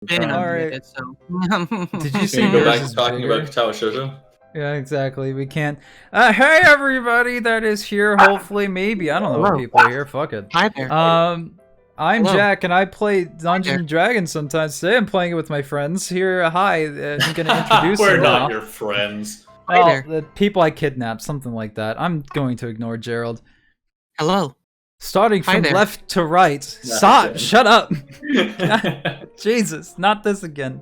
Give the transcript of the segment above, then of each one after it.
been All right. unmuted, so. Did you see Can you go yours back is to talking bigger? about Katawa Shoujo? Yeah, exactly. We can't. Hey, everybody that is here. Hopefully, maybe. I don't know what Hello. people are here. Fuck it. Hi there. I'm Hello. Jack, and I play Dungeons there. and Dragons sometimes. Today, I'm playing it with my friends. Here, hi. I'm gonna introduce We're them not now. your friends. Hi Oh, there. the people I kidnapped, something like that. I'm going to ignore Gerald. Hello. Starting Hi from there. left to right. Stop! again. Shut up! Jesus, not this again.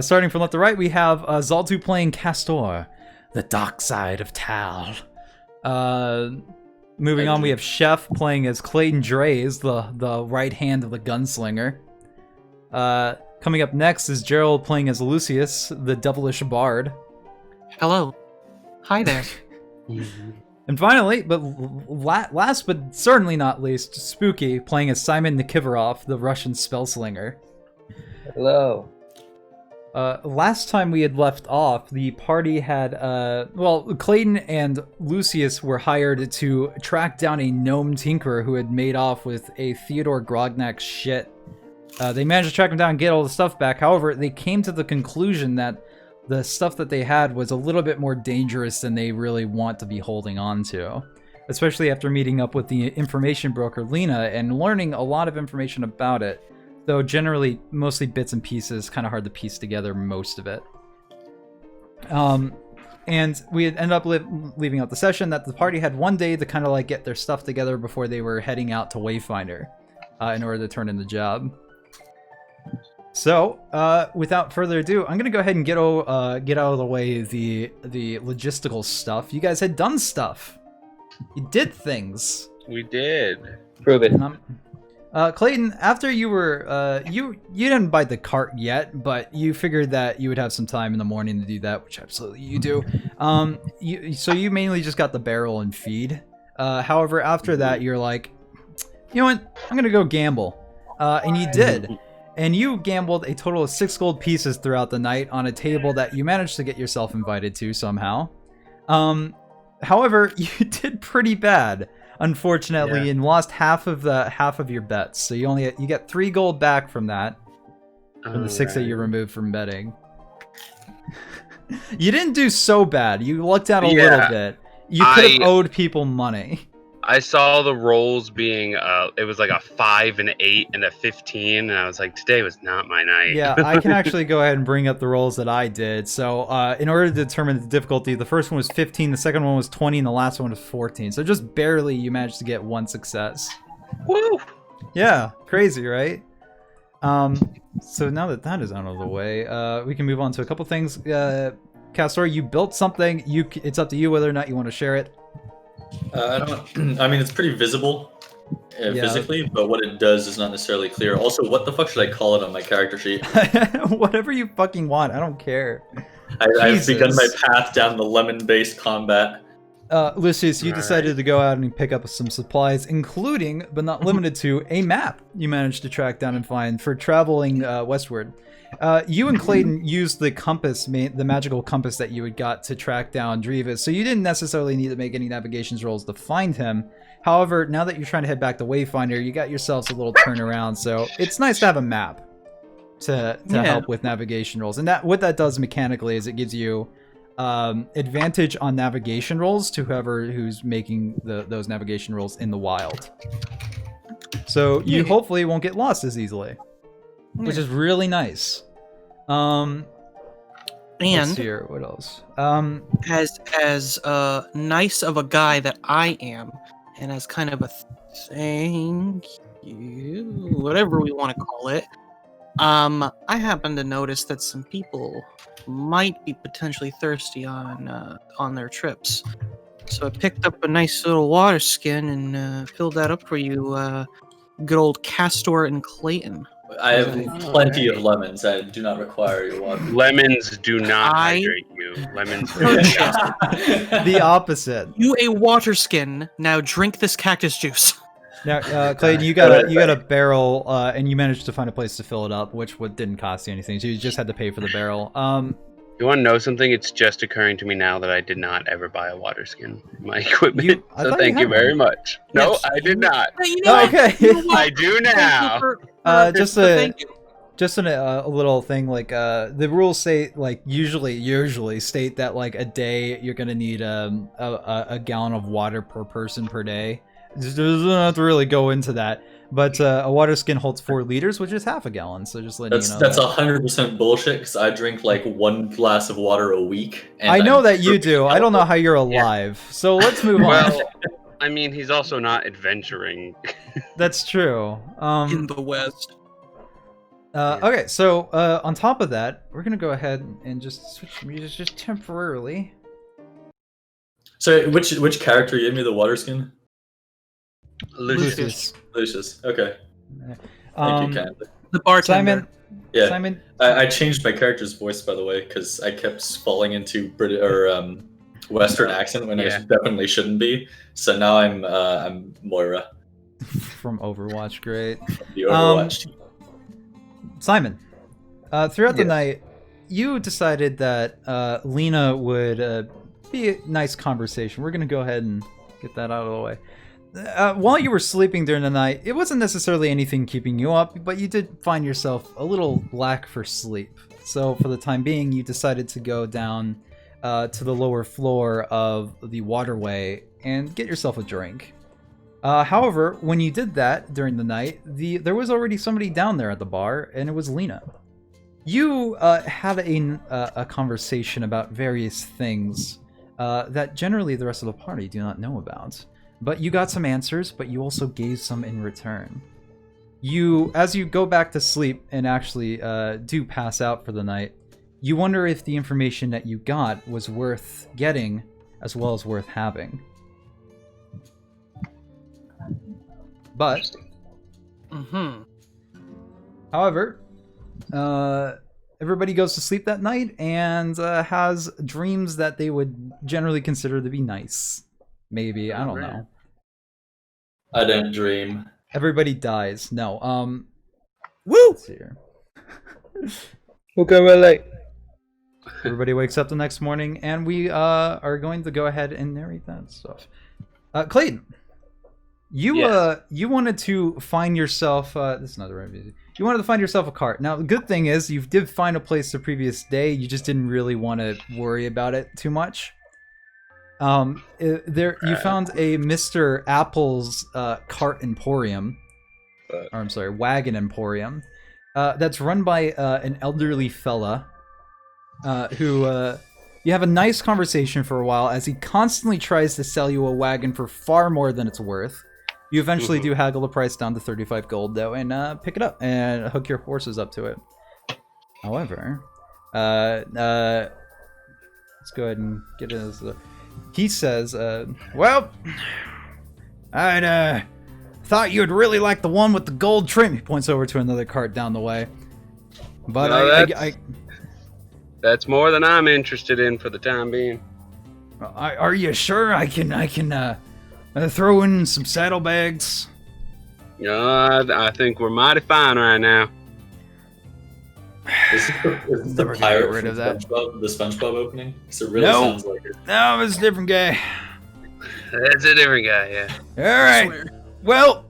Starting from left to right, we have Zaltu playing Castor, the dark side of Tal. Moving on, we have Chef playing as Clayton Draze, the right hand of the gunslinger. Coming up next is Gerald playing as Lucius, the devilish bard. Hello. Hi there. And finally, but last but certainly not least, Spooky playing as Simon Nikiforov, the Russian spellslinger. Hello. Last time we had left off, the party had, well, Clayton and Lucius were hired to track down a gnome tinkerer who had made off with a Theodore Grognak's shit. They managed to track him down and get all the stuff back. However, they came to the conclusion that the stuff that they had was a little bit more dangerous than they really want to be holding on to. Especially after meeting up with the information broker Lena and learning a lot of information about it. Though generally, mostly bits and pieces, kind of hard to piece together most of it. And we had ended up leaving out the session that the party had one day to kind of like get their stuff together before they were heading out to Wayfinder in order to turn in the job. So, without further ado, I'm gonna go ahead and get out of the way the logistical stuff. You guys had done stuff. You did things. We did. Prove it. And Clayton, after you were, you didn't buy the cart yet, but you figured that you would have some time in the morning to do that, which absolutely you do. So you mainly just got the barrel and feed. However, after that, you're like, you know what? I'm gonna go gamble. And you did. And you gambled a total of 6 gold pieces throughout the night on a table that you managed to get yourself invited to somehow. However, you did pretty bad, unfortunately, and lost half of your bets. So you get 3 gold back from that, from the 6 that you removed from betting. You didn't do so bad. You lucked out a little bit. You could have owed people money. I saw the rolls being, it was like a 5, an 8, and a 15, and I was like, today was not my night. Yeah, I can actually go ahead and bring up the rolls that I did. So, in order to determine the difficulty, the first one was 15, the second one was 20, and the last one was 14. So just barely you managed to get 1 success. Woo! Yeah, crazy, right? So now that that is out of the way, we can move on to a couple things. Castor, you built something. It's up to you whether or not you want to share it. I mean, it's pretty visible physically, but what it does is not necessarily clear. Also, what the fuck should I call it on my character sheet? Whatever you fucking want. I don't care. I've begun my path down the lemon-based combat. Lucius, you decided to go out and pick up some supplies, including, but not limited to, a map you managed to track down and find for traveling westward. You and Clayton used the compass, the magical compass that you had got to track down Dreavis, so you didn't necessarily need to make any navigations rolls to find him. However, now that you're trying to head back to Wayfinder, you got yourselves a little turnaround, so it's nice to have a map to help with navigation rolls. And what that does mechanically is it gives you advantage on navigation rolls to who's making those navigation rolls in the wild. So you hopefully won't get lost as easily. Which is really nice. Let's see here, what else? As nice of a guy that I am, and as kind of a thank you, whatever we want to call it, I happen to notice that some people might be potentially thirsty on their trips. So I picked up a nice little water skin and filled that up for you, good old Castor and Clayton. I have plenty of lemons. I do not require your water. Lemons do not hydrate you. Lemons do not. The opposite. You a water skin. Now drink this cactus juice. Now, Clayton, you got a barrel, and you managed to find a place to fill it up, which didn't cost you anything. So you just had to pay for the barrel. You want to know something? It's just occurring to me now that I did not ever buy a water skin in my equipment. So thank you very much. No, I did not. You know, okay. I do now. Just a just a little thing, like the rules say, like usually state that like a day you're gonna need a gallon of water per person per day. Just doesn't have to really go into that, but a water skin holds 4 liters, which is half a gallon. So just letting you know. That's 100% bullshit because I drink like 1 glass of water a week. And I know I'm that you perfectly do. I don't know how you're alive. So let's move on. Well, I mean, he's also not adventuring. That's true. In the West. Okay, so on top of that, we're gonna go ahead and just switch music just temporarily. So which character gave me the water skin? Lucius. Lucius. Okay. Thank you, Ken. The bartender. Simon. Yeah. Simon. I changed my character's voice, by the way, because I kept falling into Brit or Western accent when I definitely shouldn't be. So now I'm Moira. From Overwatch, great. The Overwatch team. Simon, throughout the night, you decided that Lena would be a nice conversation. We're gonna go ahead and get that out of the way. While you were sleeping during the night, it wasn't necessarily anything keeping you up, but you did find yourself a little black for sleep. So for the time being, you decided to go down to the lower floor of the waterway and get yourself a drink. However, when you did that during the night, there was already somebody down there at the bar, and it was Lena. You had a conversation about various things that generally the rest of the party do not know about. But you got some answers, but you also gave some in return. As you go back to sleep and actually do pass out for the night, you wonder if the information that you got was worth getting as well as worth having. But, however, everybody goes to sleep that night and has dreams that they would generally consider to be nice. Maybe, I don't know. I didn't dream. Everybody dies. No, Woo! let's see here. Okay, we're late. Everybody wakes up the next morning, and we are going to go ahead and narrate that stuff. Clayton, you wanted to find yourself. This is not the right music. You wanted to find yourself a cart. Now, the good thing is you did find a place the previous day. You just didn't really want to worry about it too much. You found a Mr. Apple's cart emporium, or I'm sorry, wagon emporium, that's run by an elderly fella, who you have a nice conversation for a while as he constantly tries to sell you a wagon for far more than it's worth. You eventually do haggle the price down to 35 gold though, and pick it up and hook your horses up to it. However, let's go ahead and get into this. He says, well, I'd thought you'd really like the one with the gold trim. He points over to another cart down the way. But No, that's more than I'm interested in for the time being. Are you sure I can throw in some saddlebags? I think we're mighty fine right now. Is this the pirate from SpongeBob, the SpongeBob opening? Because it really sounds like it. No, it's a different guy. That's a different guy, yeah. All right. Well,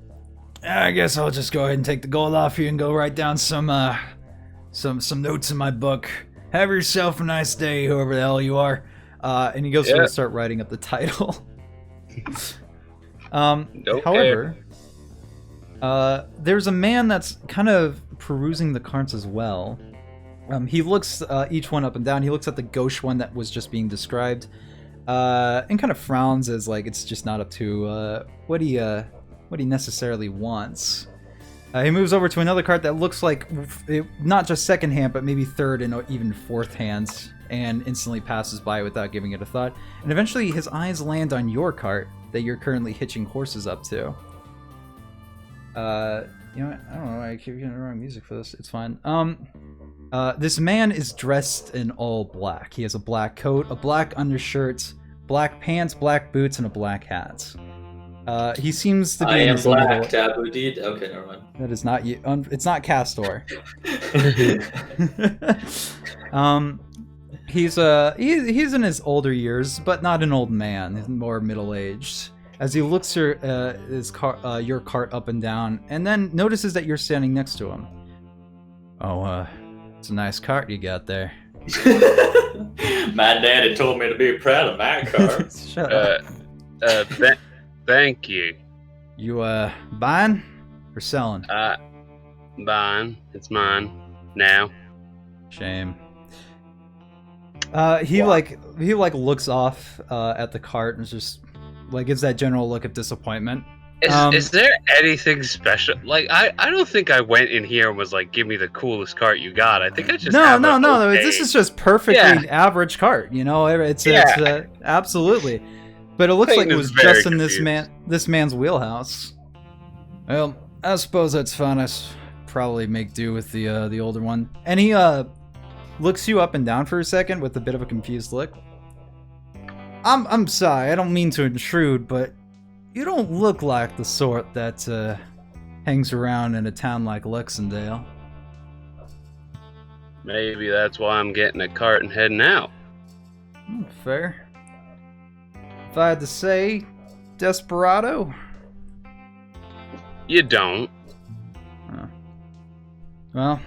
I guess I'll just go ahead and take the gold off you and go write down some notes in my book. Have yourself a nice day, whoever the hell you are. And he goes to start writing up the title. However, there's a man that's kind of perusing the carts as well. He looks each one up and down. He looks at the gauche one that was just being described, and kind of frowns as like it's just not up to what he necessarily wants. He moves over to another cart that looks like not just second hand, but maybe third and even fourth hands, and instantly passes by without giving it a thought. And eventually his eyes land on your cart that you're currently hitching horses up to. You know what? I don't know why I keep getting the wrong music for this. It's fine. This man is dressed in all black. He has a black coat, a black undershirt, black pants, black boots, and a black hat. He seems to be. I am black. Taboo deed. Okay, never mind. That is not you. It's not Castor. He's in his older years, but not an old man. He's more middle-aged. As he looks your cart up and down, and then notices that you're standing next to him. Oh, it's a nice cart you got there. My daddy told me to be proud of my car. Shut up. Thank you. You, buying or selling? Buying. It's mine. Now. Shame. He looks off at the cart and just gives that general look of disappointment. Is there anything special? Like, I don't think I went in here and was like, give me the coolest cart you got. I think I just no. This is just perfectly average cart. You know, it's absolutely. But it looks Clayton like it was just in this man's wheelhouse. Well, I suppose that's fine. I probably make do with the older one. And he looks you up and down for a second with a bit of a confused look. I'm sorry. I don't mean to intrude, but you don't look like the sort that hangs around in a town like Luxendale. Maybe that's why I'm getting a cart and heading out. Fair. If I had to say, desperado? You don't. Well,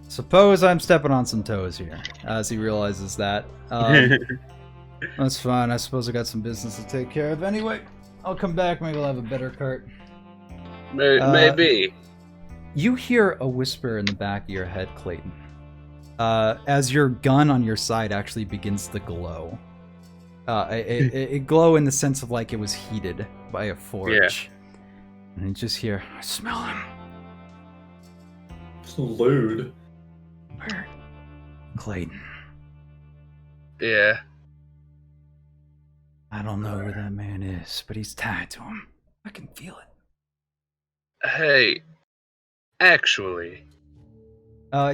suppose I'm stepping on some toes here, as he realizes that. That's fine. I suppose I got some business to take care of. Anyway, I'll come back. Maybe I'll have a better cart. Maybe. You hear a whisper in the back of your head, Clayton, as your gun on your side actually begins to glow. It glow in the sense of like it was heated by a forge. Yeah. And you just hear, I smell him. Lewd. Where? Clayton. Yeah. I don't know where that man is, but he's tied to him. I can feel it. Hey, actually.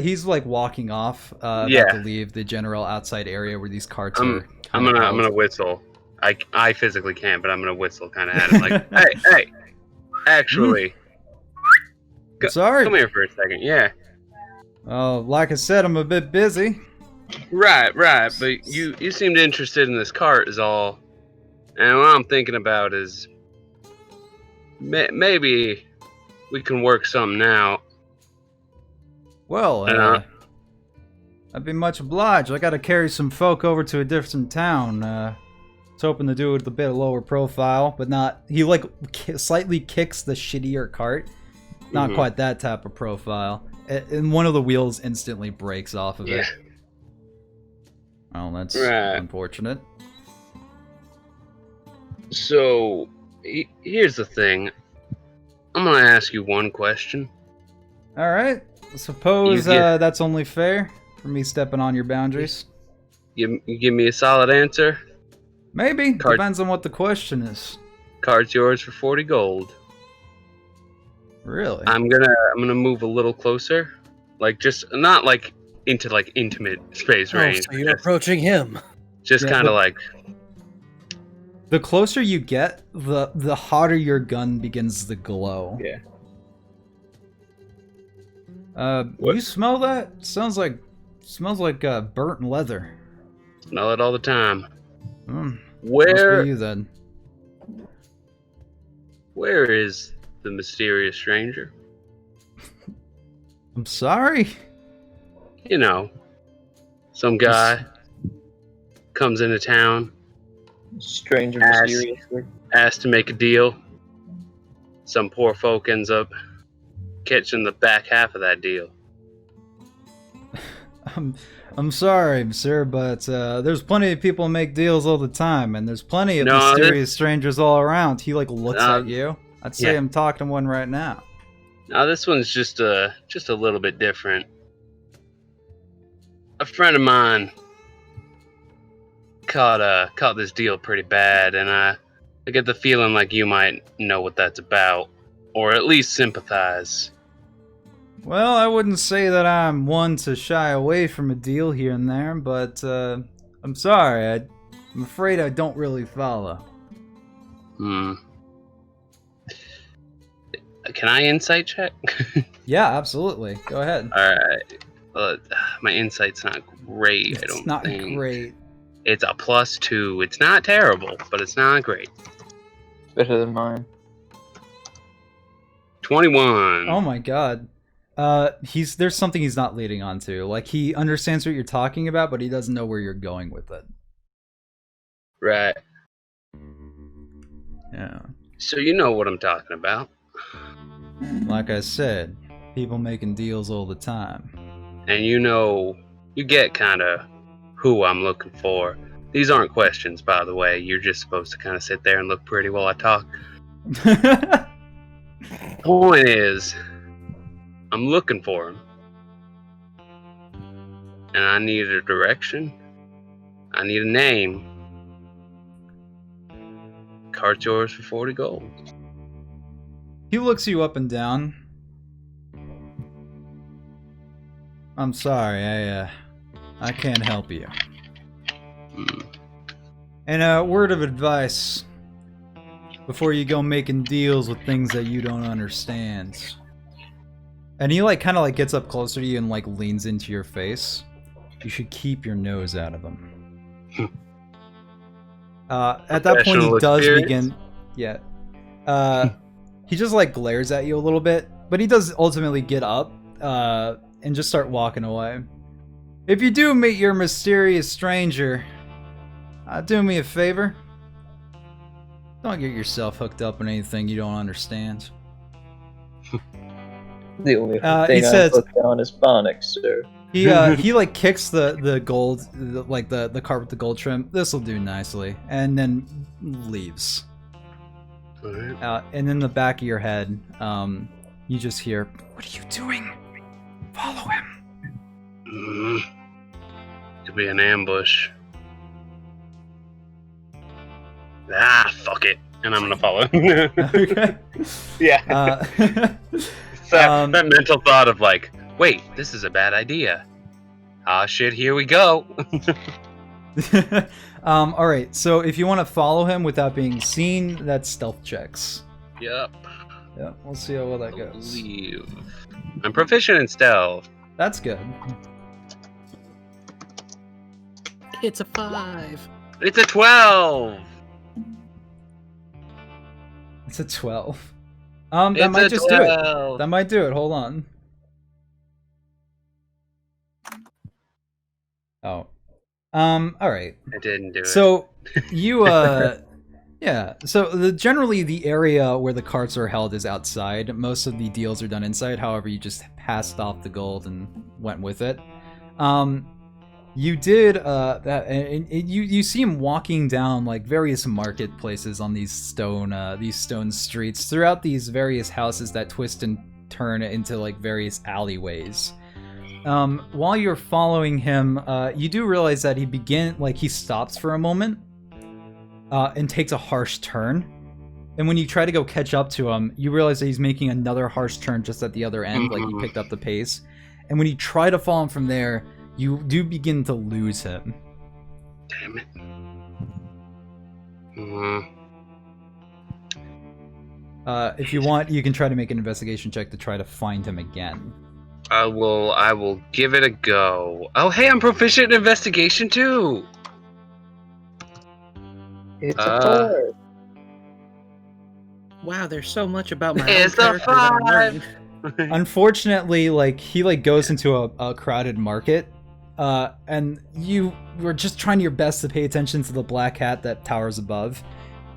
He's like walking off, about to leave the general outside area where these carts are. I'm gonna whistle. I physically can't, but I'm gonna whistle kind of at him, like, hey, actually. Sorry. Come here for a second. Yeah. Oh, like I said, I'm a bit busy. Right. But you seemed interested in this cart is all. And what I'm thinking about is maybe we can work something out. Well, I'd be much obliged. I gotta carry some folk over to a different town. I was hoping to do it with a bit lower profile, but not. He slightly kicks the shittier cart. Not quite that type of profile. And one of the wheels instantly breaks off of it. Oh, that's unfortunate. So, here's the thing. I'm gonna ask you one question. Alright. Suppose that's only fair for me stepping on your boundaries. You give me a solid answer? Maybe. Depends on what the question is. Card's yours for 40 gold. Really? I'm gonna move a little closer. Like, just not like into like intimate space range. So you're approaching him. Just kind of like. The closer you get, the hotter your gun begins to glow. Yeah. You smell that? Smells like burnt leather. Smell it all the time. Where? Must be you then. Where is the mysterious stranger? I'm sorry. You know, some guy comes into town. Stranger mysteriously. Asked to make a deal. Some poor folk ends up catching the back half of that deal. I'm sorry, sir, but there's plenty of people who make deals all the time, and there's plenty of mysterious strangers all around. He looks at you. I'd say I'm talking to one right now. Now this one's just a little bit different. A friend of mine caught this deal pretty bad, and I get the feeling like you might know what that's about, or at least sympathize. Well, I wouldn't say that I'm one to shy away from a deal here and there, but I'm sorry. I'm afraid I don't really follow. Can I insight check? Yeah, absolutely. Go ahead. Alright. My insight's not great, I don't think. It's not great. It's a +2. It's not terrible, but it's not great. Better than mine. 21. Oh my god. There's something he's not leading on to. Like, he understands what you're talking about, but he doesn't know where you're going with it. Right. Yeah. So you know what I'm talking about. Like I said, people making deals all the time. And you get kind of who I'm looking for. These aren't questions, by the way. You're just supposed to kind of sit there and look pretty while I talk. Point is, I'm looking for him. And I need a direction. I need a name. Cart's yours for 40 gold. He looks you up and down. I'm sorry, I can't help you. And a word of advice before you go making deals with things that you don't understand. And he like kind of like gets up closer to you and like leans into your face. You should keep your nose out of him. At that point, he does begin. Yeah. He just like glares at you a little bit, but he does ultimately get up and just start walking away. If you do meet your mysterious stranger, do me a favor. Don't get yourself hooked up in anything you don't understand. The only thing he says, I put down is phonics, sir. He like kicks the gold, the cart with the gold trim. This'll do nicely, and then leaves. And in the back of your head, you just hear, "What are you doing? Follow him." Could be an ambush. Fuck it, and I'm gonna follow him. Okay. Yeah. That mental thought of like, wait, this is a bad idea. Ah, shit, here we go. Alright, so if you want to follow him without being seen, that's stealth checks. Yep. Yeah, we'll see how well that goes. I'm proficient in stealth. That's good. It's a 5. It's a 12. It's a 12. That might just 12. Do it. That might do it. Hold on. Oh. Alright. I didn't do it. So, you, yeah. So, generally, the area where the carts are held is outside. Most of the deals are done inside. However, you just passed off the gold and went with it. You did, and you see him walking down, like, various marketplaces on these stone streets throughout these various houses that twist and turn into, like, various alleyways. While you're following him, you do realize that he stops for a moment, and takes a harsh turn. And when you try to go catch up to him, you realize that he's making another harsh turn just at the other end, like he picked up the pace. And when you try to follow him from there, you do begin to lose him. Damn it. If you want, you can try to make an investigation check to try to find him again. I will give it a go. Oh, hey, I'm proficient in investigation too. It's a 4. Wow, there's so much about my It's own a character that I'm 5. learning. Unfortunately, like he goes into a crowded market, and you were just trying your best to pay attention to the black hat that towers above,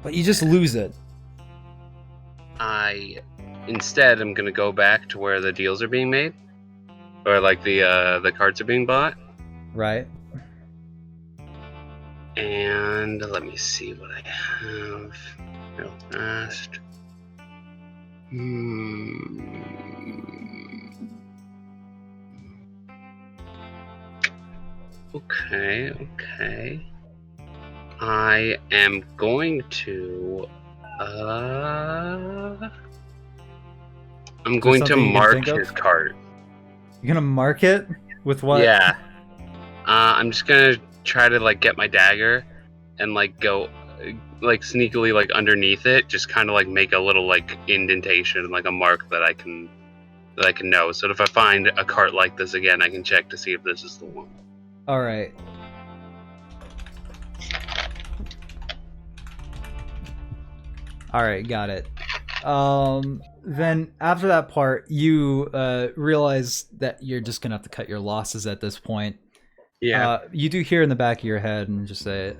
but you just lose it. Instead I'm gonna go back to where the deals are being made, or like the carts are being bought. Right. And let me see what I have real fast. Okay. I am going to I'm going to mark his cart. You're gonna mark it? With what? Yeah. I'm just gonna try to like get my dagger and like go like sneakily like underneath it, just kind of like make a little like indentation, like a mark that I can know. So that if I find a cart like this again, I can check to see if this is the one. All right. All right, got it. then after that part, you realize that you're just gonna have to cut your losses at this point. Yeah. You do hear in the back of your head and just say,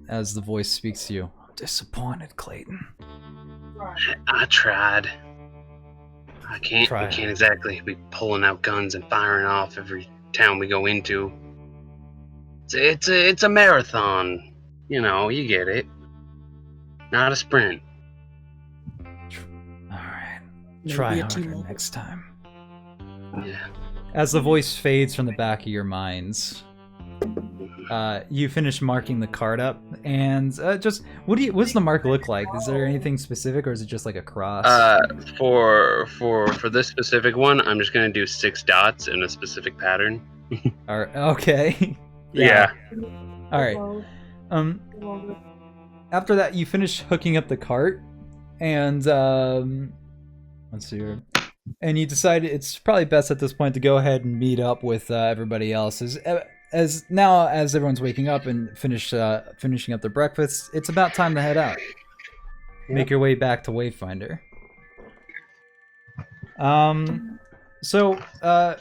as the voice speaks to you, "I'm disappointed, Clayton." I tried. I can't exactly be pulling out guns and firing off every town we go into. It's a marathon. You know, you get it. Not a sprint. Alright. Maybe Try a harder T-Mobile. next time. Yeah. As the voice fades from the back of your minds, you finish marking the card up, and just what's the mark look like? Is there anything specific, or is it just like a cross? For this specific one, I'm just gonna do 6 dots in a specific pattern. Okay. Yeah. All right. After that, you finish hooking up the cart, and let's see here. And you decide it's probably best at this point to go ahead and meet up with everybody else. As everyone's waking up and finishing up their breakfast, it's about time to head out. Make your way back to Wayfinder. So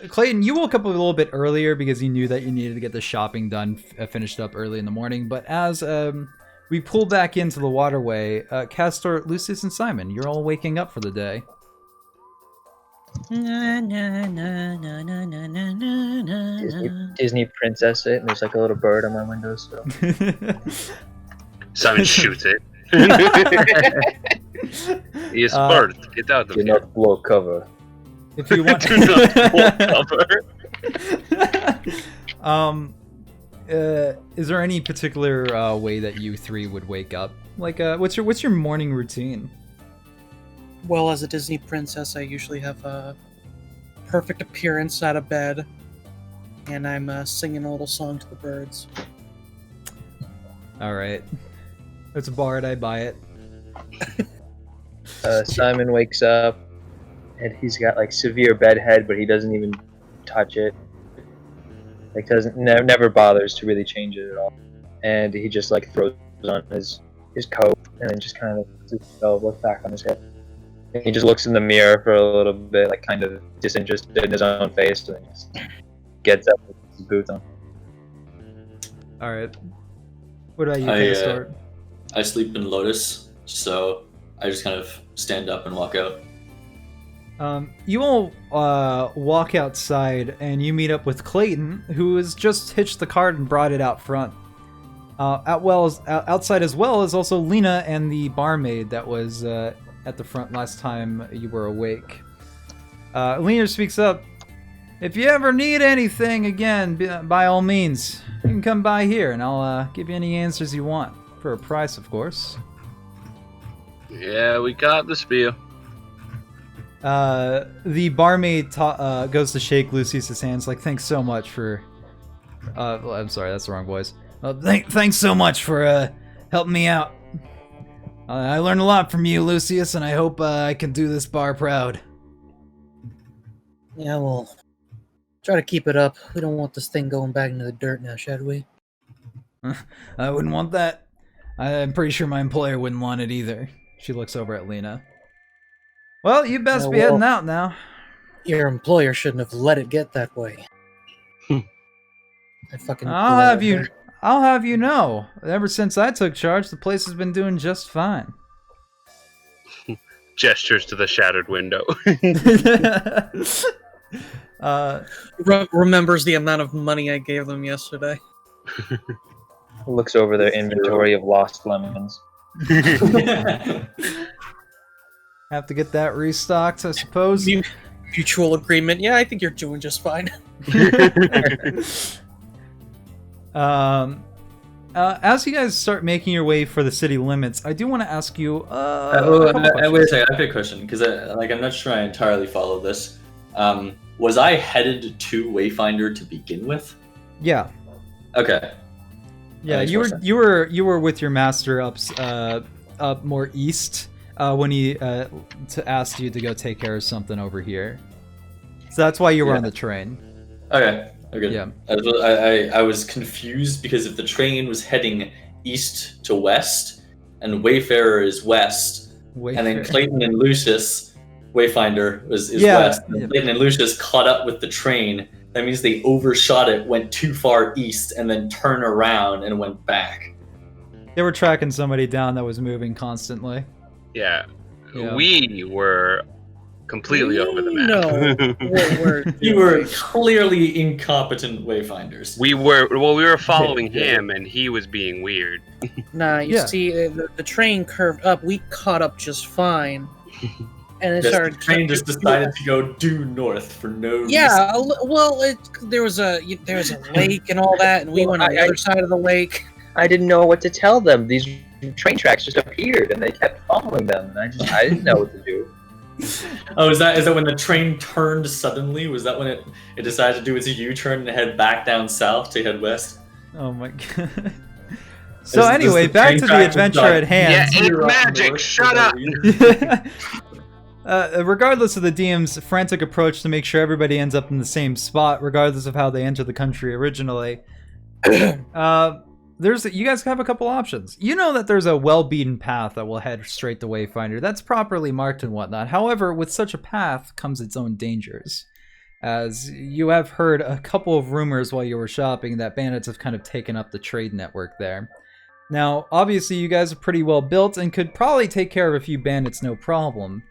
Clayton, you woke up a little bit earlier because you knew that you needed to get the shopping done, finished up early in the morning. But as we pull back into the waterway, Castor, Lucius, and Simon, you're all waking up for the day. Disney princess it, and there's like a little bird on my windowsill. Simon shoots it. Yes, bird, get out of Do here. not blow cover. If you want, Do not blow cover. Is there any particular way that you three would wake up? Like, what's your morning routine? Well, as a Disney princess, I usually have a perfect appearance out of bed, and I'm singing a little song to the birds. All right, it's a bard. I buy it. Simon wakes up, and he's got like severe bedhead, but he doesn't even touch it. Like never bothers to really change it at all, and he just like throws on his coat and then just kind of looks back on his head. And he just looks in the mirror for a little bit, like kind of disinterested in his own face, and then just gets up with his boots on. All right. What about you, Castor? I sleep in Lotus, so I just kind of stand up and walk out. You all walk outside, and you meet up with Clayton, who has just hitched the cart and brought it out front. Outside as well is also Lena and the barmaid that was at the front last time you were awake. Lena speaks up. If you ever need anything again, by all means, you can come by here, and I'll give you any answers you want for a price, of course. Yeah, we got the spiel. The barmaid goes to shake Lucius's hands, like, thanks so much for... I'm sorry, that's the wrong voice. Thanks so much for helping me out. I learned a lot from you, Lucius, and I hope I can do this bar proud. Yeah, well, try to keep it up. We don't want this thing going back into the dirt now, should we? I wouldn't want that. I'm pretty sure my employer wouldn't want it either. She looks over at Lena. Well, you best be heading out now. Your employer shouldn't have let it get that way. I'll have you know, ever since I took charge, the place has been doing just fine. Gestures to the shattered window. Remembers the amount of money I gave them yesterday. Looks over their inventory of lost lemons. Have to get that restocked, I suppose. Mutual agreement. Yeah, I think you're doing just fine. As you guys start making your way for the city limits, I do want to ask you. Wait a second. I have a question because I'm not sure I entirely follow this. Was I headed to Wayfinder to begin with? Yeah. Okay. Yeah, you were with your master up more east when he asked you to go take care of something over here. So that's why you were on the train. Okay. Yeah. I was confused because if the train was heading east to west, and Wayfarer is west, and then Clayton and Lucius Wayfinder is Yeah, west. yeah. Clayton and Lucius caught up with the train. That means they overshot it, went too far east, and then turned around and went back. They were tracking somebody down that was moving constantly. Yeah. Yeah. We were completely over the map. You were clearly incompetent Wayfinders. we were following him, and he was being weird. Nah, you Yeah. see, the train curved up. We caught up just fine. And it The started. train just decided to go due north for no reason. Yeah, well, there was a lake and all that, and we went on the other side of the lake. I didn't know what to tell them. These train tracks just appeared, and they kept following them. And I didn't know what to do. Oh, is that when the train turned suddenly? Was that when it decided to do its U-turn and head back down south to head west? Oh my god. So anyway, the back train to the track adventure just at hand. Yeah, it's Zero magic. north Shut for up. no reason. Regardless of the DM's frantic approach to make sure everybody ends up in the same spot, regardless of how they entered the country originally, you guys have a couple options. You know that there's a well-beaten path that will head straight to Wayfinder. That's properly marked and whatnot. However, with such a path comes its own dangers. As you have heard a couple of rumors while you were shopping that bandits have kind of taken up the trade network there. Now, obviously you guys are pretty well built and could probably take care of a few bandits no problem.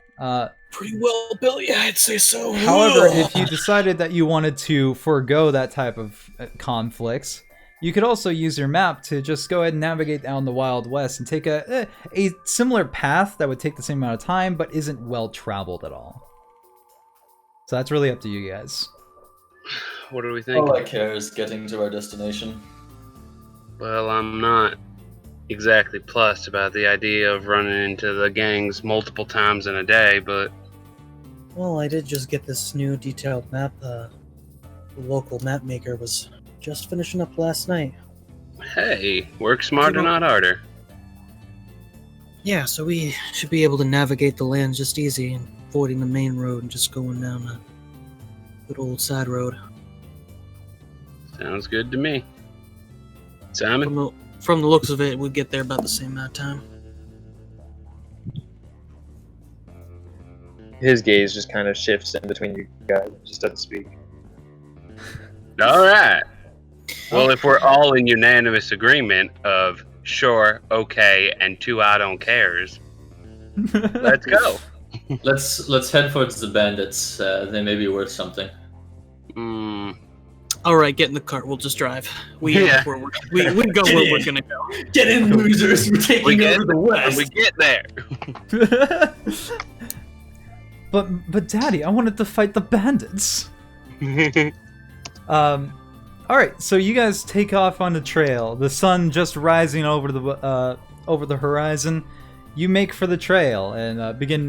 Pretty well built, yeah, I'd say so. However, if you decided that you wanted to forego that type of conflicts, you could also use your map to just go ahead and navigate down the Wild West and take a similar path that would take the same amount of time but isn't well traveled at all. So that's really up to you guys. What do we think? All I care is getting to our destination. Well, I'm not exactly plussed about the idea of running into the gangs multiple times in a day, but Well, I did just get this new detailed map. The local map maker was just finishing up last night. hey, work smarter, not harder. Yeah, so we should be able to navigate the land just easy, and avoiding the main road and just going down a good old side road. Sounds good to me. Simon? From the looks of it, we'd get there about the same amount of time. His gaze just kind of shifts in between you guys. Just doesn't speak. All right. Well, if we're all in unanimous agreement of sure, okay, and 2 I don't cares, let's go. Let's head towards the bandits. They may be worth something. All right, get in the cart. We'll just drive. We go where we're gonna go. Get in, losers! We're taking over the west. When we get there. But Daddy, I wanted to fight the bandits. All right, so you guys take off on the trail. The sun just rising over the horizon. You make for the trail and begin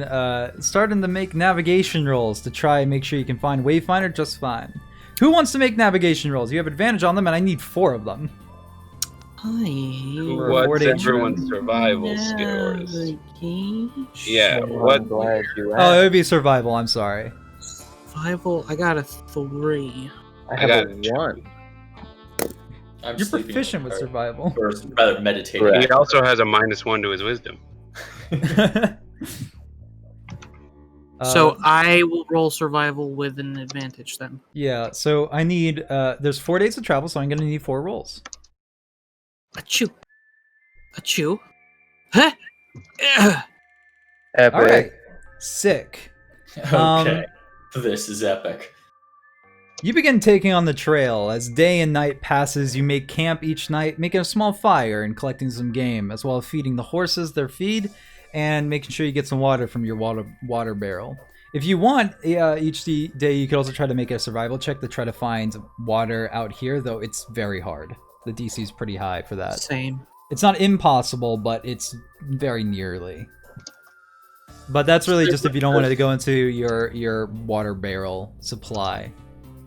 starting to make navigation rolls to try and make sure you can find Wayfinder just fine. Who wants to make navigation rolls? You have advantage on them, and I need 4 of them. What's everyone's survival skills? Yeah, what? I'm glad you Oh, asked. it would be survival. I'm sorry. Survival. I got a 3. I have a 1. I'm You're sleeping proficient in with the survival. cart. Or rather, meditating. Correct. He also has a -1 to his wisdom. So I will roll survival with an advantage then. Yeah, so I need, there's 4 days of travel, so I'm going to need 4 rolls. Achoo. Achoo. Huh? Ugh. Epic. All right, sick. Okay. This is epic. You begin taking on the trail. As day and night passes, you make camp each night, making a small fire and collecting some game, as well as feeding the horses their feed and making sure you get some water from your water barrel. If you want, each day you could also try to make a survival check to try to find water out here, though it's very hard. The DC is pretty high for that. Same. It's not impossible, but it's very nearly. But that's really just if you don't want to go into your water barrel supply.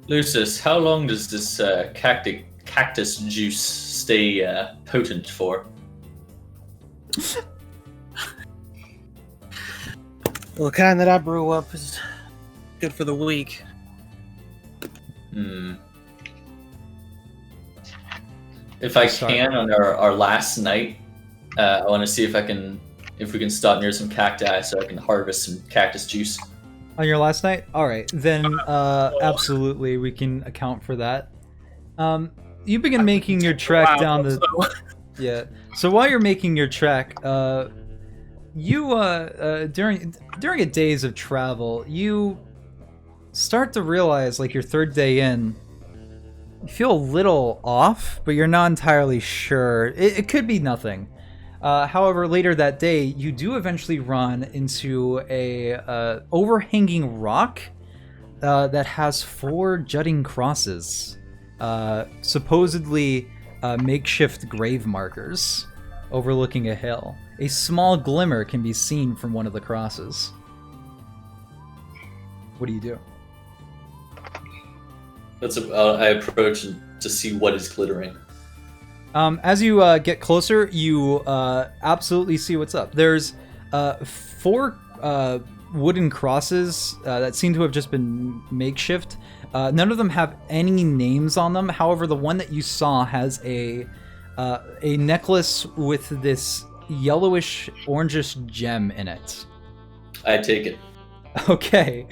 Lucius, how long does this cactus juice stay potent for? Well, the kind that I brew up is good for the week. If I can, on our last night, I want to see if we can stop near some cacti so I can harvest some cactus juice. On your last night? Alright, then absolutely we can account for that. You begin making your trek down the... Yeah. So while you're making your trek, you during a days of travel, you start to realize, like your third day in, you feel a little off, but you're not entirely sure. It could be nothing. However, later that day, you do eventually run into a overhanging rock that has 4 jutting crosses, supposedly makeshift grave markers overlooking a hill. A small glimmer can be seen from one of the crosses. What do you do? I approach to see what is glittering. As you get closer, you absolutely see what's up. There's 4 wooden crosses that seem to have just been makeshift. None of them have any names on them. However, the one that you saw has a necklace with this yellowish, orangish gem in it. I take it. Okay.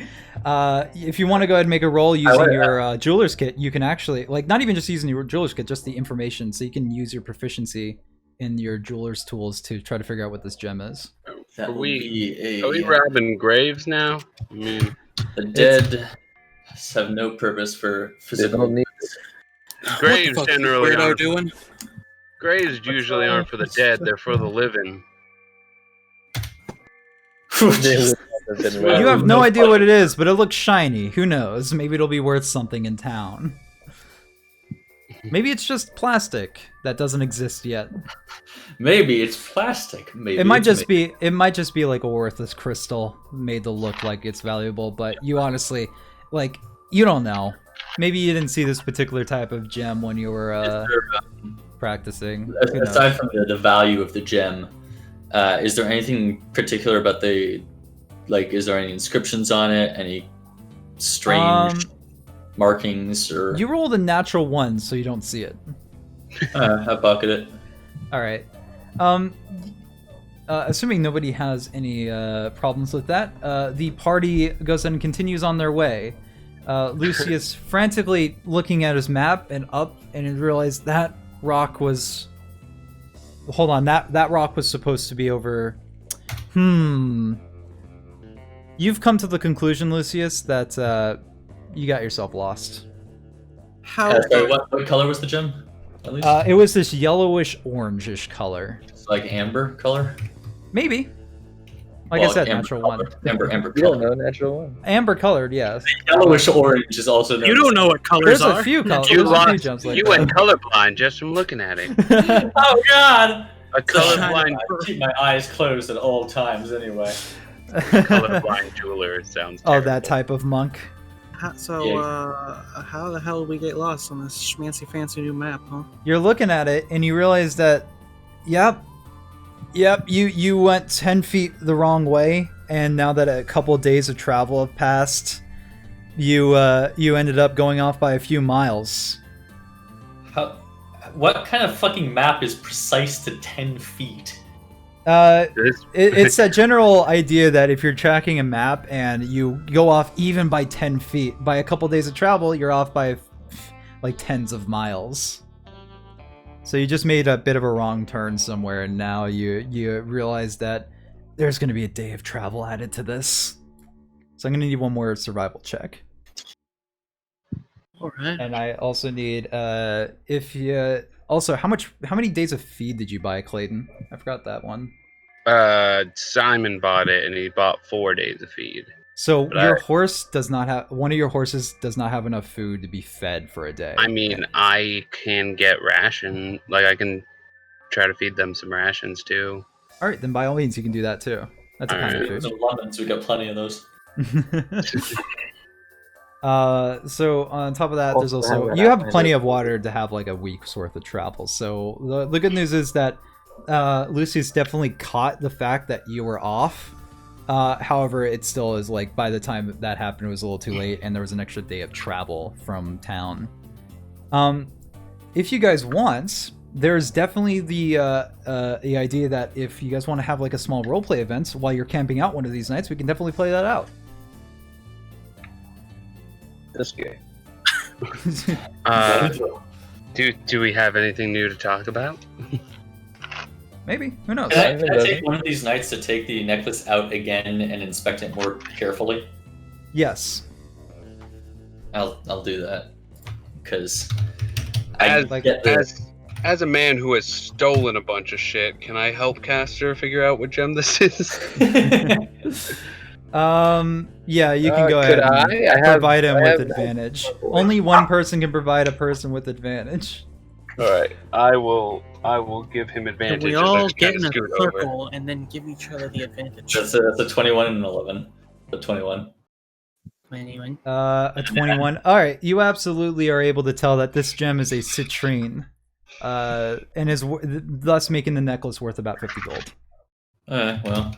If you want to go ahead and make a roll using your jeweler's kit, you can actually, like, not even just using your jeweler's kit, just the information, so you can use your proficiency in your jeweler's tools to try to figure out what this gem is. Are we robbing graves now? I mean, the dead have no purpose for physical needs. Graves generally weirdo aren't. doing? Graves usually aren't for the dead; they're for the living. You have no idea what it is, but it looks shiny. Who knows? Maybe it'll be worth something in town. Maybe it's just plastic that doesn't exist yet. Maybe it's plastic. Maybe it might just be. It might just be like a worthless crystal made to look like it's valuable, but you honestly, like, you don't know. Maybe you didn't see this particular type of gem when you were practicing. Aside from the value of the gem, is there anything particular about the, like, is there any inscriptions on it? Any strange markings? Or you rolled a natural 1, so you don't see it. I pocket it. All right. Assuming nobody has any problems with that, the party goes and continues on their way. Lucius frantically looking at his map and up, and he realized that rock was... Hold on, that rock was supposed to be over... You've come to the conclusion, Lucius, that you got yourself lost. How? What color was the gem? At least? It was this yellowish, orangish color. It's like amber color? Maybe. Like I said, natural color. 1. Amber You don't color. know natural 1. Amber colored, yes. Yellowish orange is also known. You don't know what colors There's are. a few colors. You There's a few lost. gems like You that. went colorblind just from looking at it. Oh God! A colorblind, I keep my eyes closed at all times anyway. colorblind jeweler sounds. Oh, Terrible. that type of monk. How the hell did we get lost on this schmancy fancy new map, huh? You're looking at it and you realize that, yep, you went 10 feet the wrong way, and now that a couple of days of travel have passed, you ended up going off by a few miles. What kind of fucking map is precise to 10 feet? It's that general idea that if you're tracking a map and you go off even by 10 feet, by a couple days of travel, you're off by like tens of miles. So you just made a bit of a wrong turn somewhere, and now you realize that there's going to be a day of travel added to this. So I'm going to need one more survival check. All right. And I also need if you also how many days of feed did you buy, Clayton? I forgot that one. Simon bought it, and he bought 4 days of feed. So But your horse does not have one of your horses does not have enough food to be fed for a day. I mean, I can get ration. Like, I can try to feed them some rations too. All right, then by all means you can do that too. That's a kind of It's food. in London, so we got plenty of those. So on top of that, there's also you have plenty of water to have like a week's worth of travel. So the good news is that Lucy's definitely caught the fact that you were off. However, it still is like by the time that happened, it was a little too late, and there was an extra day of travel from town. If you guys want, there's definitely the idea that if you guys want to have like a small roleplay event while you're camping out one of these nights, we can definitely play that out. this game. Do we have anything new to talk about? Maybe. Who knows? Can I take one of these nights to take the necklace out again and inspect it more carefully? Yes. I'll do that because As a man who has stolen a bunch of shit, can I help Castor figure out what gem this is? Yeah, you can go ahead and provide him with have advantage. Only one person can provide a person with advantage. Alright, I will give him advantage. We as I all just get kinda in a scoot over. circle and then give each other the advantage. That's a 21 and an 11. The 21. Anyway. A 21. Alright, you absolutely are able to tell that this gem is a citrine. And is thus making the necklace worth about 50 gold. Alright, well.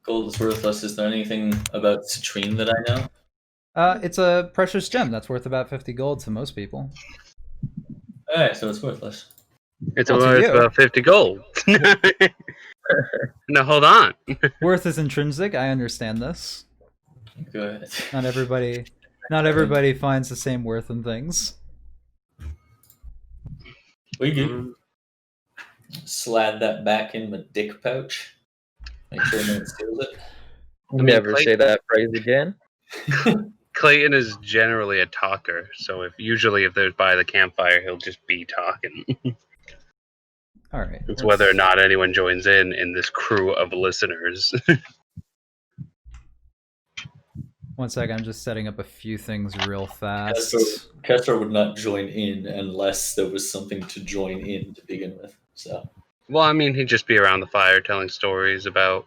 Gold is worthless. Is there anything about citrine that I know? It's a precious gem that's worth about 50 gold to most people. Alright, so it's worthless. It's Well, to worth you. about 50 gold. No, hold on. Worth is intrinsic, I understand this. Good. Not everybody finds the same worth in things. We do. Slide that back in my dick pouch. Make sure no one steals it. Never say that phrase again. Clayton is generally a talker, so if there's by the campfire, he'll just be talking. Alright. It's whether or not anyone joins in this crew of listeners. 1 second, I'm just setting up a few things real fast. Castor would not join in unless there was something to join in to begin with. So. Well, I mean, he'd just be around the fire telling stories about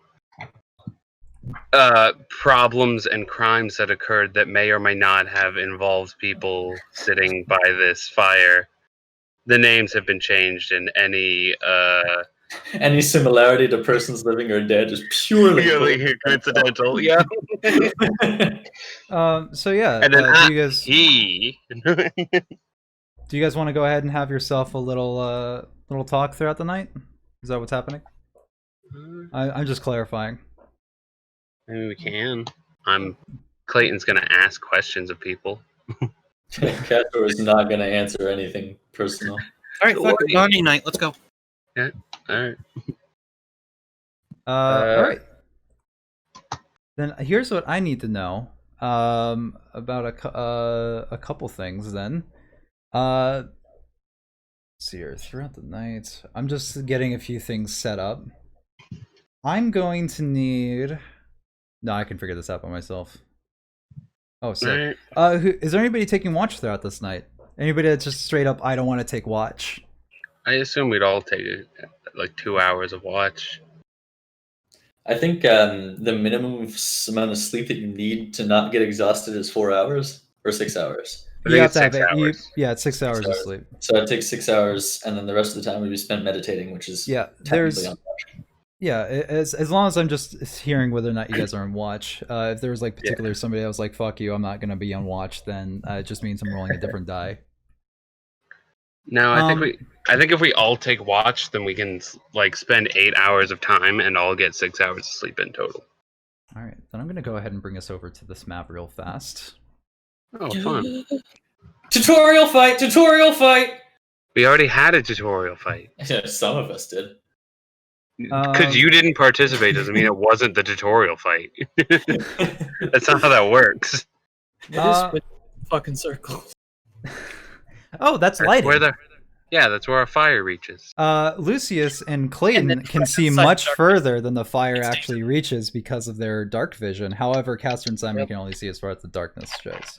problems and crimes that occurred that may or may not have involved people sitting by this fire. The names have been changed, and any similarity to persons living or dead is purely coincidental. Yeah. So yeah, And then do you guys he. do you guys want to go ahead and have yourself a little talk throughout the night? Is that what's happening? I'm just clarifying. Maybe we can. Clayton's gonna ask questions of people. Castor is not going to answer anything personal. Alright, fuck it. Bonding night. Let's go. Yeah. Alright. Alright. Then here's what I need to know about a couple things then. Let's see here. Throughout the night, I'm just getting a few things set up. I'm going to need... No, I can figure this out by myself. Oh, sick. Is there anybody taking watch throughout this night? Anybody that's just straight up, I don't want to take watch? I assume we'd all take like 2 hours of watch. I think the minimum amount of sleep that you need to not get exhausted is 4 hours or 6 hours. You have to have 6 hours. yeah, it's 6 hours of sleep. So it takes 6 hours, and then the rest of the time would be spent meditating, which is technically on watch. Yeah, as long as I'm just hearing whether or not you guys are on watch. If there was like particularly somebody that was like, "Fuck you, I'm not gonna be on watch," then it just means I'm rolling a different die. No, I think if we all take watch, then we can like spend 8 hours of time and all get 6 hours of sleep in total. All right, then I'm gonna go ahead and bring us over to this map real fast. Oh, fun! Tutorial fight! Tutorial fight! We already had a tutorial fight. Yeah, some of us did. Because you didn't participate doesn't mean it wasn't the tutorial fight. That's not how that works. It is with fucking circles. Oh, that's lighting. That's where our fire reaches. Lucius and Clayton can see much further than the fire actually reaches because of their dark vision. However, Castor and Simon can only see as far as the darkness shows.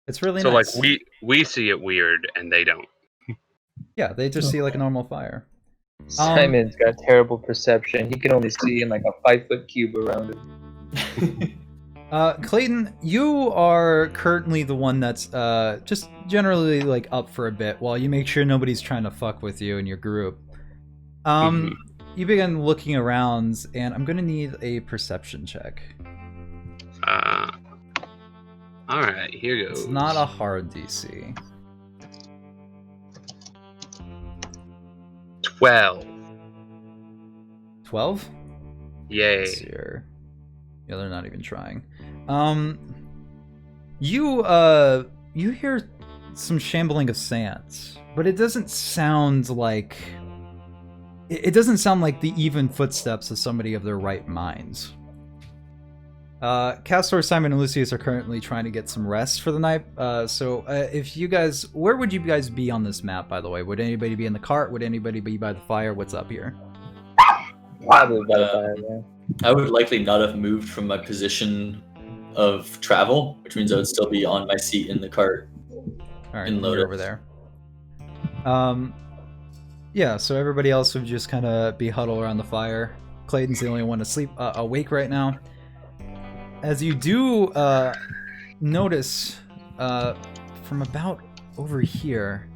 It's really nice. So like we see it weird and they don't. Yeah, they just see like a normal fire. Simon's got terrible perception. He can only see in like a 5-foot cube around him. Clayton, you are currently the one that's just generally like up for a bit while you make sure nobody's trying to fuck with you and your group. You begin looking around, and I'm gonna need a perception check. Alright, here goes. It's not a hard DC. 12. 12? Yay. Let's see here. Yeah, they're not even trying. You hear some shambling of sands, but it doesn't sound like the even footsteps of somebody of their right minds. Castor, Simon, and Lucius are currently trying to get some rest for the night. So if you guys, where would you guys be on this map, by the way? Would anybody be in the cart? Would anybody be by the fire? What's up here? Probably by the fire, yeah. I would likely not have moved from my position of travel, which means I would still be on my seat in the cart. All right, In you're Lotus. over there. Yeah, so everybody else would just kind of be huddled around the fire. Clayton's the only one awake right now. As you do notice from about over here,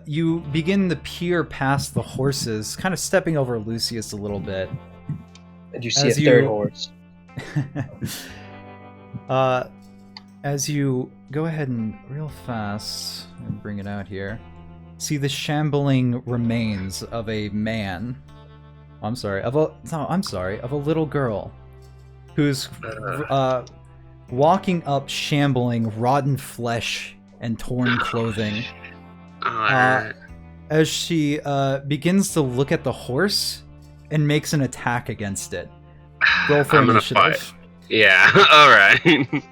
you begin to peer past the horses, kind of stepping over Lucius a little bit. And you see As a third horse. As you go ahead and real fast and bring it out here, see the shambling remains of a man. Of a little girl who's walking up, shambling, rotten flesh and torn clothing. As she begins to look at the horse and makes an attack against it. Roll for I'm gonna initiative. fight. Yeah, alright.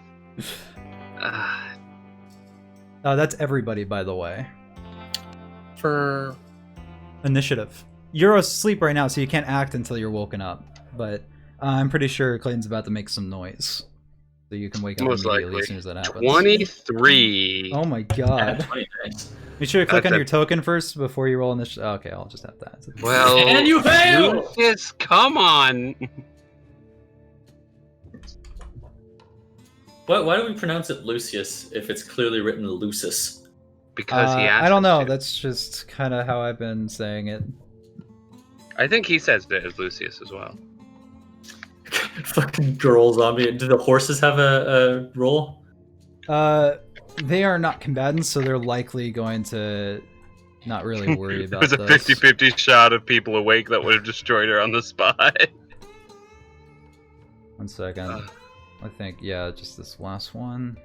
That's everybody, by the way. For Initiative. You're asleep right now, so you can't act until you're woken up. But I'm pretty sure Clayton's about to make some noise. So you can wake up Most immediately likely. as soon as that happens. 23. Oh my Yeah, god. 20, nice. Make sure to click That's on a- your token first before you roll initiative. Okay, I'll just have that. Well, And you fail! Lucas, come on. Why do we pronounce it Lucius if it's clearly written Lucis? Because he asked I don't us know. to. That's just kind of how I've been saying it. I think he says it as Lucius as well. Fucking girl zombie. Do the horses have a role? They are not combatants, so they're likely going to not really worry about There's a this. 50-50 shot of people awake that would have destroyed her on the spot. 1 second. I think, yeah, just this last one.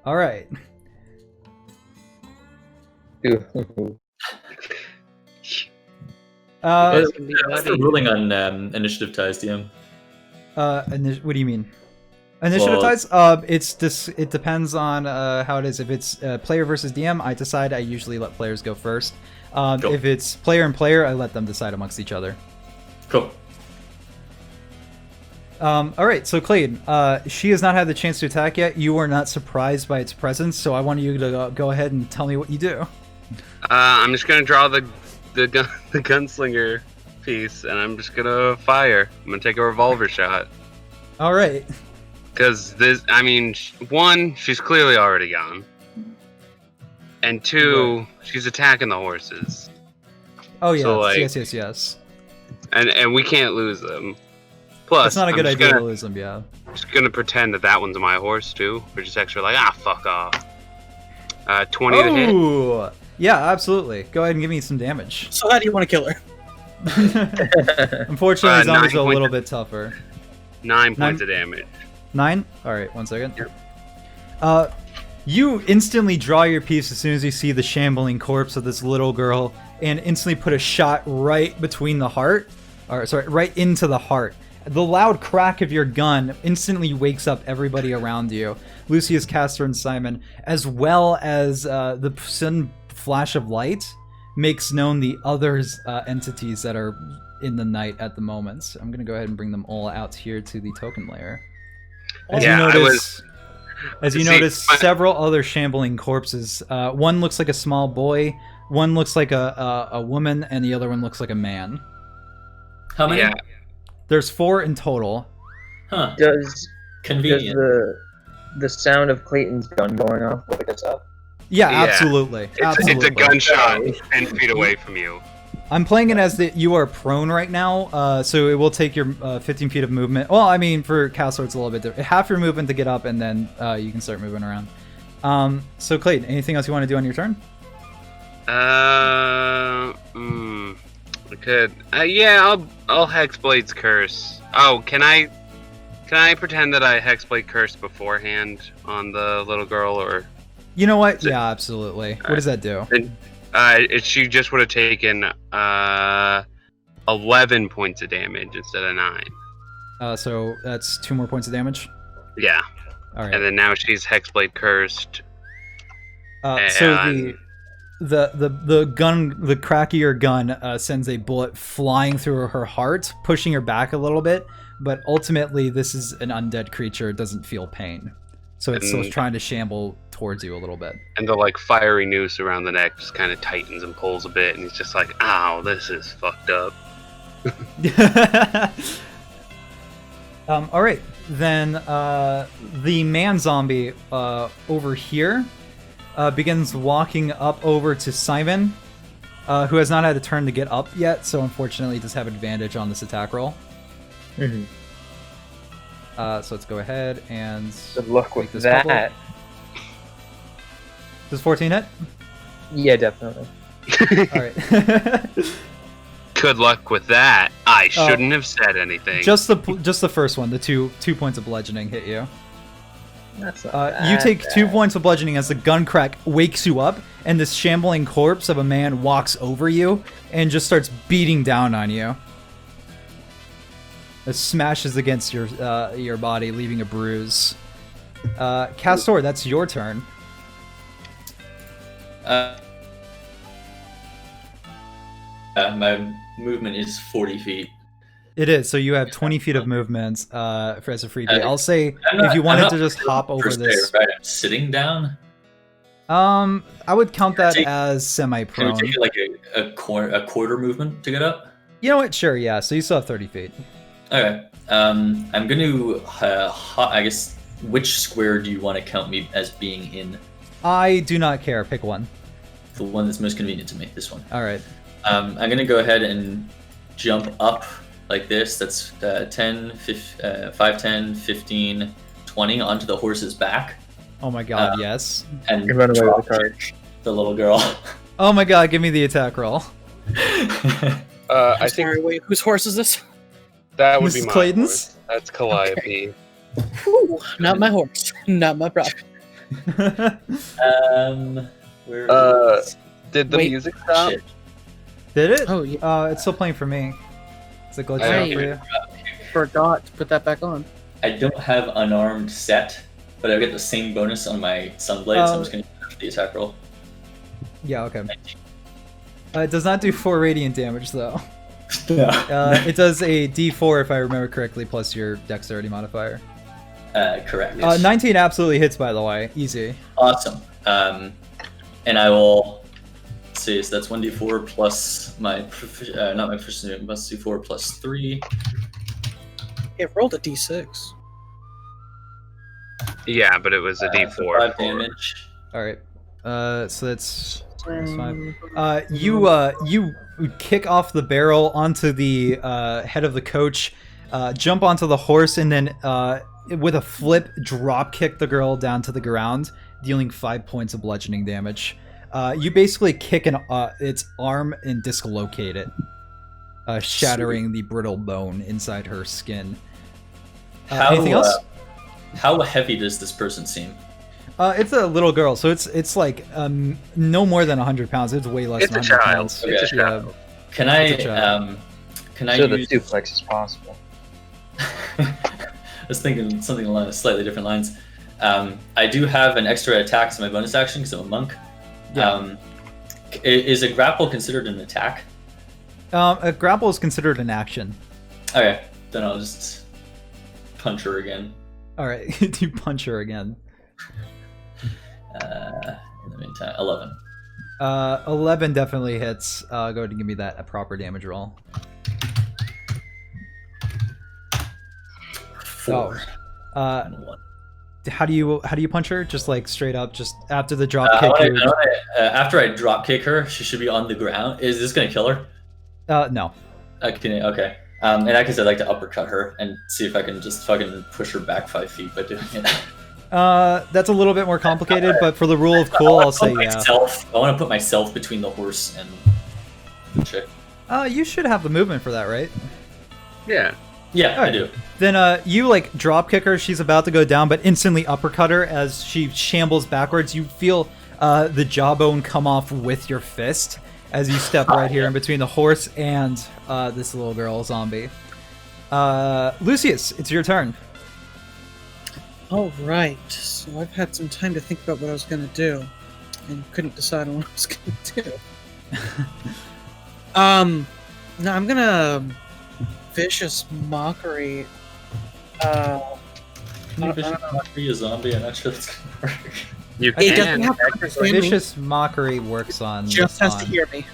Alright. What's the ruling on initiative ties, DM? What do you mean? Initiative Well- ties? It depends on how it is. If it's player versus DM, I usually let players go first. Cool. If it's player and player, I let them decide amongst each other. Cool. Alright, so Clayton, she has not had the chance to attack yet. You are not surprised by its presence, so I want you to go ahead and tell me what you do. I'm just gonna draw the gunslinger piece, and I'm just gonna fire. I'm gonna take a revolver shot. Alright. Because one, she's clearly already gone. And two, she's attacking the horses. Oh, yes, So, like- yes. And we can't lose them. Plus, That's not a I'm good just idea gonna- to lose them, yeah. Just gonna pretend that one's my horse too. We're just extra like, fuck off. 20 to hit. Oh! Yeah, absolutely. Go ahead and give me some damage. so how do you want to kill her? Unfortunately, zombies are a 9 little points. bit tougher. 9 points of damage. 9? Alright, 1 second. You instantly draw your piece as soon as you see the shambling corpse of this little girl and instantly put a shot right between the heart. Right into the heart. The loud crack of your gun instantly wakes up everybody around you. Lucius, Castor, and Simon, as well as the sudden flash of light makes known the other entities that are in the night at the moment. So I'm going to go ahead and bring them all out here to the token layer. As Yeah, you I notice, See, several other shambling corpses. One looks like a small boy, one looks like a woman, and the other one looks like a man. How many? Yeah. There's 4 in total. Huh. Does Convenient. the sound of Clayton's gun going off wake us up? Yeah, Yeah. absolutely. It's a gunshot 10 feet away from you. I'm playing it as that you are prone right now, so it will take your 15 feet of movement. Well, I mean, for Castor, it's a little bit different. Half your movement to get up, and then you can start moving around. So, Clayton, anything else you want to do on your turn? I could. Yeah, I'll Hexblade's Curse. Oh, can I Can I pretend that I Hexblade cursed beforehand on the little girl, or? You know what? Yeah, absolutely. What does that do? She just would have taken 11 points of damage instead of 9. So that's 2 more points of damage. Yeah. All right. And then now she's Hexblade cursed. So the gun, the crackier gun, sends a bullet flying through her heart, pushing her back a little bit. But ultimately, this is an undead creature; it doesn't feel pain, so it's still trying to shamble towards you a little bit. And the like fiery noose around the neck just kind of tightens and pulls a bit, and he's just like, "Ow, this is fucked up." All right, then the man zombie over here begins walking up over to Simon, who has not had a turn to get up yet, so unfortunately does have advantage on this attack roll. Mm-hmm. So let's go ahead and Good luck with this that. couple. Does 14 hit? Yeah, definitely. All right. Good luck with that. I shouldn't have said anything. Just the first one, the two points of bludgeoning hit you. That's not You bad. take 2 points of bludgeoning as the gun crack wakes you up, and this shambling corpse of a man walks over you and just starts beating down on you. It smashes against your body, leaving a bruise. Castor, that's your turn. My movement is 40 feet. It is, so you have 20 feet of movement for as a freebie. I'll say I'm not- if you I'm wanted not to just hop over per se, this. right? I'm sitting down. I would count that Take- as Can we semi-prone. take like a quarter movement to get up? You know what? Sure, yeah. So you still have 30 feet. Okay. I'm going to, I guess, which square do you want to count me as being in? I do not care. Pick one. The one that's most convenient to me, this one. All right. I'm going to go ahead and jump up like this. That's 10, 5, 10, 15, 20 onto the horse's back. Oh my god, yes. And You run away with the drop cart. the little girl. Oh my god, give me the attack roll. I think Sorry, wait, whose horse is this? that would be Mrs. my Clayton's? horse. That's Calliope. Ooh, not my horse. Not my problem. Where is Did the Wait. music stop? shit? Did it? Oh, yeah. It's still playing for me. Is it glitching I out for you? Forgot to put that back on. I don't have unarmed set, but I get the same bonus on my sunblade, so I'm just going to use the attack roll. Yeah, okay. It does not do 4 radiant damage, though. Yeah. It does a d4, if I remember correctly, plus your dexterity modifier. Correct. 19 absolutely hits, by the way. Easy. Awesome. And I will see. So that's 1d4 plus my not my proficiency, plus d4 plus 3. It rolled a d6. Yeah, but it was a So D4. 5 damage. Alright. So that's 5. You kick off the barrel onto the head of the coach, jump onto the horse, and then with a flip, drop kick the girl down to the ground, dealing 5 points of bludgeoning damage. You basically kick its arm and dislocate it, shattering the brittle bone inside her skin. Anything else? How heavy does this person seem? It's a little girl, so it's like no more than 100 pounds. It's way less It's than a 100 child. pounds. It's a Yeah. child. Can It's a child. I So the use? suplex is possible. I was thinking something along slightly different lines. I do have an extra attack as my bonus action because I'm a monk. Yeah. Is a grapple considered an attack? A grapple is considered an action. Okay, then I'll just punch her again. All right, you punch her again. In the meantime, 11. 11 definitely hits. Go ahead and give me that a proper damage roll. 4 and 1. How do you punch her? Just like straight up, just after the drop kick. After I drop kick her, she should be on the ground. Is this gonna kill her? No. Okay. And like I said, I'd like to uppercut her and see if I can just fucking push her back 5 feet by doing it. That's a little bit more complicated, but for the rule of cool, I'll say yeah. I want to put myself between the horse and the chick. You should have the movement for that, right? Yeah. Yeah, I do. Then you like drop kick her. She's about to go down, but instantly uppercut her as she shambles backwards. You feel the jawbone come off with your fist as you step right here in between the horse and this little girl zombie. Lucius, it's your turn. All right. So I've had some time to think about what I was going to do, and couldn't decide on what I was going to do. No, I'm gonna vicious mockery. Can you vicious mockery a zombie? I'm not sure that's gonna work. You It doesn't can. have to understand me. Vicious mockery works on. Just has to on- hear me.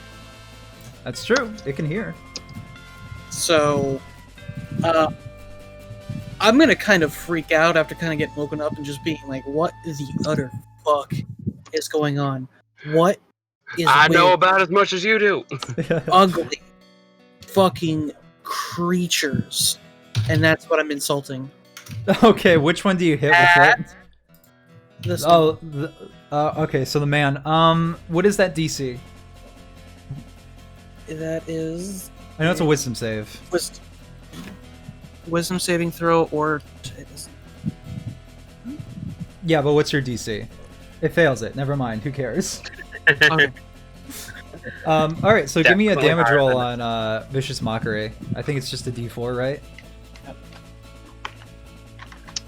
That's true. It can hear. So, I'm gonna kind of freak out after kind of getting woken up and just being like, "What the utter fuck is going on? What is I know with about as much as you do. ugly fucking creatures?" And that's what I'm insulting. Okay, which one do you hit with it? This Oh, okay. So the man. What is that DC? that is I know it's a wisdom save. wisdom saving throw, or it is Yeah, but what's your DC? It fails it. Never mind. Who cares? okay. All right. So give me a Definitely damage higher roll than on vicious mockery. I think it's just a D4, right?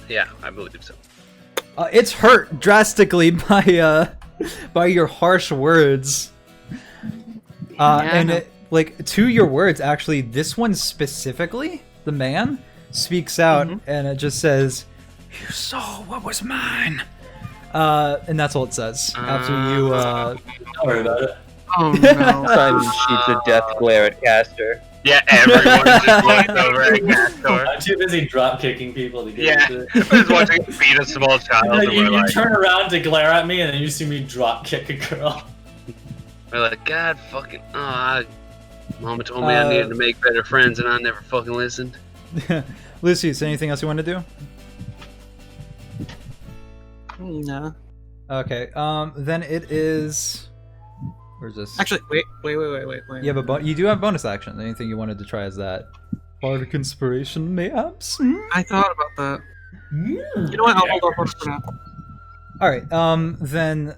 Yeah, I believe so. It's hurt drastically by your harsh words. And it, like to your words, actually, this one specifically, the man speaks out and it just says, "You saw what was mine," and that's all it says. After you, Don't worry about it. Oh no. Simon shoots a death glare at Castor. Yeah, everyone just looks over at Castor. I'm too busy drop kicking people to get Yeah, into it. I was watching him beat a small child, Like, and you we're like, turn around to glare at me, and then you see me drop kick a girl. God fucking, Mama told me I needed to make better friends, and I never fucking listened. Lucius, anything else you want to do? No. Okay. Then it is. Where's this? Actually, wait. You have you do have bonus action. Anything you wanted to try as that? Bardic inspiration, mayhaps. I thought about that. You know what? I'll hold off on it for now. All right. Then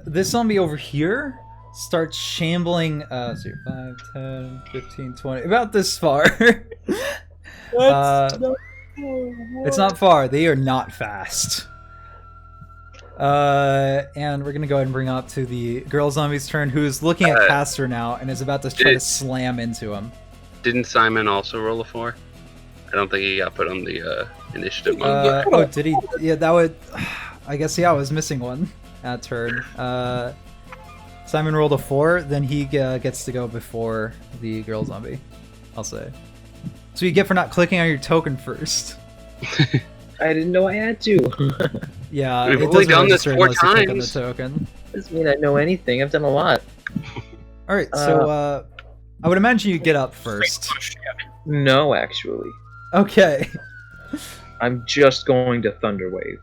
this zombie over here starts shambling. So you're 5, 10, 15, 20. About this far. It's not far. They are not fast. And we're gonna go ahead and bring up to the girl zombie's turn, who's looking at Castor now and is about to try to slam into him. Didn't Simon also roll a 4? I don't think he got put on the initiative. Oh, did he? Yeah, that would. I guess I was missing one that turn. Simon rolled a 4, then he gets to go before the girl zombie. I'll say. So you get for not clicking on your token first. I didn't know I had to. Yeah, We've it only doesn't done this register 4 unless you click on the times. token. Doesn't mean I know anything. I've done a lot. All right, so I would imagine you get up first. No, actually. Okay. I'm just going to Thunderwave.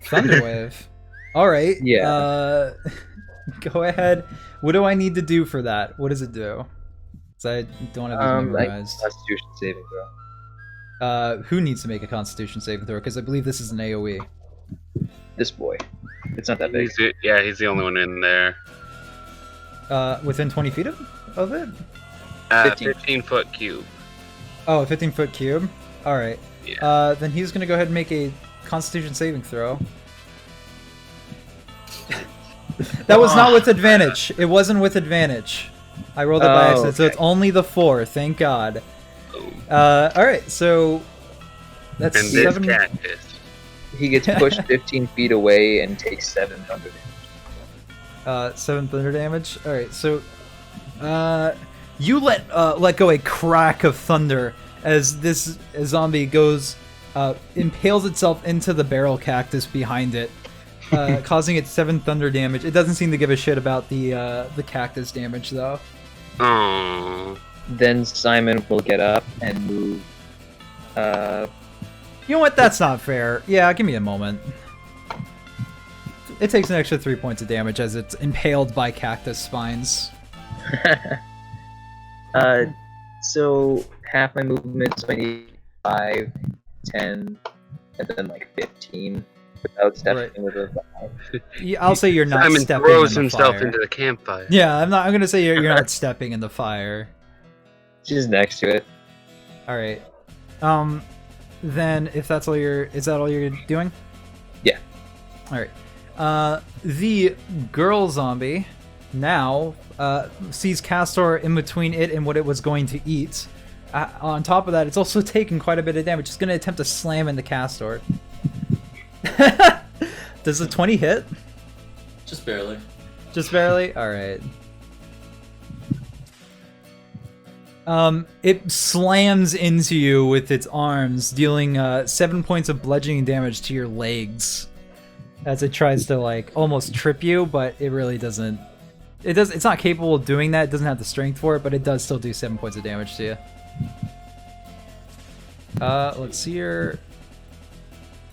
Thunderwave. All right. Yeah. Go ahead. What do I need to do for that? What does it do? 'Cause I don't have these memorized. Constitution saving throw. Who needs to make a Constitution saving throw? Because I believe this is an AOE. This boy. It's not that big. He's the only one in there. Within 20 feet of it? 15-foot cube. Oh, a 15-foot cube? Alright. Yeah. Then he's going to go ahead and make a Constitution saving throw. That was not with advantage. It wasn't with advantage. I rolled it by accident, so it's only the 4. Thank God. Alright, so that's And this 7. cactus. He gets pushed 15 feet away and takes 7 thunder damage. 7 thunder damage. All right, so you let go a crack of thunder as this zombie goes impales itself into the barrel cactus behind it, causing it 7 thunder damage. It doesn't seem to give a shit about the cactus damage though. Aww. Then Simon will get up and move. You know what? That's not fair. Yeah, give me a moment. It takes an extra 3 points of damage as it's impaled by cactus spines. So half my movement, so I need 5, 10, and then like 15 without stepping with a Yeah, I'll say you're not Simon stepping throws in the himself fire. into the campfire. Yeah, I'm gonna say you're not stepping in the fire. She's next to it. All right. Then if that's all is that all you're doing? Yeah. All right. The girl zombie now sees Castor in between it and what it was going to eat. On top of that, it's also taken quite a bit of damage. It's going to attempt to slam into Castor. Does the 20 hit? Just barely. Just barely? Alright. It slams into you with its arms, dealing 7 points of bludgeoning damage to your legs. As it tries to, like, almost trip you, but it really doesn't. It's not capable of doing that. It doesn't have the strength for it, but it does still do 7 points of damage to you. Let's see here.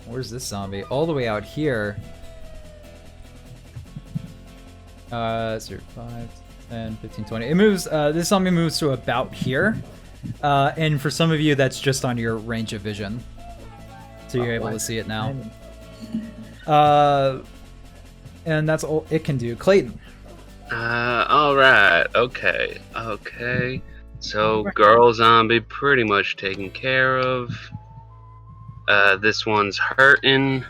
Where's this zombie? All the way out here. 5, 10, 15, 20. It moves, this zombie moves to about here. And for some of you, that's just on your range of vision. So you're able to see it now. And that's all it can do. Clayton. Alright, okay. So, girl zombie pretty much taken care of. This one's hurting.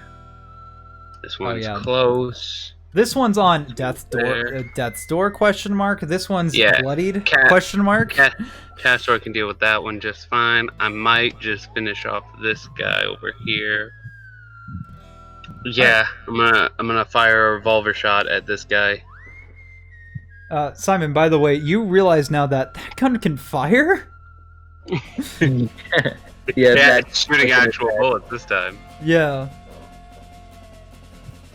This one's close. This one's on death's door question mark. This one's bloodied question mark. Castor can deal with that one just fine. I might just finish off this guy over here. Yeah, I'm gonna fire a revolver shot at this guy. Simon, by the way, you realize now that gun can fire? That's shooting actual bullets this time. Yeah.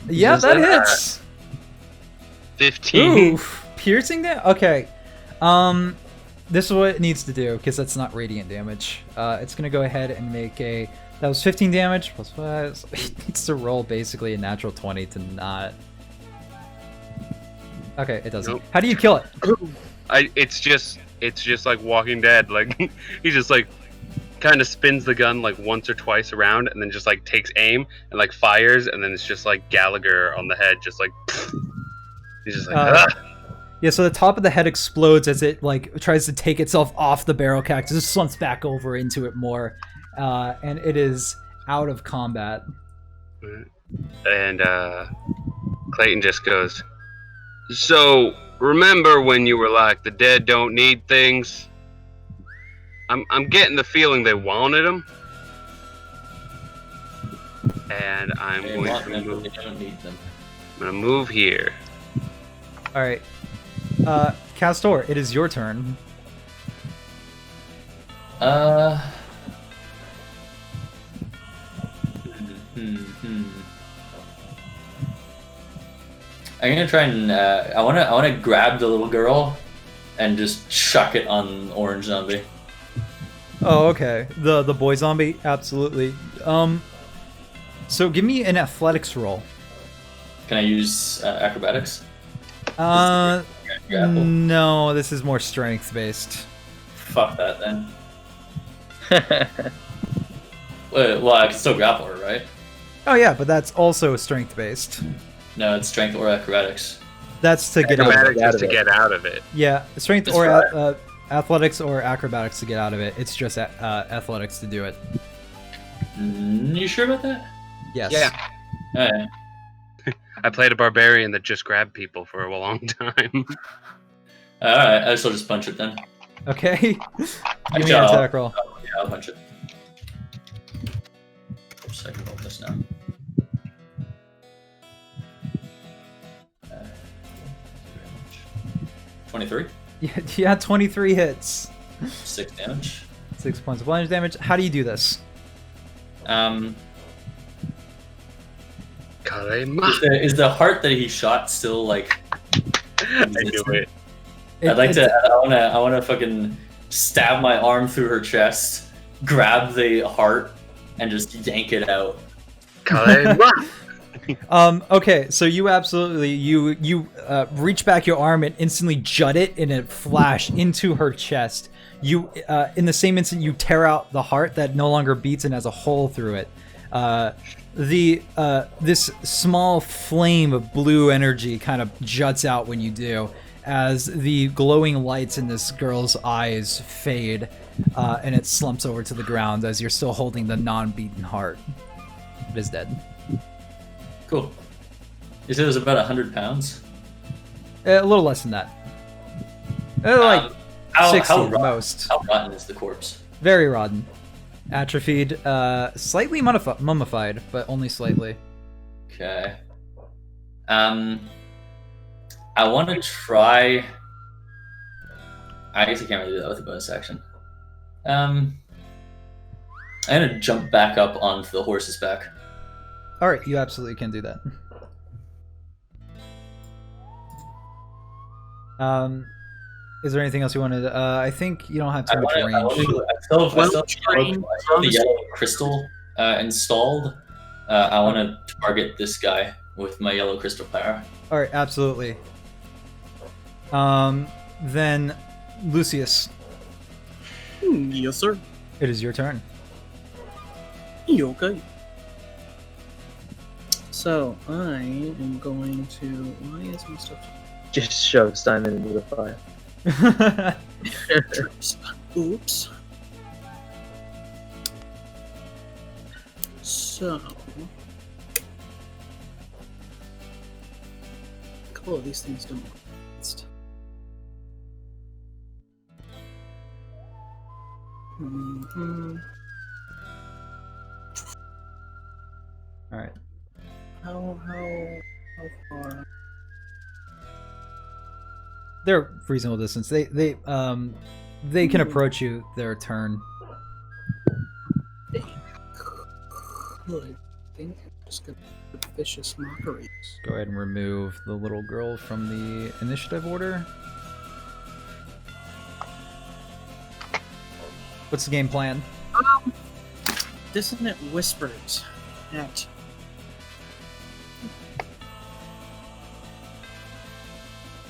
Yeah, that hits. 15. Oof. Piercing damage? Okay. This is what it needs to do, because that's not radiant damage. It's going to go ahead and make a... That was 15 damage, plus 5. So it needs to roll basically a natural 20 to not... Okay, it doesn't. Nope. How do you kill it? It's just like Walking Dead. Like, he just like kind of spins the gun like once or twice around, and then just like takes aim and like fires, and then it's just like Gallagher on the head, just like he's just like. Yeah, so the top of the head explodes as it like tries to take itself off the barrel cactus, just slumps back over into it more, and it is out of combat. And Clayton just goes, "So remember when you were like the dead don't need things? I'm getting the feeling they wanted them, and I'm going to move. They don't need them. I'm gonna move here." All right, Castor, it is your turn. I'm gonna try and I wanna grab the little girl and just chuck it on Orange Zombie. Oh, okay. The boy zombie, absolutely. So give me an athletics roll. Can I use acrobatics? No, this is more strength based. Fuck that then. Well, I can still grapple her, right? Oh yeah, but that's also strength based. No, it's strength or acrobatics. That's to get out of Acrobatics it. is to get out of it. Yeah, strength That's or right. athletics or acrobatics to get out of it. It's just athletics to do it. You sure about that? Yes. Yeah. Alright. I played a barbarian that just grabbed people for a long time. Alright, I guess I'll just punch it then. Okay. Give me Actually, an attack roll. Yeah, I'll punch it. Oops, I can roll this now. 23? Yeah, 23 hits. 6 damage. 6 points of bludgeoning damage. How do you do this? Is the heart that he shot still like? I knew it. I'd like to. I wanna fucking stab my arm through her chest, grab the heart, and just yank it out. Okay, so you absolutely you reach back your arm and instantly jut it in a flash into her chest. You in the same instant you tear out the heart that no longer beats and has a hole through it. This small flame of blue energy kind of juts out when you do, as the glowing lights in this girl's eyes fade, and it slumps over to the ground as you're still holding the non-beaten heart. It is dead. Cool. You said it was about 100 pounds? A little less than that. Like 60 at rotten, most. How rotten is the corpse? Very rotten. Atrophied, slightly mummified, but only slightly. Okay. I want to try... I guess I can't really do that with a bonus action. I'm gonna jump back up onto the horse's back. Alright, you absolutely can do that. Is there anything else you wanted? I think you don't have too much range. I still have the yellow crystal installed. I want to target this guy with my yellow crystal power. Alright, absolutely. Then, Lucius, Yes, sir. it is your turn. Okay. So I am going to. Why is my stuff? Just shove Simon into the fire. Oops. So, a couple of these things don't work. Mm-hmm. Alright. How far? They're reasonable distance. They can approach you their turn. Good. I think I'm just gonna put vicious mockeries. Go ahead and remove the little girl from the initiative order. What's the game plan? Dissonant whispers at.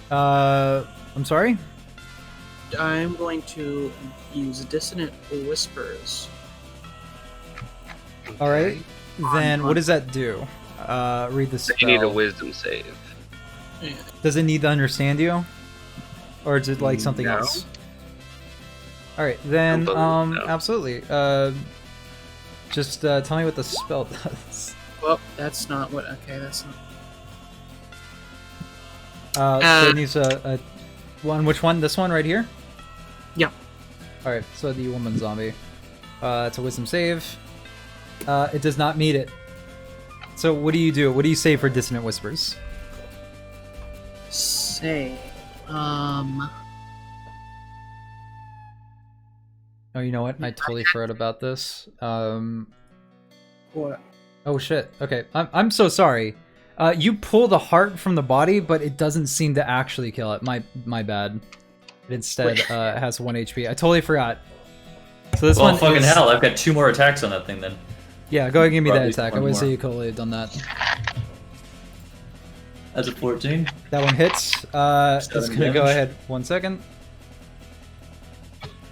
I'm sorry? I'm going to use dissonant whispers. Alright. Then what does that do? Read the spell. You need a wisdom save. Yeah. Does it need to understand you? Or is it like something No. else? Alright, then No. absolutely. Just tell me what the spell does. Well, that's not what. Okay, that's not. So it needs a one. Which one? This one right here? Yeah. Alright, so the woman zombie. It's a wisdom save. It does not meet it. So what do you do? What do you say for Dissonant Whispers? Say, Oh, you know what? I totally forgot about this. What? Oh shit. Okay, I'm so sorry. You pull the heart from the body, but it doesn't seem to actually kill it. My bad. It instead has 1 HP. I totally forgot. So this one fucking is... hell! I've got 2 more attacks on that thing then. Yeah, go ahead and give me Or at that least attack. I one would more. say you totally have done that. That's a 14. That one hits. It's 7 gonna go damage. ahead. 1 second.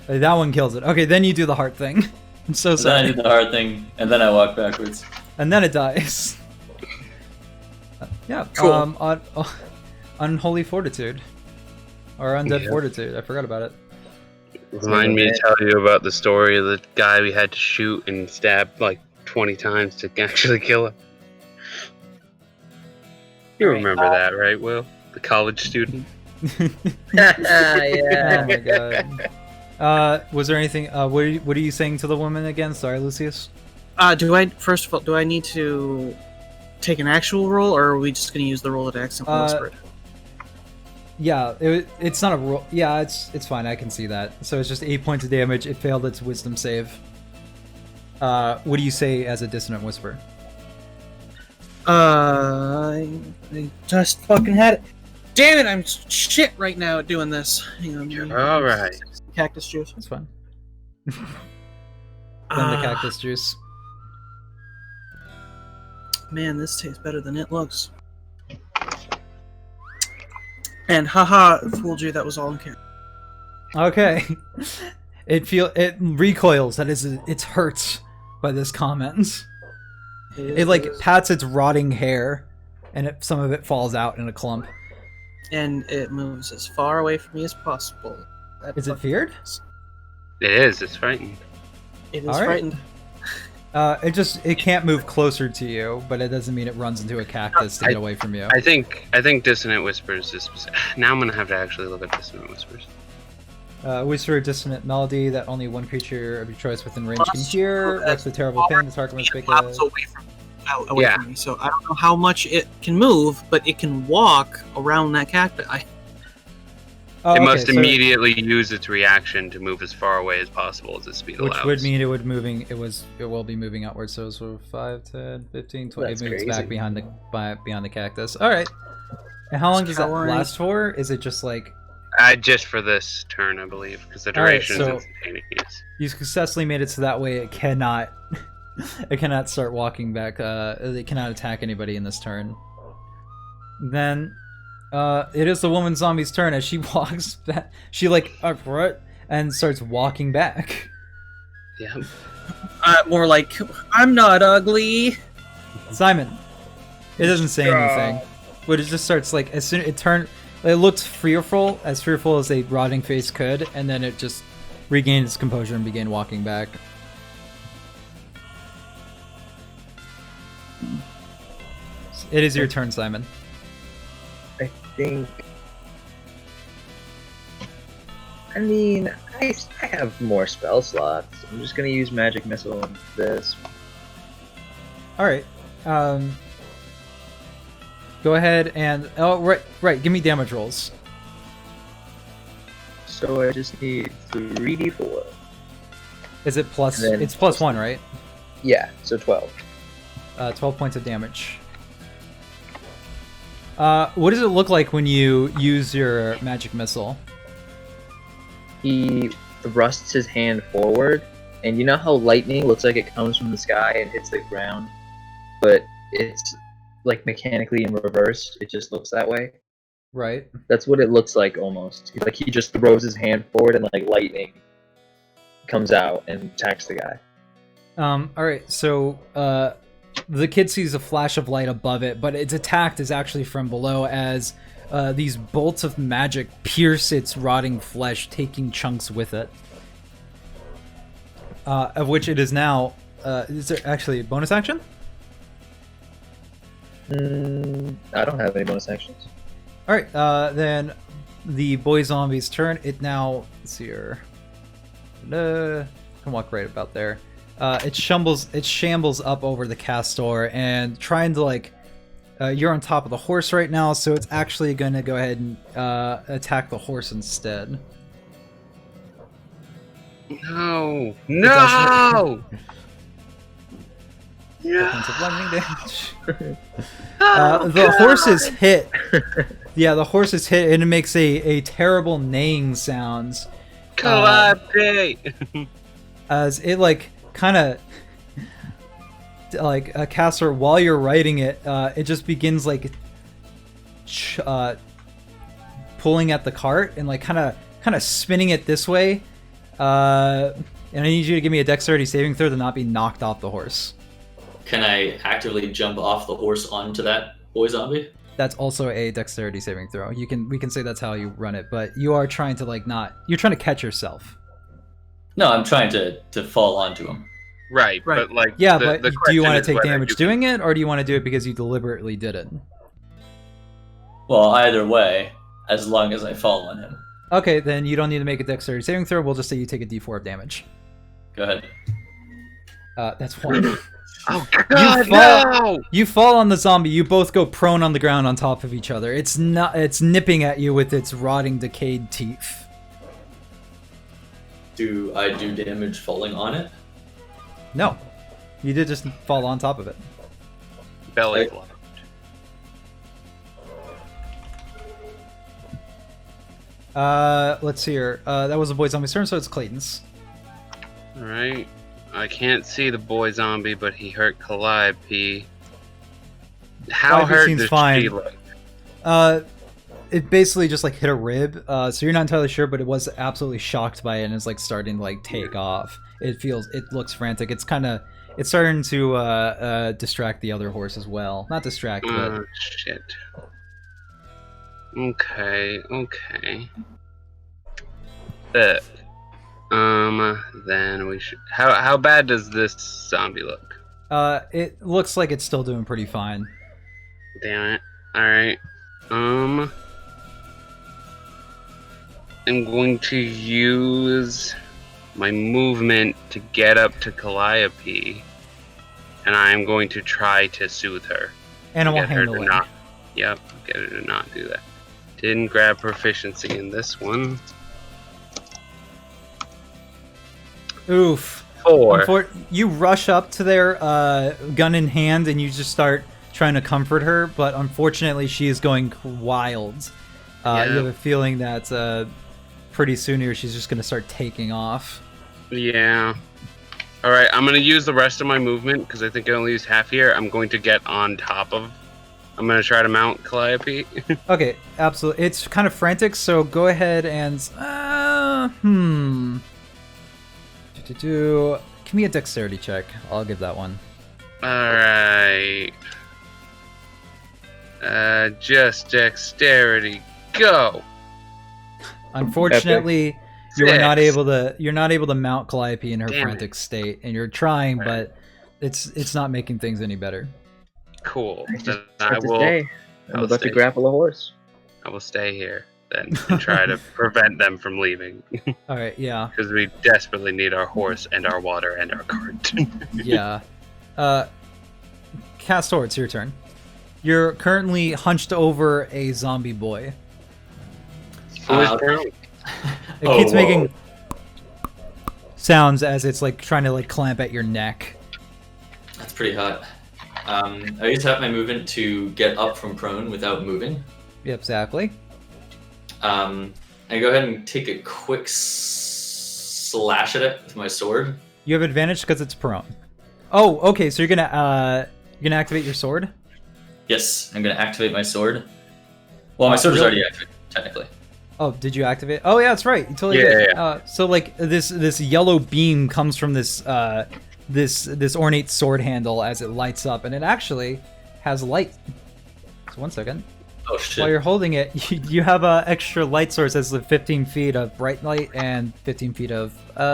That one kills it. Okay, then you do the heart thing. I'm so And then I sorry. did the hard thing, and then I walk backwards. And then it dies. Yeah. Cool. Unholy Fortitude. Or Undead Yeah. Fortitude. I forgot about it. Remind me to tell you about the story of the guy we had to shoot and stab like 20 times to actually kill him. You remember that, right, Will? The college student? Yeah. Oh my god. Was there anything? What are you saying to the woman again? Sorry, Lucius. First of all, do I need to take an actual roll, or are we just going to use the roll that I accidentally whispered? Yeah, it's not a roll. Yeah, it's fine. I can see that. So it's just 8 points of damage. It failed its wisdom save. What do you say as a dissonant whisper? I just fucking had it. Damn it! I'm shit right now at doing this. Hang on. You're alright. Cactus juice. That's fine. Then the cactus juice. Man, this tastes better than it looks. And haha, fooled you. That was all in camera. Okay. It recoils. It hurts by this comment. It like pats its rotting hair, and some of it falls out in a clump. And it moves as far away from me as possible. Is it feared? It is. It's frightening. It is All right. frightened. It can't move closer to you, but it doesn't mean it runs into a cactus to get away from you. I think Dissonant Whispers is. Now I'm gonna have to actually look up Dissonant Whispers. Whisper a dissonant melody that only one creature of your choice within range can hear. What's the terrible pain? The target must make a... Away from me, so I don't know how much it can move, but it can walk around that cacti. Oh, It okay, must so- immediately use its reaction to move as far away as possible as its speed allows. Which would mean it will be moving outwards, so 5, 10, 15, 20. That's It moves crazy. back behind the cactus. Alright. And how long does that Coward. last for? Is it just like... Just for this turn, I believe, because the Alright, duration so- is instantaneous. You successfully made it so that way it cannot... it cannot start walking back. It cannot attack anybody in this turn. Then... it is the woman zombie's turn as she walks back. She like and starts walking back. Yeah. More like, I'm not ugly. Simon. It doesn't say anything, but it just starts like as soon it looked fearful as a rotting face could, and then it just regained its composure and began walking back. It is your turn, Simon. I think. I mean, I have more spell slots. I'm just gonna use Magic Missile on this. All right. Go ahead and right. Give me damage rolls. So I just need 3d4. Is it plus? And then- It's +1, right? Yeah, so 12. 12 points of damage. What does it look like when you use your magic missile? He thrusts his hand forward, and you know how lightning looks like it comes from the sky and hits the ground, but it's like mechanically in reverse. It just looks that way. Right. That's what it looks like almost. Like he just throws his hand forward and like lightning comes out and attacks the guy. All right. So the kid sees a flash of light above it, but its attack is actually from below as these bolts of magic pierce its rotting flesh, taking chunks with it. Of which it is now. Is there actually a bonus action? I don't have any bonus actions. All right. Then the boy zombie's turn. It now. Let's see here. Can walk right about there. It shambles up over the Castor and trying to like. You're on top of the horse right now, so it's actually going to go ahead and attack the horse instead. No! No! Points of lightning damage. The horse is hit. Yeah, the horse is hit, and it makes a terrible neighing sound. Collaborate! As it like kind of like a Castor, while you're riding it, it just begins like pulling at the cart and like kind of spinning it this way. And I need you to give me a dexterity saving throw to not be knocked off the horse. Can I actively jump off the horse onto that boy zombie? That's also a dexterity saving throw. We can say that's how you run it, but you are trying to like not. You're trying to catch yourself. No, I'm trying to fall onto him. Right, Right. but like... Yeah, the but do you question want is to take whether damage you can- doing it, or do you want to do it because you deliberately did it? Well, either way, as long as I fall on him. Okay, then you don't need to make a dexterity saving throw. We'll just say you take a d4 of damage. Go ahead. That's 1. Oh god, fall- no! You fall on the zombie. You both go prone on the ground on top of each other. It's nipping at you with its rotting, decayed teeth. Do I do damage falling on it? No, you did just fall on top of it. Belly Right. flop. Let's see here. That was the boy zombie's turn, so it's Clayton's. Alright. I can't see the boy zombie, but he hurt Calliope. How Wifey hurt seems does fine. she look? It basically just like hit a rib, so you're not entirely sure, but it was absolutely shocked by it and is like starting to like take off. It looks frantic. It's starting to distract the other horse as well. Not distract, but Oh shit. Okay. Then we should. How bad does this zombie look? it looks like it's still doing pretty fine. Damn it. Alright. I'm going to use my movement to get up to Calliope, and I'm going to try to soothe her. Animal Get her to handling. not. Yep, get her to not do that. Didn't grab proficiency in this one. Oof. 4. You rush up to their gun in hand and you just start trying to comfort her, but unfortunately she is going wild. You have a feeling that pretty soon here she's just going to start taking off. Yeah. Alright, I'm going to use the rest of my movement because I think I only used half here. I'm going to get on top of... I'm going to try to mount Calliope. Okay, absolutely. It's kind of frantic, so go ahead and... Give me a dexterity check. I'll give that one. Alright. Just dexterity. Go! Unfortunately, you're not 6. able to mount Calliope in her Damn frantic state, and you're trying, but it's not making things any better. Cool. I Then just I have to will. stay. I'm about to grapple a horse. I will stay here then and try to prevent them from leaving All right, yeah, because we desperately need our horse and our water and our cart. yeah. Castor, it's your turn. You're currently hunched over a zombie boy. Who is Prairie? It keeps making sounds as it's like trying to like clamp at your neck. That's pretty hot. I used to have my movement to get up from prone without moving. Yep, exactly. I go ahead and take a quick slash at it with my sword. You have advantage because it's prone. Oh, okay. So you're gonna activate your sword. Yes, I'm gonna activate my sword. Well, my sword is already activated, technically. Oh, did you activate? Oh, yeah, that's right. You totally did. So like this yellow beam comes from this this ornate sword handle as it lights up, and it actually has light. So 1 second. Oh shit! While you're holding it, you have a extra light source as the 15 feet of bright light and 15 feet of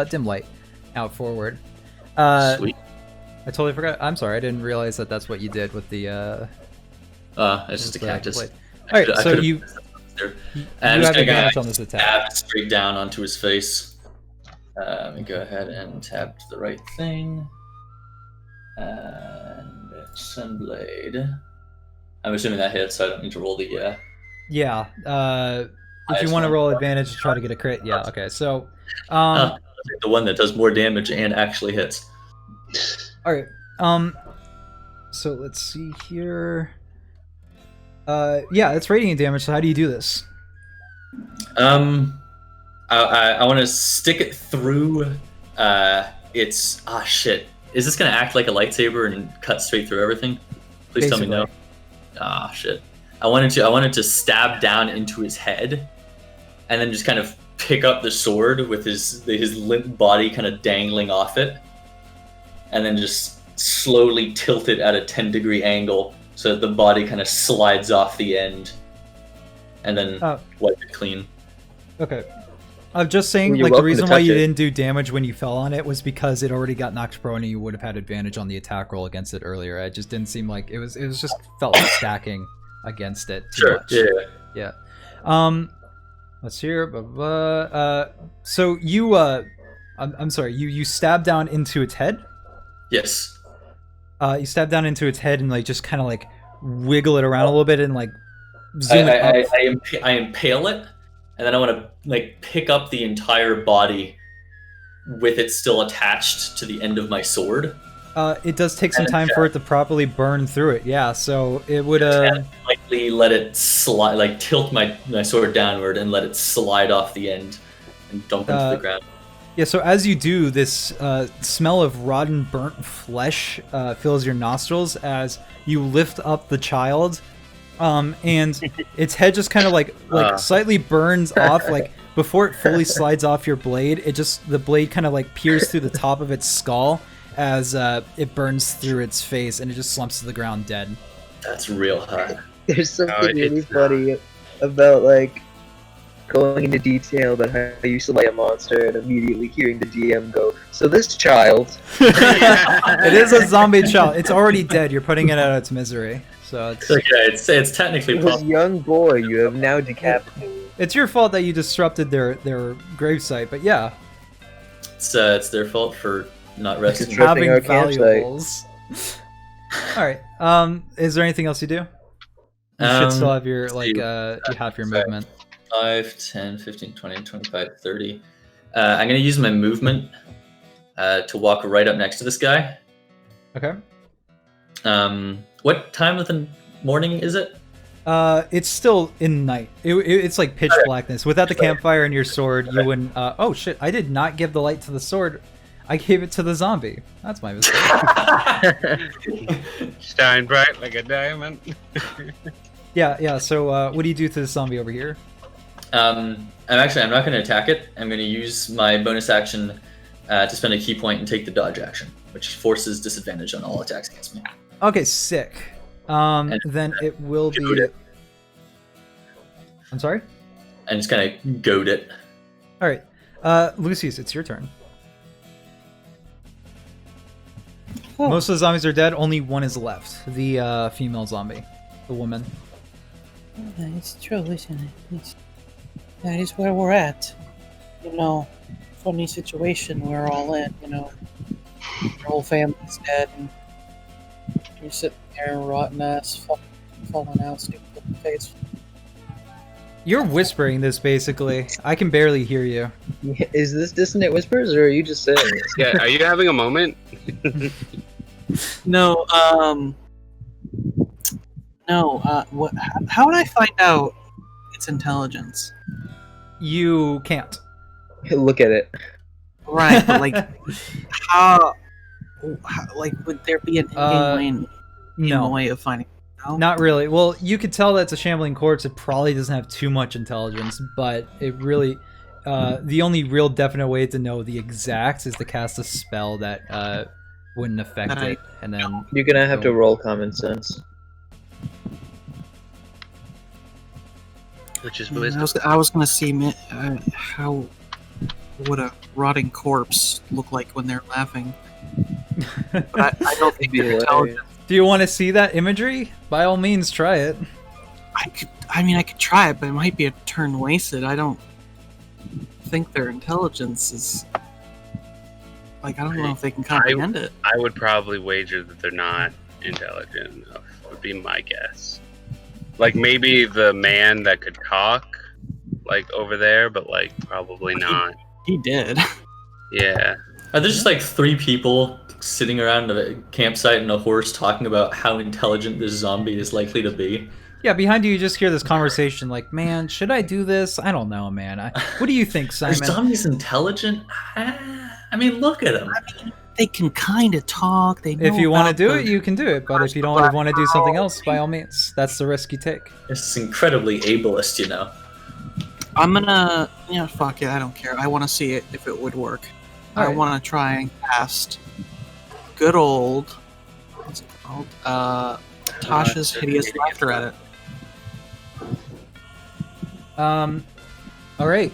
dim light out forward. Sweet. I totally forgot. I'm sorry. I didn't realize that that's what you did with the. It's just a cactus. All right, so you I'm have just gonna advantage on this attack. tap straight down onto his face. Let me go ahead and tap to the right thing. And Sunblade. I'm assuming that hits, so I don't need to roll the. Yeah. If you Highest want to one. roll advantage to try to get a crit, yeah. Okay. So, The one that does more damage and actually hits. all right. So let's see here. Yeah, it's radiant damage. So how do you do this? I want to stick it through. It's shit. Is this gonna act like a lightsaber and cut straight through everything? Please tell me no. Shit. I wanted to stab down into his head, and then just kind of pick up the sword with his limp body kind of dangling off it, and then just slowly tilt it at a 10-degree angle so that the body kind of slides off the end, and then wipe it clean. Okay. I'm just saying, You're like, the welcome to reason why touch you it. didn't do damage when you fell on it was because it already got knocked prone and you would have had advantage on the attack roll against it earlier. It just didn't seem like it was just felt like stacking against it too Sure. much. Yeah. Yeah. Let's hear. So you I'm sorry. You stab down into its head. Yes. You stab down into its head and like just kind of like wiggle it around a little bit and like zoom it up. I impale it, and then I want to like pick up the entire body with it still attached to the end of my sword. It does take some time for it to properly burn through it. Yeah, so it would And lightly let it slide, like tilt my sword downward and let it slide off the end and dump into the ground. Yeah, so as you do, this smell of rotten, burnt flesh fills your nostrils as you lift up the child, and its head just kind of like slightly burns off, like before it fully slides off your blade. The blade kind of like peers through the top of its skull as it burns through its face, and it just slumps to the ground dead. That's real hot. There's something really funny about like going into detail about how you slay a monster and immediately hearing the DM go, so this child... It is a zombie child. It's already dead. You're putting it out of its misery. So it's... Okay, it's technically This young boy you have now decapitated. It's your fault that you disrupted their gravesite, but yeah. It's their fault for not resting. Disrupting our Having campsite. valuables. Alright, is there anything else you do? You should still have your, like, you have your movement. 5, 10, 15, 20, 25, 30. I'm going to use my movement to walk right up next to this guy. Okay. What time of the morning is it? It's still in night. It's like pitch blackness. Without the campfire and your sword, you wouldn't... oh shit, I did not give the light to the sword. I gave it to the zombie. That's my mistake. Shine bright like a diamond. Yeah, so what do you do to the zombie over here? I'm not going to attack it. I'm going to use my bonus action to spend a key point and take the dodge action, which forces disadvantage on all attacks against me. Okay, sick. Then it will be... Goad it. I'm sorry? And just kind of goad it. Alright. Lucius, it's your turn. Oh. Most of the zombies are dead, only one is left. The female zombie. The woman. It's true, isn't it? That is where we're at. You know, funny situation we're all in, you know. Your whole family's dead, and you're sitting there rotten ass, falling out, stupid looking face. You're whispering this, basically. I can barely hear you. Is this dissonant whispers, or are you just saying this? Yeah, are you having a moment? No, what? How would I find out its intelligence? You can't. Look at it. Right, but like, how like, would there be an in-game way of finding? No? Not really. Well, you could tell that it's a shambling corpse. It probably doesn't have too much intelligence, but it really... the only real definite way to know the exacts is to cast a spell that wouldn't affect it, and then... You're gonna have to roll common sense. Which is I was gonna see how would a rotting corpse look like when they're laughing, but I don't think they're intelligent. Do you want to see that imagery? By all means, try it. I could try it, but it might be a turn wasted. I don't think their intelligence is... Like, I don't know if they can comprehend it. I would probably wager that they're not intelligent enough, would be my guess. Like, maybe the man that could talk, like, over there, but, like, probably not. He did. Yeah. Are there just like 3 people sitting around a campsite and a horse talking about how intelligent this zombie is likely to be? Yeah, behind you, you just hear this conversation like, man, should I do this? I don't know, man. What do you think, Simon? Are zombies intelligent? I mean, look at them. I mean, they can kind of talk. They know If you want to about do it, you can do it. But if you don't want to do something else, by all means, that's the risk you take. It's incredibly ableist, you know. I'm gonna... fuck it, I don't care. I want to see it if it would work. I Alright. want to try and cast good old... What's it called? Tasha's Hideous Laughter at it. Alright.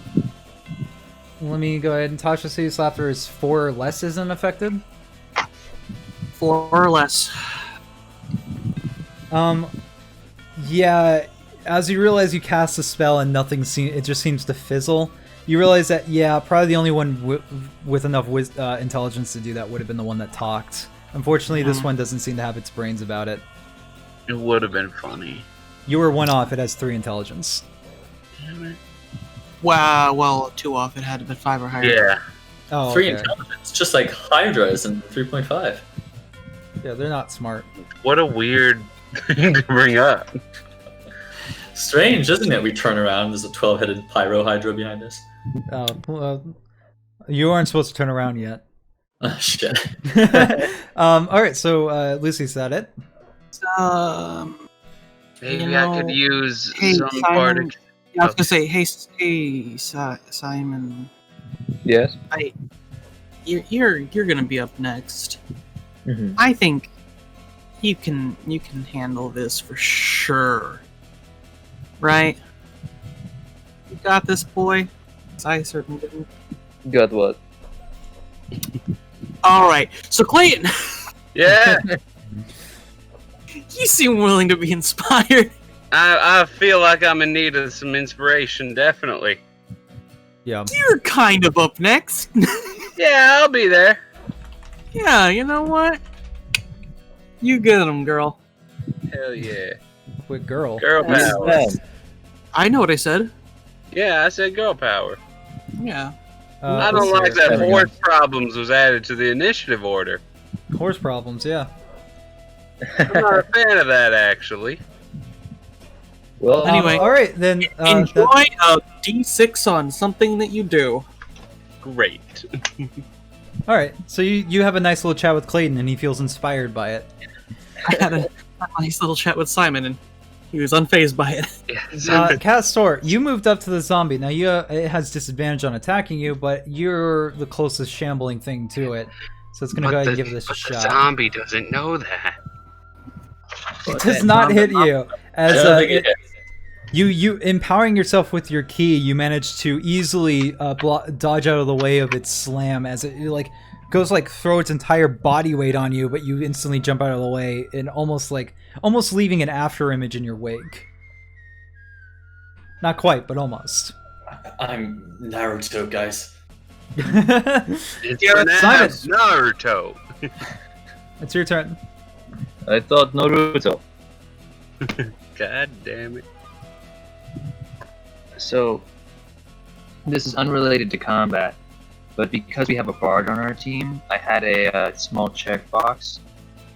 Let me go ahead and Tasha's Hideous Laughter is 4 or less isn't affected? 4 or less. Yeah, as you realize you cast a spell and nothing it just seems to fizzle, you realize that, yeah, probably the only one with enough intelligence to do that would have been the one that talked. Unfortunately, this one doesn't seem to have its brains about it. It would have been funny. You were 1 off, it has 3 intelligence. Damn it. Wow, well, 2 off, it had to be 5 or higher. Yeah. Oh, 3 okay. intelligence, just like Hydra is in 3.5. Yeah, they're not smart. What a weird thing to bring up. Strange, isn't it? We turn around, there's a 12-headed pyro Hydra behind us. Oh, well, You aren't supposed to turn around yet. Shit. All right, so Lucy's at it. Maybe You I know, could use hey, some part of. Simon. Yeah, I was gonna say, hey, Simon. Yes. You're gonna be up next. Mm-hmm. I think you can handle this for sure. Right? You got this, boy. 'Cause I certainly didn't. Got what? All right. So Clayton, Yeah, you seem willing to be inspired. I feel like I'm in need of some inspiration, definitely. Yeah. You're kind of up next. Yeah, I'll be there. Yeah, you know what? You get him, girl. Hell yeah. Quick girl. Girl What's power. that? I know what I said. Yeah, I said girl power. Yeah. I don't let's like see. that There we go. horse problems was added to the initiative order. Horse problems, yeah. I'm not a fan of that, actually. Well, Anyway. All right, then. Enjoy a D6 on something that you do. Great. All right, so you have a nice little chat with Clayton, and he feels inspired by it. I had a nice little chat with Simon, and he was unfazed by it. Yeah. Castor, you moved up to the zombie. Now it has disadvantage on attacking you, but you're the closest shambling thing to it, so it's gonna go ahead and give this a The shot. zombie doesn't know that. It does not hit you. As I don't think it hits. you empowering yourself with your key, you manage to easily dodge out of the way of its slam as it goes throw its entire body weight on you, but you instantly jump out of the way and almost leaving an after image in your wake. Not quite, but almost. I'm Naruto, guys. It's Simon. Naruto. It's your turn. I thought Naruto. God damn it. So, this is unrelated to combat, but because we have a bard on our team, I had a small checkbox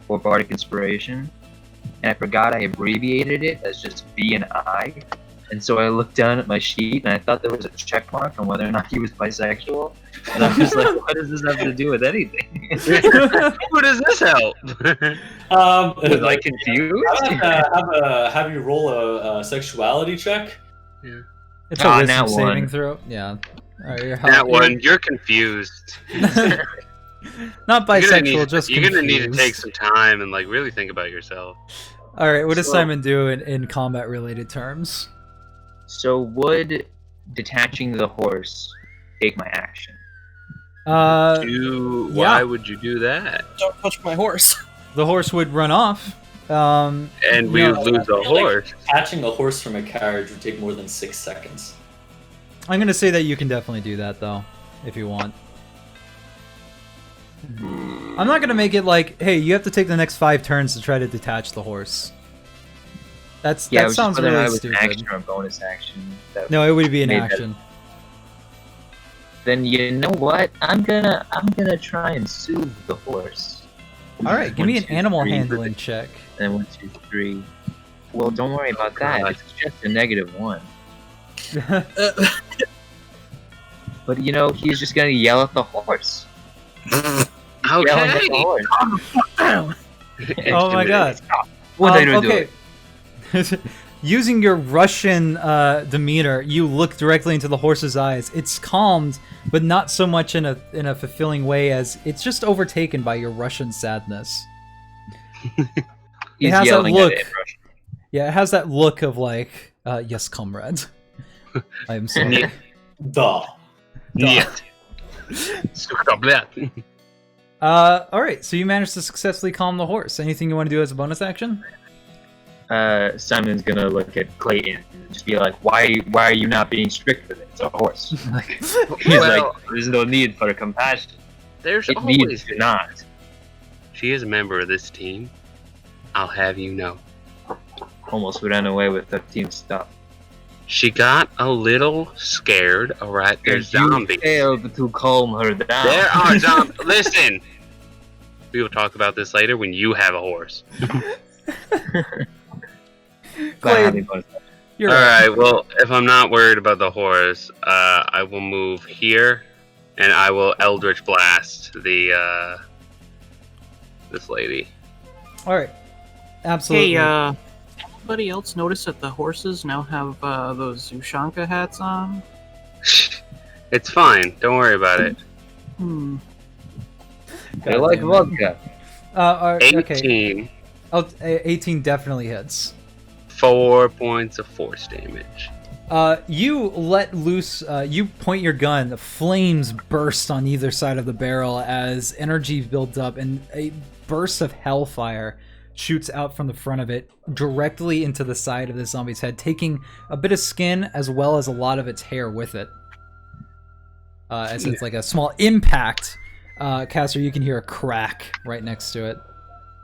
for bardic inspiration, and I forgot I abbreviated it as just B and I. And so I looked down at my sheet, and I thought there was a check mark on whether or not he was bisexual. And I'm just like, what does this have to do with anything? Who does this help? Was I confused? Have you roll a sexuality check? It's a Ah, wisdom nat saving one. throw. Yeah. All right, That one, you're confused. Not bisexual, just You're gonna need to confused. take some time and really think about yourself. All right, what does So- Simon do in combat-related terms? So would detaching the horse take my action? Yeah. Why would you do that? Don't touch my horse. The horse would run off. And we No, would lose a feel like- horse. Catching a horse from a carriage would take more than 6 seconds. I'm gonna say that you can definitely do that though, if you want. I'm not gonna make it hey, you have to take the next 5 turns to try to detach the horse. Yeah, that it was sounds just whether really I was stupid. an action or a bonus action. No, it would be an Made that- action. Then you know what? I'm gonna try and soothe the horse. All right, give me 1, an 2, animal 3, handling check. And 1, 2, 3. Well, don't worry about that. God. It's just a -1. But he's just gonna yell at the horse. Yelling at the Okay. horse. Oh my god. What are you doing? okay. Using your Russian demeanor, you look directly into the horse's eyes. It's calmed, but not so much in a fulfilling way as it's just overtaken by your Russian sadness. He's has that yelling look. at it in Russian. Yeah, it has that look of yes, comrade. I am sorry. Duh. Нет. Сука, блядь. All right, so you managed to successfully calm the horse. Anything you want to do as a bonus action? Simon's gonna look at Clayton and just be like, "Why are you not being strict with it? It's a horse." He's Well, like, "There's no need for compassion. there's It always needs to not." She is a member of this team. I'll have you know. Almost ran away with the team stuff. She got a little scared. All right, there's zombies. You failed to calm her down. There are zombies. Listen. We will talk about this later when you have a horse. Clayton, you're All right. Well, if I'm not worried about the horse, I will move here and I will Eldritch Blast the this lady. All right. Absolutely. Hey, anybody else notice that the horses now have those Ushanka hats on? It's fine. Don't worry about it. I like vodka. Okay. 18. Oh, 18 definitely hits. 4 points of force damage. You let loose, you point your gun, the flames burst on either side of the barrel as energy builds up, and a burst of hellfire shoots out from the front of it directly into the side of the zombie's head, taking a bit of skin as well as a lot of its hair with it. As it's like a small impact, Castor, you can hear a crack right next to it.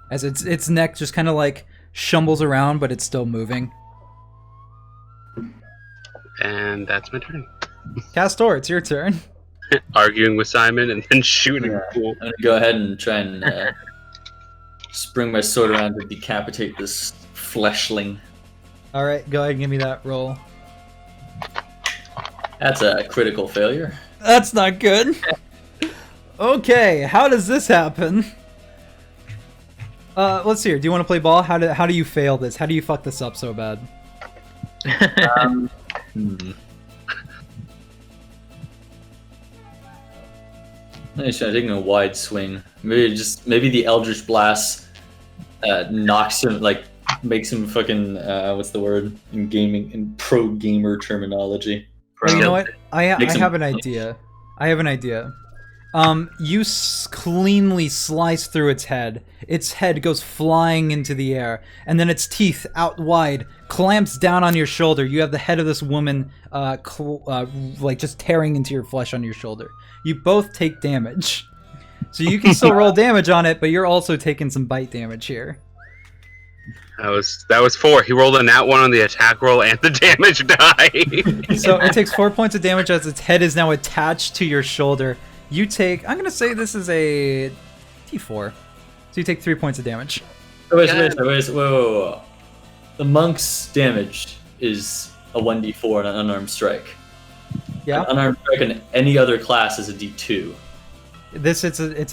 As its neck just kind of like shambles around, but it's still moving. And that's my turn. Castor, it's your turn. Arguing with Simon and then shooting. Yeah. Cool. I'm gonna go ahead and try and spring my sword around to decapitate this fleshling. All right, go ahead and give me that roll. That's a critical failure. That's not good. Okay, how does this happen? Let's see here. Do you want to play ball? How do you fail this? How do you fuck this up so bad? I'm taking a wide swing. Maybe the Eldritch Blast knocks him, like makes him fucking what's the word in gaming, in pro gamer terminology. Oh, you know what? I have an idea. I have an idea. You cleanly slice through its head. Its head goes flying into the air, and then its teeth, out wide, clamps down on your shoulder. You have the head of this woman, like just tearing into your flesh on your shoulder. You both take damage. So you can still roll damage on it, but you're also taking some bite damage here. That was 4. He rolled a nat 1 on the attack roll and the damage die. So it takes 4 points of damage as its head is now attached to your shoulder. You take, I'm going to say this is a D4. So you take 3 points of damage. Whoa. The monk's damage is a 1d4 on an unarmed strike. Yeah. An unarmed strike in any other class is a d2. It's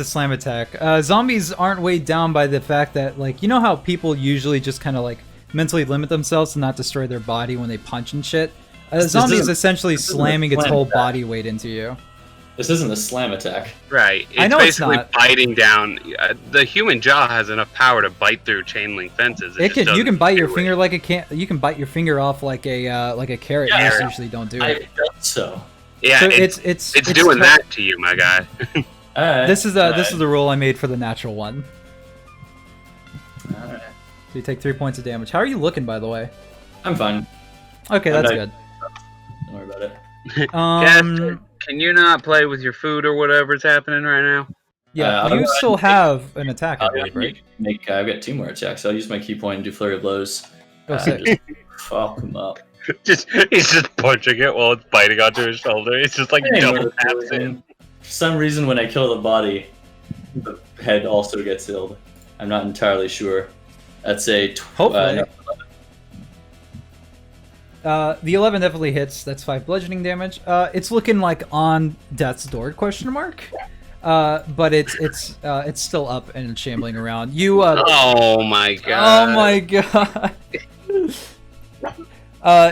a slam attack. Zombies aren't weighed down by the fact that, like, you know how people usually just kind of like mentally limit themselves to not destroy their body when they punch and shit? Zombie is essentially slamming its whole body weight into you. This isn't a slam attack. Right. It's I know it's basically not. biting down. The human jaw has enough power to bite through chain link fences. You can bite your finger it. like you can bite your finger off like a carrot. Yeah, You just usually don't do it. I've done so. Yeah, So it's doing that to you, my guy. Alright. This is the rule I made for the natural one. Alright. So you take 3 points of damage. How are you looking, by the way? I'm fine. Okay, that's good. Don't worry about it. Castor, can you not play with your food or whatever's happening right now? Yeah, I'll you go ahead still and have an attack, I I'll believe, right? I've got 2 more attacks. I'll use my key point and do flurry of blows. Oh, sick. Just fuck him up. He's just punching it while it's biting onto his shoulder. It's just like double taps in. For some reason, when I kill the body, the head also gets killed. I'm not entirely sure. That's a Hopefully. no. The 11 definitely hits. That's 5 bludgeoning damage. It's looking like on death's door ? But it's still up and shambling around. You Oh my god. Oh my god.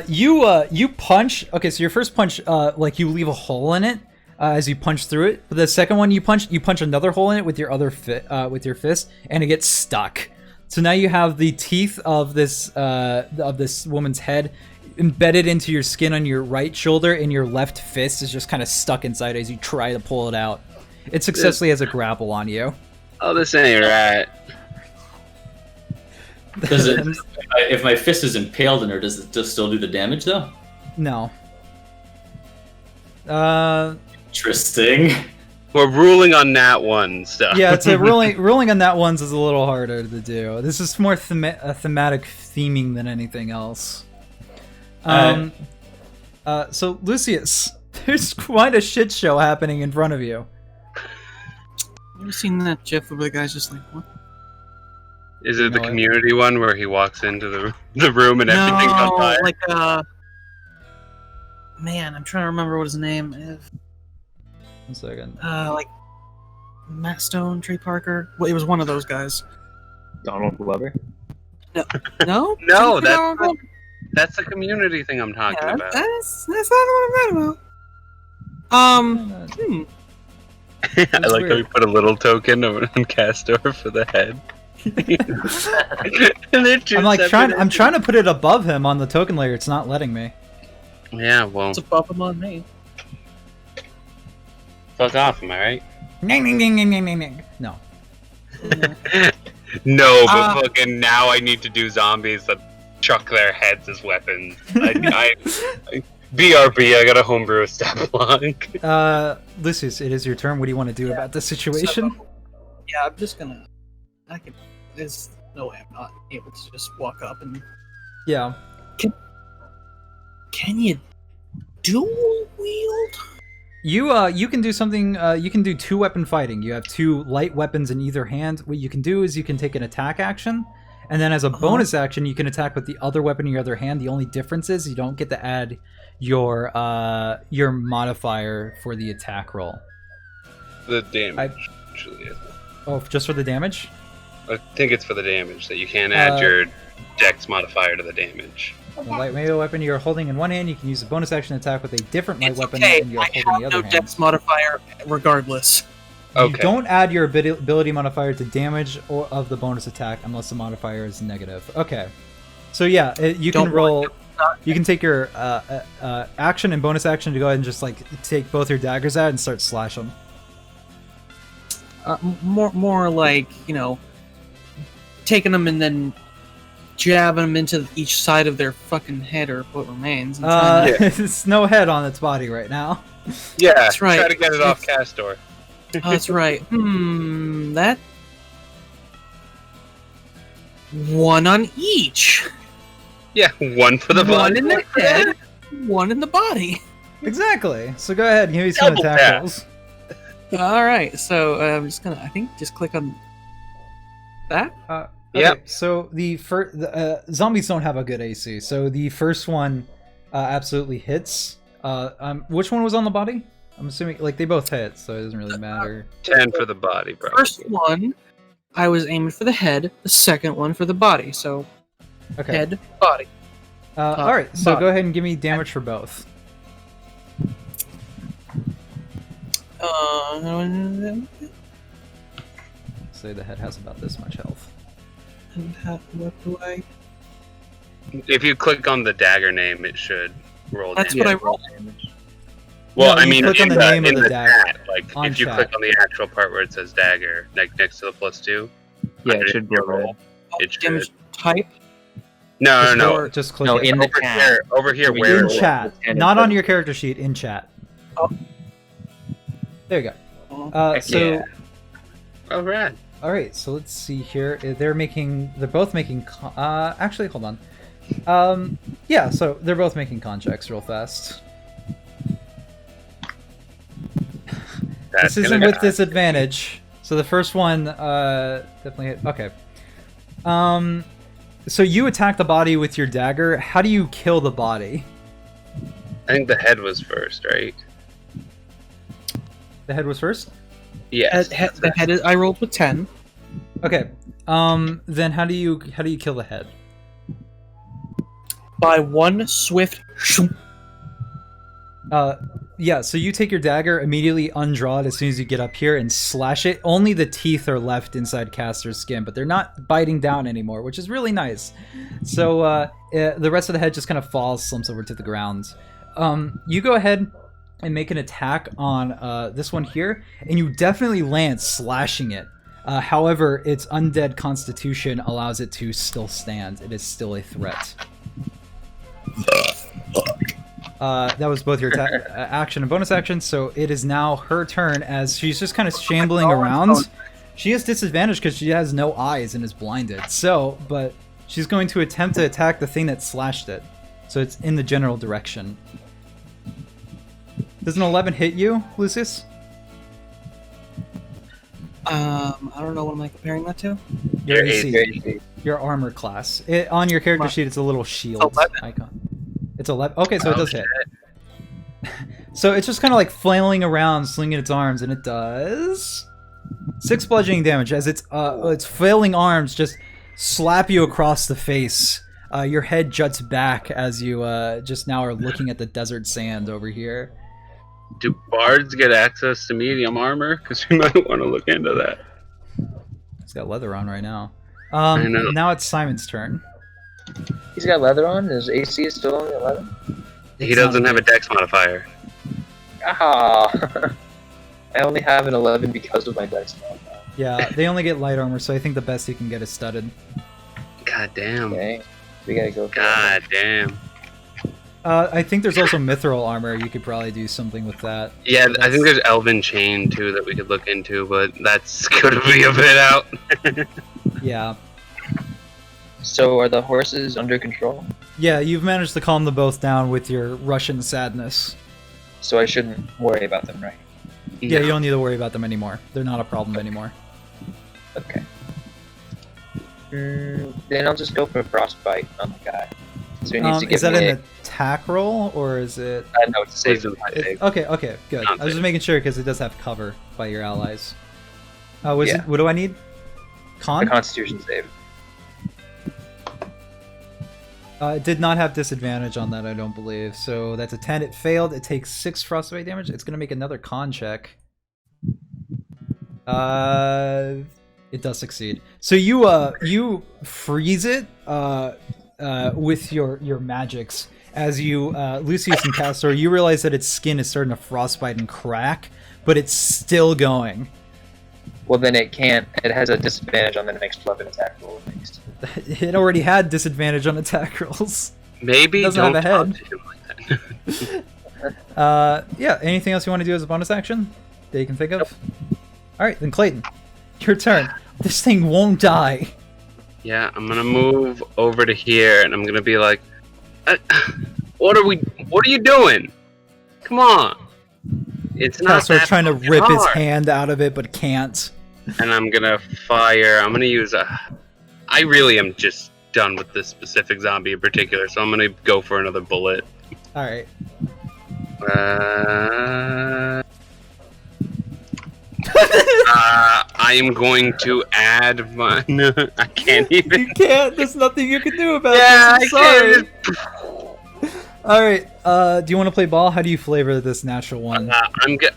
You punch. Okay, so your first punch, like you leave a hole in it as you punch through it. But the second one you punch another hole in it with your other fist, and it gets stuck. So now you have the teeth of this woman's head embedded into your skin on your right shoulder, and your left fist is just kind of stuck inside as you try to pull it out. It successfully has a grapple on you. Oh, this ain't right. Does it? If my fist is impaled in her, does it just still do the damage though? No. Interesting. We're ruling on nat 1 stuff. Yeah, it's a ruling on that ones is a little harder to do. This is more thematic theming than anything else. So Lucius, there's quite a shit show happening in front of you. Have you seen that gif where the guy's just like, what? Is it the No, community one where he walks into the room and everything's on No, fire? like, man, I'm trying to remember what his name is. 1 second. Like Matt Stone, Trey Parker. Well, it was one of those guys. Donald Glover. No, No, Didn't we that's the community thing I'm talking Yeah, about. that's not what I'm talking about. I like how we put a little token on Castor for the head. And they're two I'm like separate I'm trying to put it above him on the token layer. It's not letting me. Yeah, well, It's above him on me. fuck off, am I right? Ning, ning, ning, ning, ning, ning, ning. No. No, but fucking now I need to do zombies that chuck their heads as weapons. BRB, I got a homebrew a stat block. Lucius, it is your turn. What do you want to do about this situation? Yeah, I'm just gonna. There's no way I'm not able to just walk up and. Yeah. Can you dual wield? You can do something. You can do 2-weapon fighting. You have 2 light weapons in either hand. What you can do is you can take an attack action, and then as a bonus action, you can attack with the other weapon in your other hand. The only difference is you don't get to add your modifier for the attack roll. The damage, actually. Oh, just for the damage? I think it's for the damage that you can't add your dex modifier to the damage. The light melee weapon you're holding in one hand, you can use a bonus action attack with a different light It's weapon okay. than you're I holding have the other no hand. dex modifier regardless. You Okay. don't add your ability modifier to damage or of the bonus attack unless the modifier is negative. Okay. So yeah, you can Don't roll. You can take your action and bonus action to go ahead and just like take both your daggers out and start slash them. More like, taking them and then jabbing them into each side of their fucking head or what remains. And trying to- It's no head on its body right now. Yeah, That's right. Try to get it off Castor. Oh, that's right. That. One on each. Yeah, one for the One body. in the head, one in the body. Exactly. So go ahead and give me some Double attack tap. rolls. All right, so I'm just gonna, just click on that. Okay, Yep. So the first zombies don't have a good AC. So the first one absolutely hits. Which one was on the body? I'm assuming like they both hit, so it doesn't really matter. 10 for the body, bro. First one, I was aiming for the head. The second one for the body. So Okay. head, body. All right. So body. go ahead and give me damage for both. Say the head has about this much health. What do I? If you click on the dagger name, it should roll That's damage. what I rolled. Well, No, I you mean, click on in the name of in the dagger chat, like on if you chat. click on the actual part where it says dagger, like next to the +2, Yeah, under it should be your red. roll. It should. Damage type. No, no, Or- no. Just click No, it. in the Over chat. here, over here, In where in it was. chat, and not it's on a- your character sheet. In chat. Oh. There you go. Oh, So. yeah. Oh, rad. All right, so let's see here. They're both making. Actually, hold on. Yeah, so they're both making con checks real fast. That's This isn't gonna with die. disadvantage. So the first one definitely hit. Okay. So you attack the body with your dagger. How do you kill the body? I think the head was first, right? The head was first. Yes. the head is, I rolled with 10. Okay. Then how do you kill the head? By one swift shoom. Yeah, so you take your dagger, immediately undraw it as soon as you get up here, and slash it. Only the teeth are left inside Castor's skin, but they're not biting down anymore, which is really nice. So the rest of the head just kind of falls, slumps over to the ground. You go ahead and make an attack on this one here, and you definitely land slashing it. However, its undead constitution allows it to still stand. It is still a threat. That was both your action and bonus action, so it is now her turn as she's just kind of shambling around. She has disadvantage because she has no eyes and is blinded. So, but she's going to attempt to attack the thing that slashed it. So it's in the general direction. Does an 11 hit you, Lucius? I don't know what am I comparing that to. Your AC. AC. Your armor class. On your character sheet, it's a little shield 11. icon. It's 11. Okay, so it does hit. So it's just kind of like flailing around, slinging its arms, and it does 6 bludgeoning damage as its flailing arms just slap you across the face. Your head juts back as you just now are looking at the desert sand over here. Do bards get access to medium armor? Because we might want to look into that. He's got leather on right now. I know. Now it's Simon's turn. He's got leather on. His AC is still only 11. He doesn't have a dex modifier. Ah, I only have an 11 because of my dex modifier. Yeah, they only get light armor, so I think the best you can get is studded. God damn. Okay, we gotta go. For God damn. I think there's also mithril armor. You could probably do something with that. Yeah, I think there's Elven Chain too that we could look into, but that's gonna be a bit out. Yeah. So are the horses under control? Yeah, you've managed to calm them both down with your Russian sadness. So I shouldn't worry about them, right? Yeah, you don't need to worry about them anymore. They're not a problem anymore. Okay. Then I'll just go for frostbite on the guy. So he needs to Is give that me an attack roll, or is it... no, it's a save. Okay, good. I was just making sure because it does have cover by your allies. What do I need? Con? The Constitution save. It did not have disadvantage on that, I don't believe. So that's a 10. It failed. It takes 6 frostbite damage. It's going to make another con check. It does succeed. So you freeze it with your magics. As you, Lucius and Castor, you realize that its skin is starting to frostbite and crack, but it's still going. Well, then it can't. It has a disadvantage on the next weapon attack roll at least. It already had disadvantage on attack rolls. Maybe It doesn't don't have a head. talk to him like that. Yeah, anything else you want to do as a bonus action that you can think of? Alright, then Clayton, your turn. This thing won't die. Yeah, I'm gonna move over to here, and I'm gonna be like, "What are you doing? Come on!" It's not Castor that trying to fucking rip his hard. hand out of it, but can't. And I'm gonna fire. I'm gonna use a. I really am just done with this specific zombie in particular, so I'm gonna go for another bullet. Alright. I am going to add my. No, I can't even. You can't. There's nothing you can do about Yeah, this. I I'm sorry. can't. Alright, do you want to play ball? How do you flavor this natural one?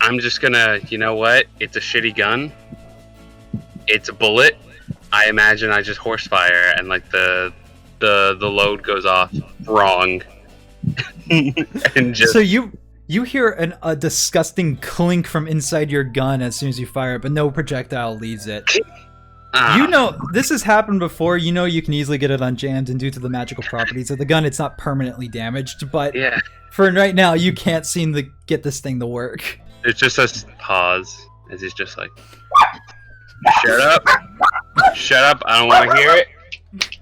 I'm just gonna. You know what? It's a shitty gun. It's a bullet. I imagine I just horse fire and like the load goes off wrong. And just So you hear a disgusting clink from inside your gun as soon as you fire it, but no projectile leaves it. You know, this has happened before. You know you can easily get it unjammed, and due to the magical properties of the gun, it's not permanently damaged, but yeah. for right now, you can't seem to get this thing to work. It's just a pause as he's just like, shut up, shut up. I don't want to hear it.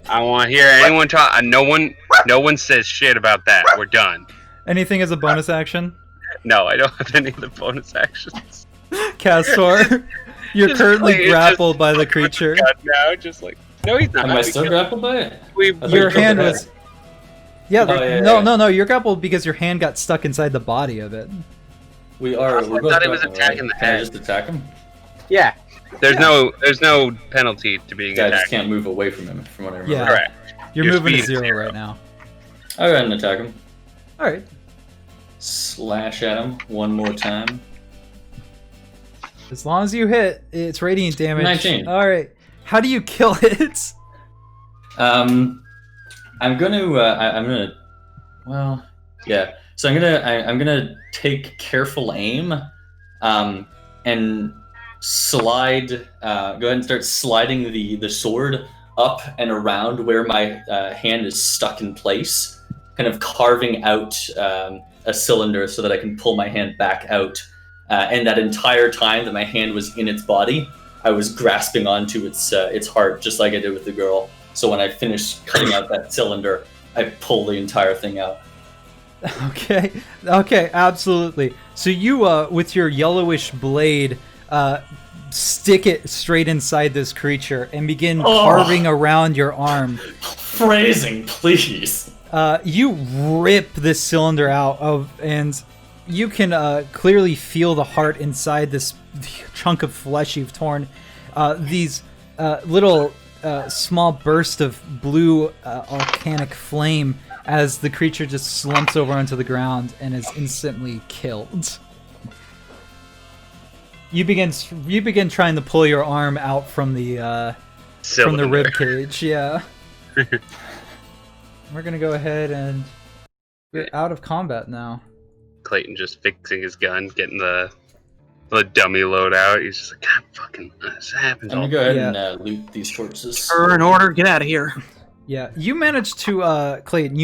I don't want to hear anyone talk. No one says shit about that. We're done. Anything as a bonus action? No, I don't have any of the bonus actions. Castor, you're Just currently play it, grappled by the creature. God, now, just like, no, he's not. Am I still grappled by it? We, I thought Your you killed hand the was... head. Yeah, Oh, yeah, no, yeah. no, you're grappled because your hand got stuck inside the body of it. We are. I We're both thought it was grappled, attacking right? the Can I head. just attack him? yeah. There's no penalty to being Yeah, I just attacked. can't move away from him, from what I remember. Yeah. Correct. You're Your moving to speed is 0 right now. I'll go ahead and attack him. Alright. Slash at him one more time. As long as you hit, it's radiant damage. 19. Alright. How do you kill it? I'm gonna. Well, yeah. So I'm gonna take careful aim, and slide. Go ahead and start sliding the sword up and around where my hand is stuck in place, kind of carving out a cylinder so that I can pull my hand back out. And that entire time that my hand was in its body, I was grasping onto its heart, just like I did with the girl. So when I finish cutting out that cylinder, I pull the entire thing out. Okay, absolutely. So you, with your yellowish blade, stick it straight inside this creature and begin carving around your arm. Phrasing, please. You rip this cylinder out of, and you can clearly feel the heart inside this chunk of flesh you've torn. These little small burst of blue volcanic flame as the creature just slumps over onto the ground and is instantly killed. You begin trying to pull your arm out from the rib cage. Yeah. We're gonna go ahead and we're out of combat now. Clayton just fixing his gun, getting the dummy load out. He's just like, God fucking, this happens. I'm gonna go ahead and loot these corpses. In order, get out of here. Yeah, you managed to, Clayton,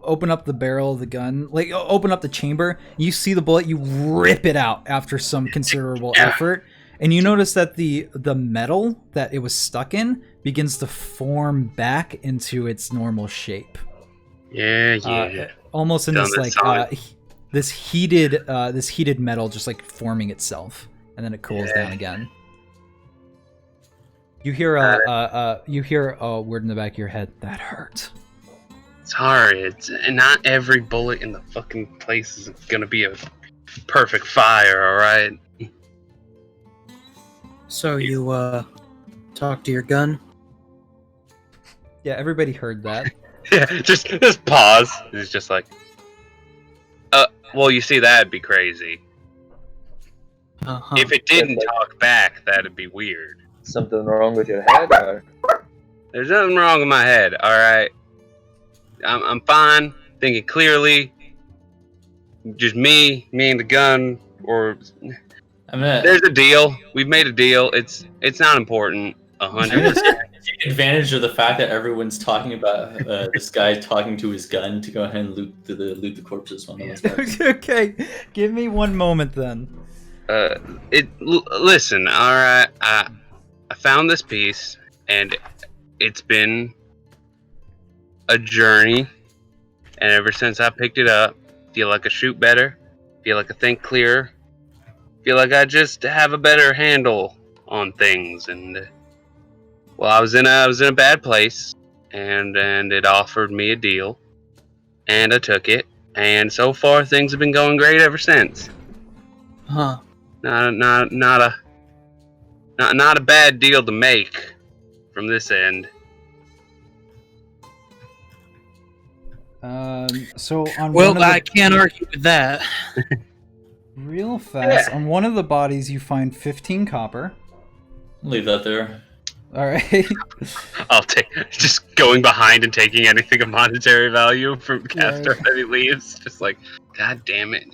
open up the barrel of the gun, like open up the chamber. You see the bullet, you rip it out after some considerable effort, and you notice that the metal that it was stuck in begins to form back into its normal shape. Yeah. Almost in this like this heated metal just like forming itself, and then it cools down again. You hear a word in the back of your head. That hurt. Sorry, and not every bullet in the fucking place is gonna be a perfect fire, alright? So you talk to your gun? Yeah, everybody heard that. Yeah, just pause. It's just like, well, you see, that'd be crazy. Uh-huh. If it didn't talk back, that'd be weird. Something wrong with your head, or? There's nothing wrong with my head, alright? I'm fine, thinking clearly. Just me and the gun, or... There's a deal. We've made a deal. It's not important. 100%. Take advantage of the fact that everyone's talking about this guy talking to his gun to go ahead and loot the corpses. Okay, give me one moment then. Listen, all right. I found this piece, and it's been a journey. And ever since I picked it up, feel like I shoot better, feel like I think clearer, feel like I just have a better handle on things. And well, I was in a bad place, and it offered me a deal, and I took it, and so far things have been going great ever since. Huh? Not a bad deal to make from this end. So on well, I can't argue with that. Real fast, on one of the bodies you find 15 copper. Leave that there. All right. I'll take just going behind and taking anything of monetary value from Castor that he leaves. Just like, God damn it!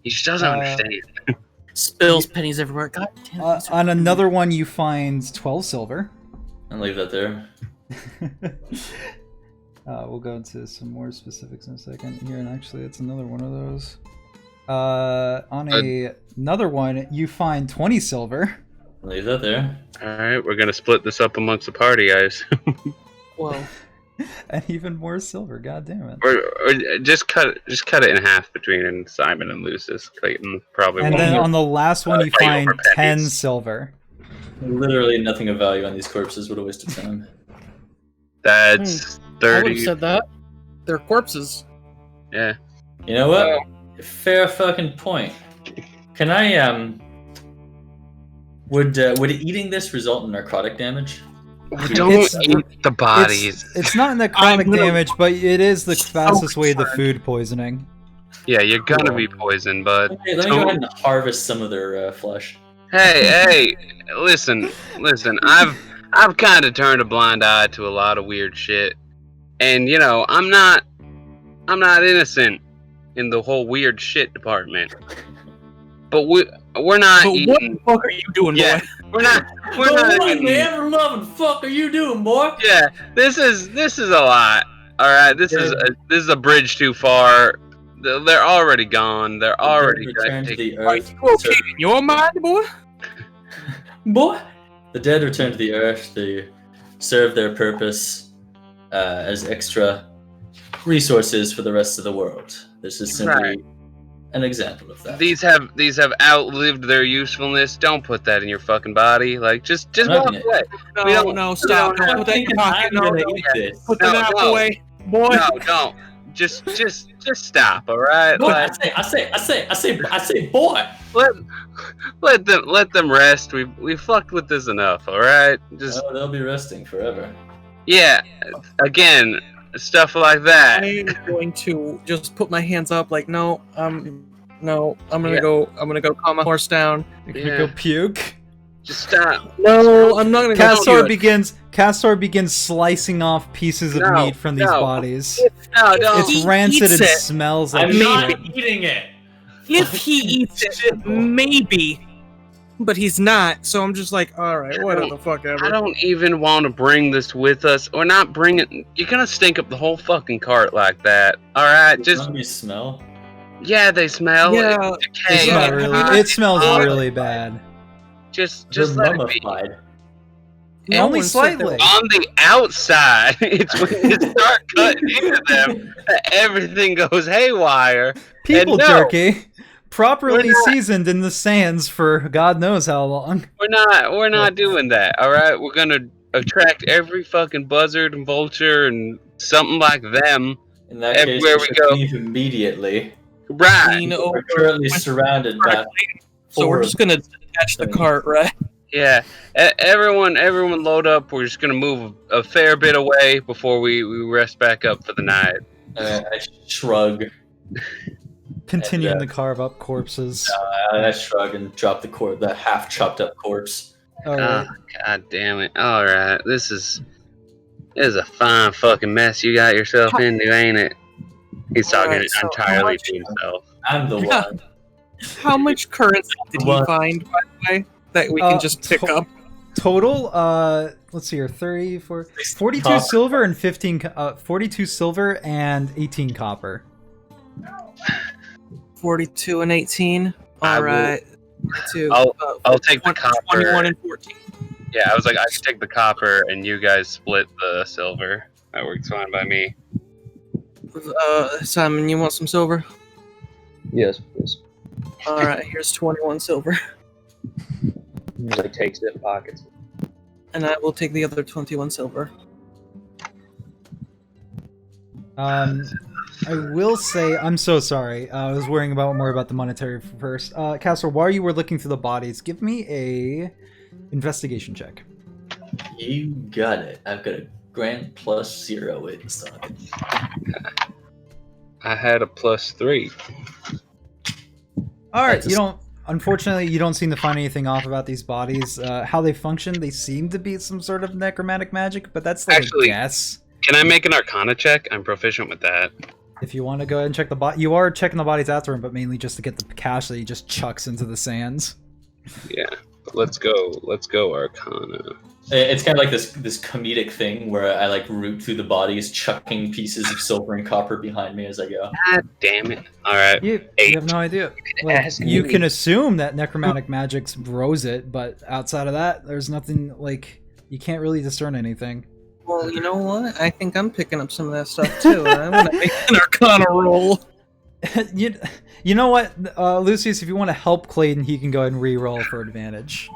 He just doesn't understand. Spills pennies everywhere. God damn it. On another one, you find 12 silver. And leave that there. We'll go into some more specifics in a second here, and actually, it's another one of those. Another one, you find 20 silver. Leave that there. Alright, we're gonna split this up amongst the party, guys. Whoa. And even more silver, god damn it. Or just cut it in half between Simon and Lucis. Clayton probably and won't. And then on the last one you find 10 silver. Literally nothing of value on these corpses. What a waste of time. That's 30. I would have said that. They're corpses. Yeah. You know what? Fair fucking point. Can I would eating this result in necrotic damage? Don't eat the bodies. It's not necrotic damage, but it is the fastest way to food poisoning. Yeah, you're gonna be poisoned, but let me go ahead and harvest some of their flesh. Hey, listen. I've kind of turned a blind eye to a lot of weird shit, and you know, I'm not innocent in the whole weird shit department. But we're not eating. What the fuck are you doing, boy? We're not What the ever-loving fuck are you doing, boy? Yeah, this is a lot. All right, this is a bridge too far. They're already gone. They're already returned to the Are earth. you okay in your mind, boy? Boy, the dead return to the earth to serve their purpose as extra resources for the rest of the world. This is simply an example of that. These have outlived their usefulness. Don't put that in your fucking body. Like just walk away. No, stop. Don't put that in your pocket. No, put the knife away, boy. No, just stop, all right? Boy, Like, I say, boy. let them rest. We fucked with this enough, all right? Just Oh, they'll be resting forever. yeah. Again, stuff like that. I'm going to just put my hands up, like, no, I'm gonna Yeah. go. I'm gonna go calm my horse down. You're gonna Yeah. go puke. Just stop. No, I'm not gonna go. Castor begins slicing off pieces of No, meat from these no. bodies. No, don't. It's He rancid eats and it. smells like I'm shit. not eating it. If he eats it, maybe, but he's not. So I'm just like, all right, whatever the fuck ever. I don't even want to bring this with us, or not bring it. You're gonna stink up the whole fucking cart like that. All right, just Don't you smell? yeah, they smell. Yeah, It, Decay. Yeah, it smells uh, really bad. Just They're let it be. mummified. No Only one said slightly. that- On the outside, it's when you start cutting into them that everything goes haywire. People no, jerky, properly we're not- seasoned in the sands for God knows how long. We're not doing that. All right, we're gonna attract every fucking buzzard and vulture and something like them. In that case, Everywhere we should go. leave immediately. Right. Lean We're over. currently surrounded by. So we're four- just gonna detach the cart, right? Yeah. Everyone load up. We're just gonna move a fair bit away before we rest back up for the night. I shrug. Continuing And, to carve up corpses. I shrug and drop the half chopped up corpse. Alright. God damn it. All right. This is a fine fucking mess you got yourself into, ain't it? He's talking Alright, so how entirely much- to himself. I'm the Yeah. one. How much currency did he What? find, by the way, that we can just pick up? Total, let's see here, 34, 42 Copper. silver and 42 silver and 18 copper. 42 and 18. I All will- right. 42, I'll take the 21 copper. and 14. Yeah, I was like, I can take the copper and you guys split the silver. That works fine by me. Simon, you want some silver? Yes, please. All right, here's 21 silver, He like takes it in pockets. and I will take the other 21 silver. I will say, I'm so sorry. I was worrying more about the monetary first. Castor, while you were looking through the bodies, give me a investigation check. You got it. I've got a grand +0 inside. I had a +3. All right, That's a- you don't. Unfortunately, you don't seem to find anything off about these bodies. How they function, they seem to be some sort of necromantic magic, but that's like Actually- a guess. Can I make an Arcana check? I'm proficient with that. If you want to go ahead and check the you are checking the bodies after him, but mainly just to get the cash that he just chucks into the sands. Yeah. Let's go. Let's go, Arcana. It's kind of like this comedic thing where I like root through the bodies, chucking pieces of silver and copper behind me as I go. God damn it. All right. You Eight. have no idea. Like, ask you me. can assume that necromantic magic rose it, but outside of that, there's nothing like you can't really discern anything. Well, you know what? I think I'm picking up some of that stuff too. And I'm gonna make an Arcana roll. you know what, Lucius? If you want to help Clayton, he can go ahead and re-roll for advantage.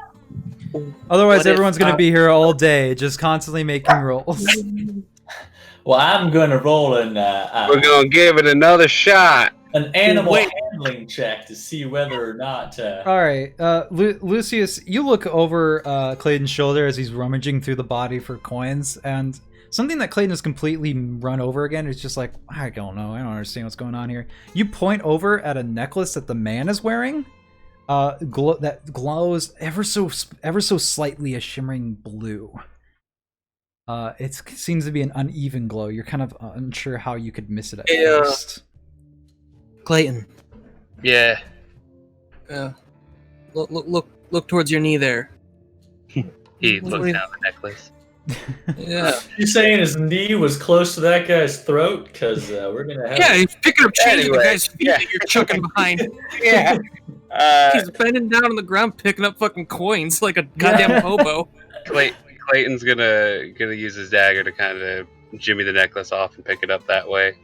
Otherwise, What if everyone's going to be here all day, just constantly making rolls. Well, I'm gonna roll an We're going to give it another shot. animal Wait. handling check to see whether or not. All right, Lucius, you look over Clayton's shoulder as he's rummaging through the body for coins, and something that Clayton has completely run over again is just like, I don't know, I don't understand what's going on here. You point over at a necklace that the man is wearing, that glows ever so slightly a shimmering blue. It seems to be an uneven glow. You're kind of unsure how you could miss it at Yeah. first. Clayton, Yeah. look towards your knee there. He looks down the necklace. Yeah. You saying his knee was close to that guy's throat? Because we're gonna have. Yeah, he's picking up change with the Anyway, guy's feet yeah. that you're chucking behind. Yeah. He's bending down on the ground picking up fucking coins like a goddamn hobo. Clayton's gonna use his dagger to kind of jimmy the necklace off and pick it up that way.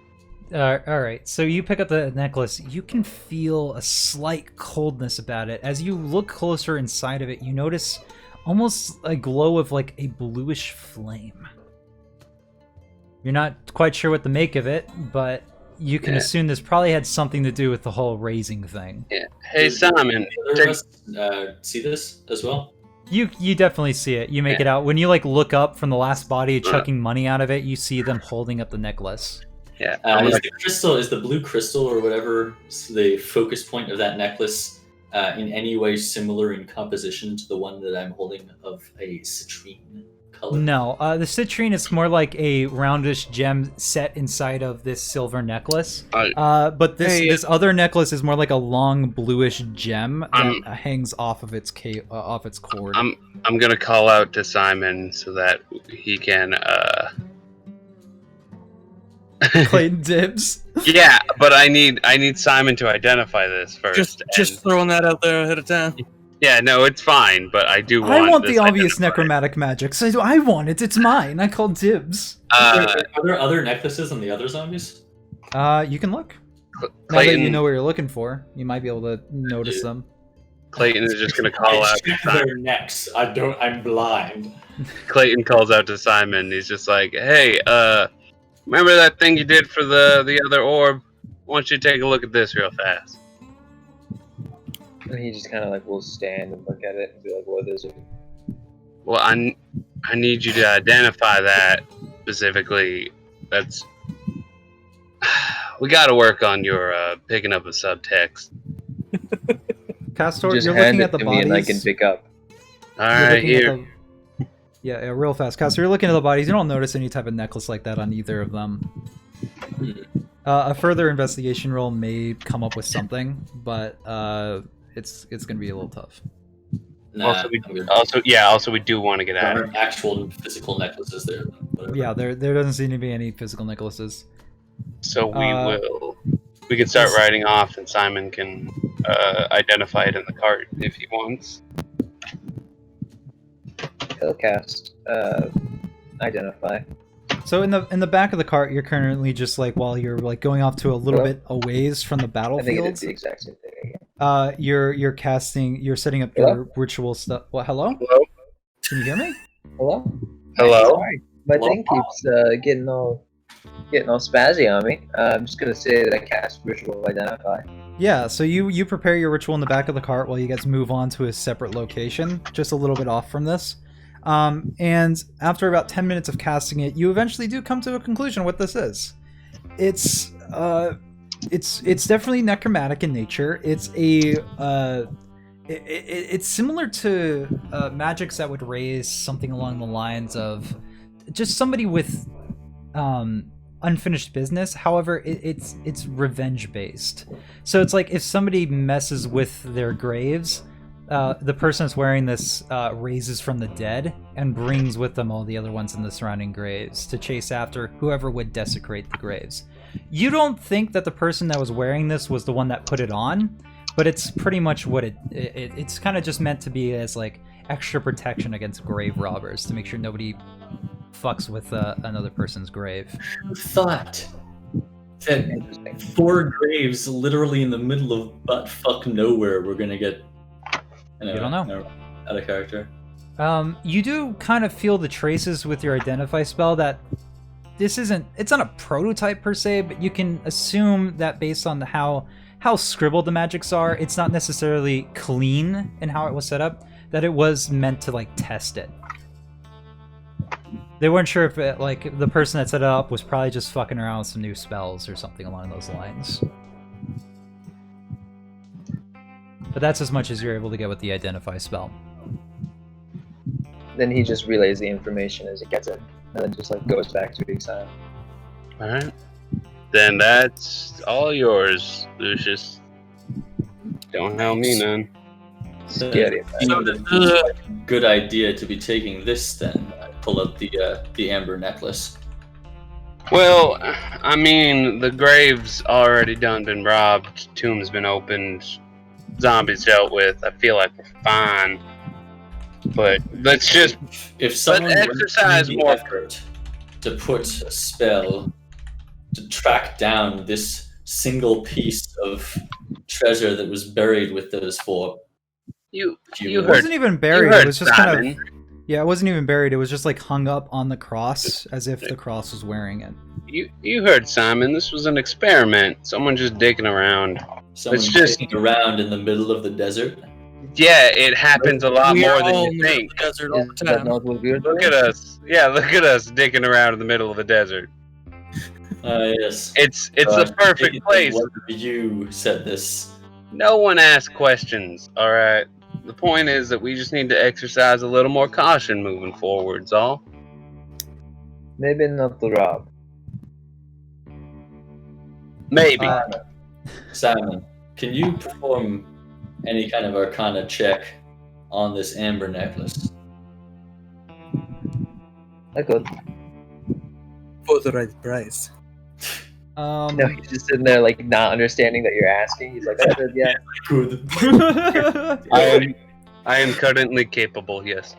All right, so you pick up the necklace. You can feel a slight coldness about it. As you look closer inside of it, you notice almost a glow of like a bluish flame. You're not quite sure what to make of it, but you can assume this probably had something to do with the whole raising thing. Yeah. Hey, Simon. The other of us, see this as well? You definitely see it. You make it out. When you like look up from the last body chucking money out of it, you see them holding up the necklace. Yeah. Is the blue crystal or whatever the focus point of that necklace in any way similar in composition to the one that I'm holding of a citrine color? No, the citrine is more like a roundish gem set inside of this silver necklace. But this other necklace is more like a long bluish gem that hangs off of its cord. I'm gonna call out to Simon so that he can. Clayton dibs. Yeah, but I need Simon to identify this first. Just throwing that out there ahead of time. Yeah, no, it's fine, but I do want. I want the obvious identified. necromantic magic, so I want it. It's mine. I call dibs. Are there other necklaces on the other zombies? You can look. Clayton, Now that you know what you're looking for, you might be able to notice them. Clayton is just gonna call out to Simon. Their necks. I'm blind. Clayton calls out to Simon. He's just like, "Hey, remember that thing you did for the other orb? Why don't you take a look at this real fast?" And he just kind of like will stand and look at it and be like, "What is it?" Well, I need you to identify that specifically. That's we got to work on your picking up a subtext. Castor, Just you're hand looking it at the to bodies. me and I can pick up. All You're right, looking at here. Yeah, real fast. Castor, you're looking at the bodies. You don't notice any type of necklace like that on either of them. A further investigation roll may come up with something, but it's going to be a little tough. Nah, Also, we do want to get there out. aren't actual physical necklaces there. Whatever. Yeah, there doesn't seem to be any physical necklaces. So we can start riding off, and Simon can identify it in the cart if he wants. He'll cast identify. So in the back of the cart, you're currently just like while you're like going off to a little bit a ways from the I think it battlefield. is the exact same thing again. You're setting up your ritual stuff. What? Hello? Hello? Can you hear me? Hello? Hello? Sorry. My thing keeps getting all spazzy on me. I'm just gonna say that I cast ritual identify. Yeah. So you prepare your ritual in the back of the cart while you guys move on to a separate location, just a little bit off from this. And after about 10 minutes of casting it, you eventually do come to a conclusion what this is. It's definitely necromantic in nature. It's it's similar to magics that would raise something along the lines of just somebody with unfinished business. However, it's revenge based. So it's like if somebody messes with their graves, the person that's wearing this raises from the dead and brings with them all the other ones in the surrounding graves to chase after whoever would desecrate the graves. You don't think that the person that was wearing this was the one that put it on, but it's pretty much what it's kind of just meant to be as like extra protection against grave robbers to make sure nobody fucks with another person's grave. Who thought that 4 graves literally in the middle of buttfuck nowhere we're gonna get? You don't know. Out of character. You do kind of feel the traces with your identify spell that it's not a prototype per se, but you can assume that based on how scribbled the magics are, it's not necessarily clean in how it was set up, that it was meant to like test it. They weren't sure if the person that set it up was probably just fucking around with some new spells or something along those lines. But that's as much as you're able to get with the identify spell. Then he just relays the information as he gets it, and then just like goes back to being silent. Alright. Then that's all yours, Lucius. Don't help me none. Scary. Good idea to be taking this then. Pull up the amber necklace. Well, I mean, the grave's already done been robbed, tomb's been opened, zombies dealt with. I feel like we're fine. But let's just if someone exercise were to more effort to put a spell to track down this single piece of treasure that was buried with those 4. You It heard. wasn't even buried. You heard It was just kind of. Simon. Yeah, it wasn't even buried. It was just like hung up on the cross as if the cross was wearing it. You heard Simon. This was an experiment. Someone just digging around. Someone just- digging around in the middle of the desert. Yeah, it happens a lot We more are than all you in the think. desert all the Is that time. not what we're doing? Look at us. Yeah, look at us digging around in the middle of the desert. Yes. It's the perfect place. You said this. No one asks questions. All right. The point is that we just need to exercise a little more caution moving forwards. All. Maybe not the rob. Maybe. Simon, can you perform any kind of arcana check on this amber necklace? I could. For the right price. No, he's just sitting there like not understanding that you're asking. He's like, I said, yeah. Good. I am currently capable. Yes.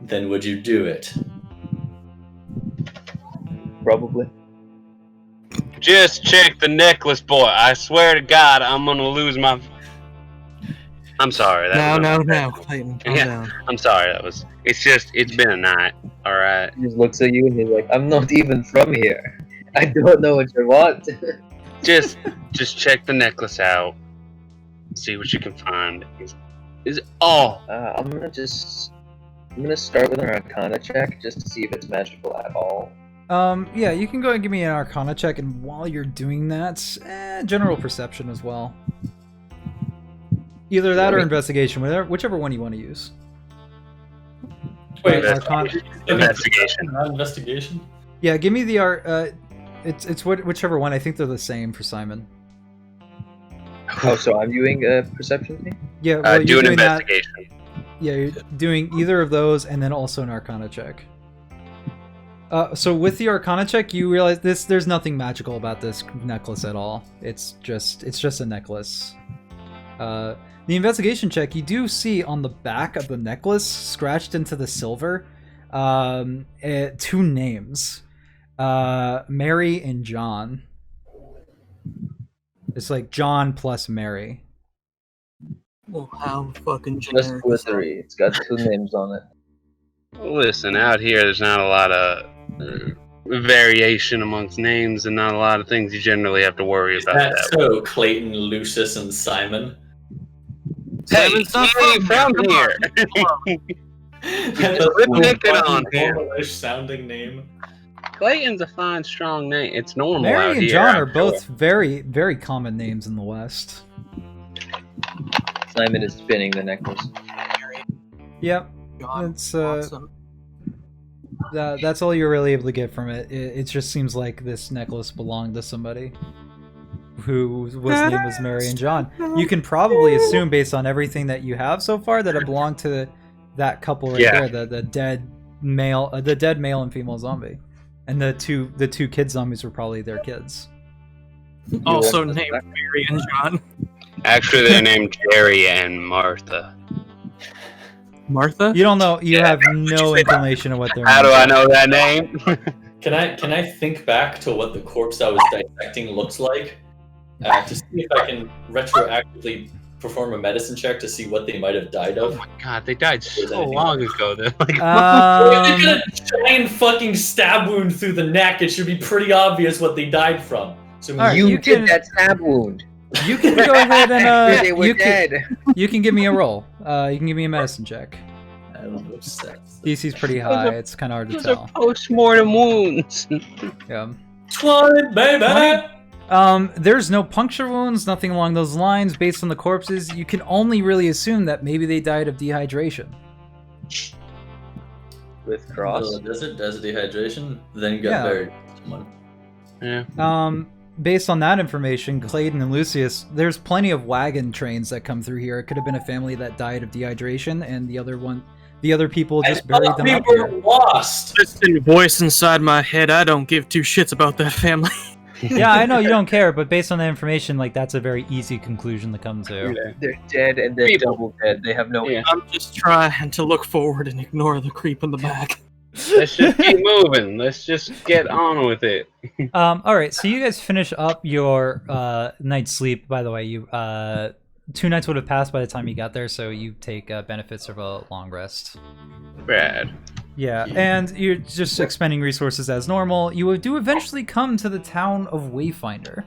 Then would you do it? Probably. Just check the necklace, boy. I swear to God, I'm gonna lose my. I'm sorry. No, Clayton, calm Yeah. down. I'm sorry. It's been a night. All right. He just looks at you and he's like, I'm not even from here. I don't know what you want. Just check the necklace out. See what you can find. Is oh. I'm gonna start with an Arcana check just to see if it's magical at all. Yeah, you can go ahead and give me an Arcana check, and while you're doing that, general perception as well. Either that or investigation, whichever one you want to use. Wait, Investigation. Not investigation? Yeah, give me the it's whichever one. I think they're the same for Simon. Oh, so I'm doing a perception thing? Yeah, well, Do you're an doing that. investigation. Yeah, you're doing either of those, and then also an Arcana check. So with the Arcana check, you realize there's nothing magical about this necklace at all. It's just a necklace. The investigation check, you do see on the back of the necklace, scratched into the silver, 2 names, Mary and John. It's like John plus Mary. Well, how fucking Just generic. glittery. It's got 2 names on it. Listen, out here, there's not a lot of variation amongst names, and not a lot of things you generally have to worry about. That's so Clayton, Lucius, and Simon. Hey, Simon's not he ain't from Come here. That's picking on here. normalish sounding name. Clayton's a fine, strong name. It's normal out Mary and here, John I'm are both very, very common names in the West. Simon is spinning the necklace. Yep. God, It's awesome. that's all you're really able to get from it. It just seems like this necklace belonged to somebody whose name was Mary and John. You can probably assume, based on everything that you have so far, that it belonged to that couple right Yeah. there, the dead male and female zombie, and the two kid zombies were probably their kids. Also want named this Mary and John. Actually, they're named Jerry and Martha. Martha? You don't know. You Yeah, have no inclination of what they're. How do I know that name? Can I think back to what the corpse I was dissecting looks like? To see if I can retroactively perform a medicine check to see what they might have died Oh of. my God, they died so long ago. They're like, If they got a giant fucking stab wound through the neck, it should be pretty obvious what they died from. So All right, you you did can- that stab wound. You can go ahead they and were you can dead. you can give me a roll. You can give me a medicine check. I don't know stats. DC's pretty high. It's kind of hard to those are tell. post-mortem wounds. Yeah. 20, baby! There's no puncture wounds, nothing along those lines. Based on the corpses, you can only really assume that maybe they died of dehydration. With cross. Desert dehydration, then got Yeah. buried. Someone. Yeah. Based on that information, Clayton and Lucius, there's plenty of wagon trains that come through here. It could have been a family that died of dehydration, and the other people just buried them we up were here. lost. Listen, voice inside my head, I don't give 2 shits about that family. Yeah, I know you don't care, but based on the information, like, that's a very easy conclusion to come to. They're dead and they're People. double dead. They have no. Yeah. I'm just trying to look forward and ignore the creep in the back. Let's just keep moving. Let's just get on with it. All right, so you guys finish up your night's sleep. By the way, you 2 nights would have passed by the time you got there, so you take benefits of a long rest. Rad. Yeah, and you're just expending resources as normal. You do eventually come to the town of Wayfinder.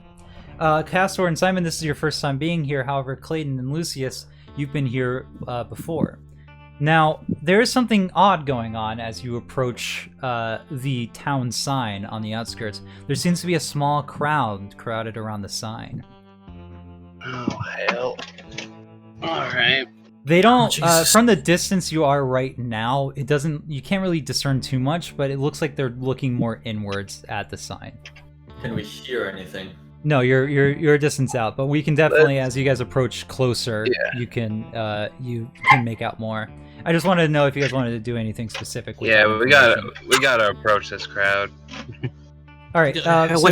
Castor and Simon, this is your first time being here. However, Clayton and Lucius, you've been here before. Now, there is something odd going on as you approach the town sign on the outskirts. There seems to be a small crowd crowded around the sign. Oh, hell. Alright. They don't, Jesus. from the distance you are right now, it doesn't, you can't really discern too much, but it looks like they're looking more inwards at the sign. Can we hear anything? No, you're a distance out, but we can definitely, as you guys approach closer, you can make out more. I just wanted to know if you guys wanted to do anything specific. With Yeah, that we gotta approach this crowd. All right. What's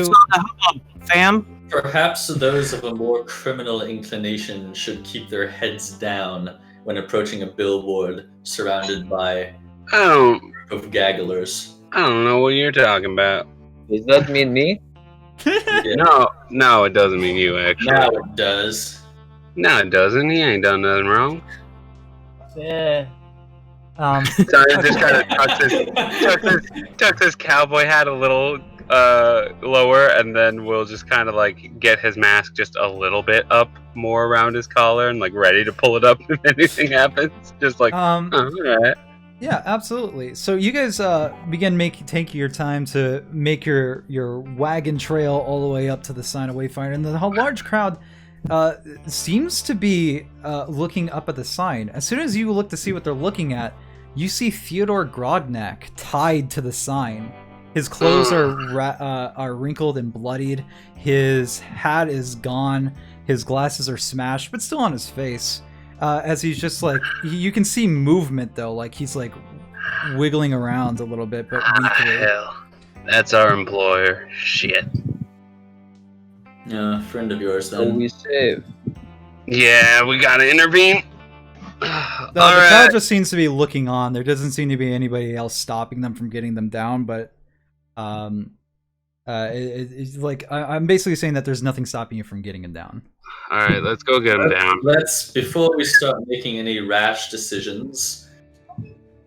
So, on the hub, fam? Perhaps those of a more criminal inclination should keep their heads down when approaching a billboard surrounded by I don't a group of gagglers. know what you're talking about. Does that mean me? Yeah, No, it doesn't mean you, actually. now it does. No, it doesn't. He ain't done nothing wrong. Yeah. So he just kind of tucks his cowboy hat a little lower, and then we'll just kind of like get his mask just a little bit up more around his collar and like ready to pull it up if anything happens. Just like, all right. yeah, absolutely. So you guys begin taking your time to make your wagon trail all the way up to the sign of Wayfinder, and the large crowd seems to be looking up at the sign. As soon as you look to see what they're looking at, you see Theodore Grognak tied to the sign. His clothes are wrinkled and bloodied. His hat is gone. His glasses are smashed, but still on his face. As he's just like, you can see movement though, like he's like wiggling around a little bit, but weakly. Hell, that's our employer. Shit. Yeah, friend of yours So then. we save. Yeah, we gotta intervene. The All crowd right. just seems to be looking on. There doesn't seem to be anybody else stopping them from getting them down, but it's like I'm basically saying that there's nothing stopping you from getting them down. All right, let's go get him down. Before we start making any rash decisions,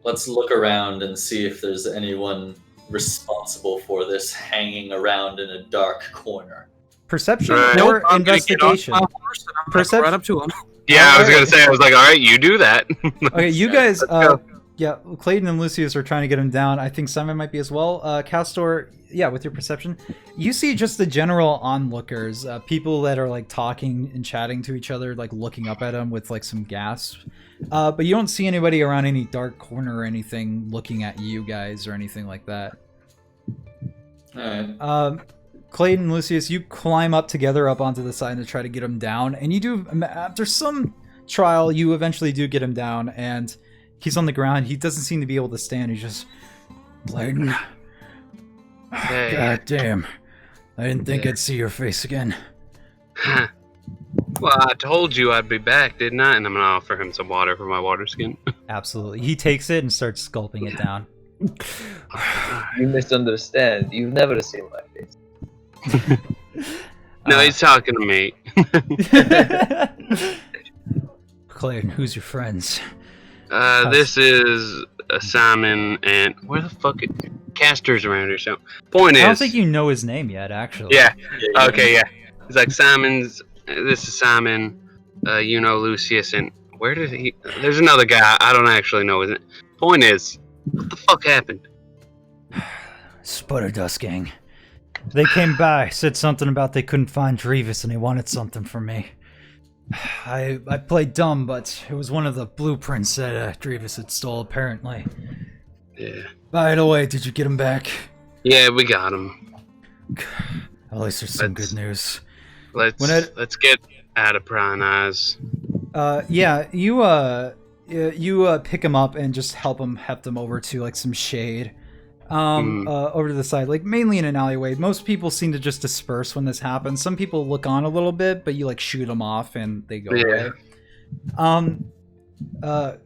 let's look around and see if there's anyone responsible for this hanging around in a dark corner. Perception Right. or I'm gonna get on investigation? my horse and I'm gonna Perception- right up to him. Yeah, I was gonna say. I was like, all right, you do that. Okay, you guys. Let's go. Yeah, Clayton and Lucius are trying to get him down. I think Simon might be as well. Castor, yeah, with your perception, you see just the general onlookers, people that are like talking and chatting to each other, like looking up at him with like some gasps. But you don't see anybody around any dark corner or anything looking at you guys or anything like that. Alright. Clayton and Lucius, you climb up together up onto the side to try to get him down, and you do. After some trial, you eventually do get him down, and he's on the ground. He doesn't seem to be able to stand. He's just, Clayton. Hey. God damn. I didn't think I'd see your face again. Well, I told you I'd be back, didn't I? And I'm gonna offer him some water for my water skin. Absolutely. He takes it and starts gulping it down. You misunderstand. You've never seen my face. No, he's talking to me. Clayton, who's your friends? This is Simon and where the fuck is Castor's around here? So, point is, I don't think you know his name yet, actually. yeah. Okay, yeah. It's like Simon's. This is Simon. You know Lucius, and where did he? There's another guy. I don't actually know his name. Point is, what the fuck happened? Sputterdust gang. They came by, said something about they couldn't find Dreavis and they wanted something from me. I played dumb, but it was one of the blueprints that Dreavis had stole, apparently. Yeah. By the way, did you get him back? Yeah, we got him. At least there's some Let's- good news. Let's get out of prying eyes. Yeah, you pick him up and just help them over to like some shade. Over to the side, like mainly in an alleyway. Most people seem to just disperse when this happens. Some people look on a little bit, but you like shoot them off and they go away. I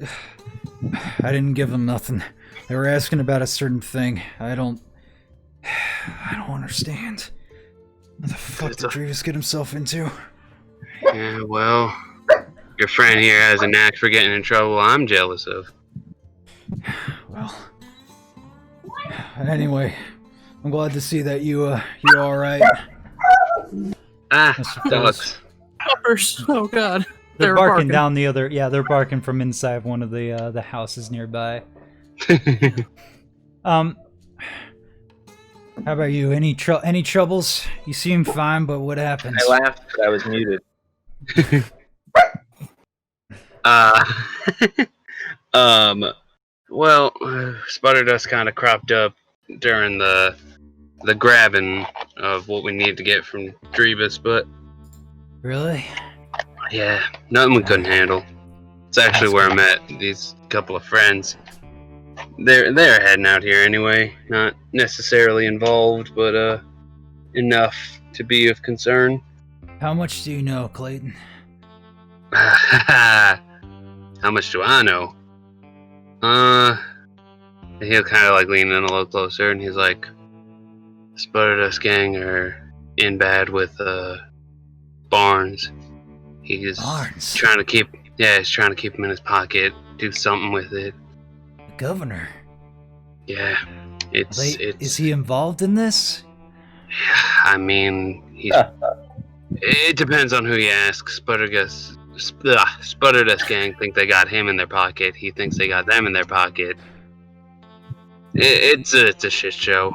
didn't give them nothing. They were asking about a certain thing. I don't understand. What the fuck did Dreavis get himself into? Yeah, well, your friend here has a knack for getting in trouble I'm jealous of. Well, anyway, I'm glad to see that you're all right. Ah, I suppose. ducks. Puppers. Oh god. They're barking down the other. Yeah, they're barking from inside one of the houses nearby. How about you? Any troubles? You seem fine, but what happens? I laughed because I was muted. Well, Sputter Dust kind of cropped up during the grabbing of what we need to get from Dreavis, but Really? yeah, nothing we couldn't handle. It's actually where I met these couple of friends. They're heading out here anyway, not necessarily involved, but enough to be of concern. How much do you know, Clayton? How much do I know? He'll kind of like lean in a little closer, and he's like, Sputter Dust gang are in bad with Barnes. He's Barnes? trying to keep him in his pocket, do something with it. The governor? Yeah, Is he involved in this? I mean, it depends on who you ask. Sputter Dust gang think they got him in their pocket. He thinks they got them in their pocket. It's a shit show.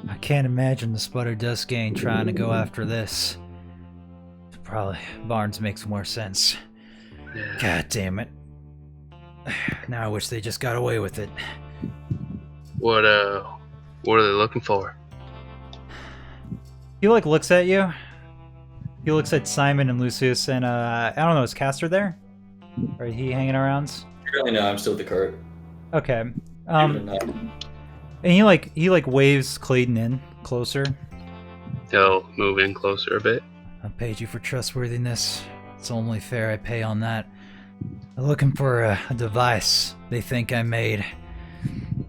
I can't imagine the Sputter Dust gang trying to go after this. Probably Barnes makes more sense. Yeah. God damn it. Now I wish they just got away with it. What are they looking for? He like looks at you. He looks at Simon and Lucius and I don't know, is Castor there? Or is he hanging around? Currently, no, I'm still at the cart. Okay. Even though- And he like waves Clayton in closer. He'll move in closer a bit. I paid you for trustworthiness. It's only fair I pay on that. I'm looking for a device they think I made.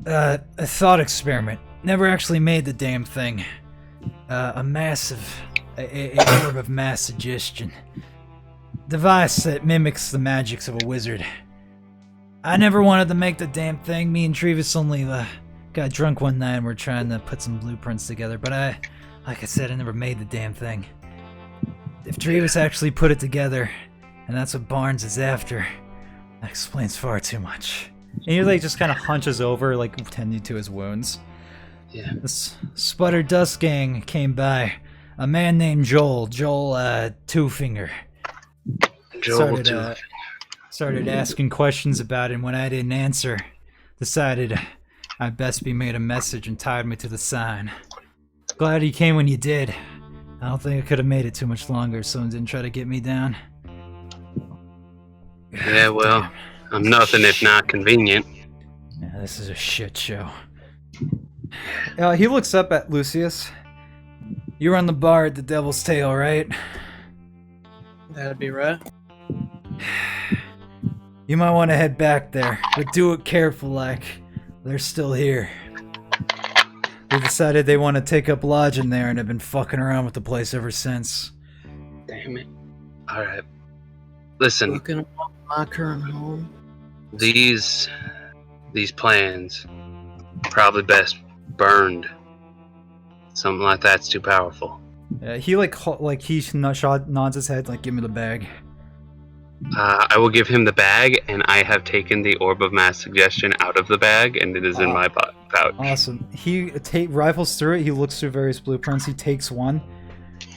A thought experiment. Never actually made the damn thing. A massive... A orb of mass suggestion. Device that mimics the magics of a wizard. I never wanted to make the damn thing. Me and Dreavis only got drunk one night and we're trying to put some blueprints together. But like I said, I never made the damn thing. If Dreavis actually put it together, and that's what Barnes is after, that explains far too much. And he like just kind of hunches over, like tending to his wounds. Yeah. This Sputter Dust gang came by. A man named Joel Two Finger. Started asking questions about it, and when I didn't answer, decided I'd best be made a message and tied me to the sign. Glad he came when you did. I don't think I could have made it too much longer if someone didn't try to get me down. Yeah, well, I'm nothing if not convenient. Yeah, this is a shit show. He looks up at Lucius. You run the bar at the Devil's Tail, right? That'd be right. You might want to head back there, but do it careful like. They're still here. They decided they want to take up lodging there and have been fucking around with the place ever since. Damn it. Alright. Listen, Looking at my current home. these plans probably best burned. Something like that's too powerful. He nods his head like, give me the bag. I will give him the bag, and I have taken the Orb of Mass Suggestion out of the bag, and it is in my pouch. Awesome. He rifles through it. He looks through various blueprints. He takes one.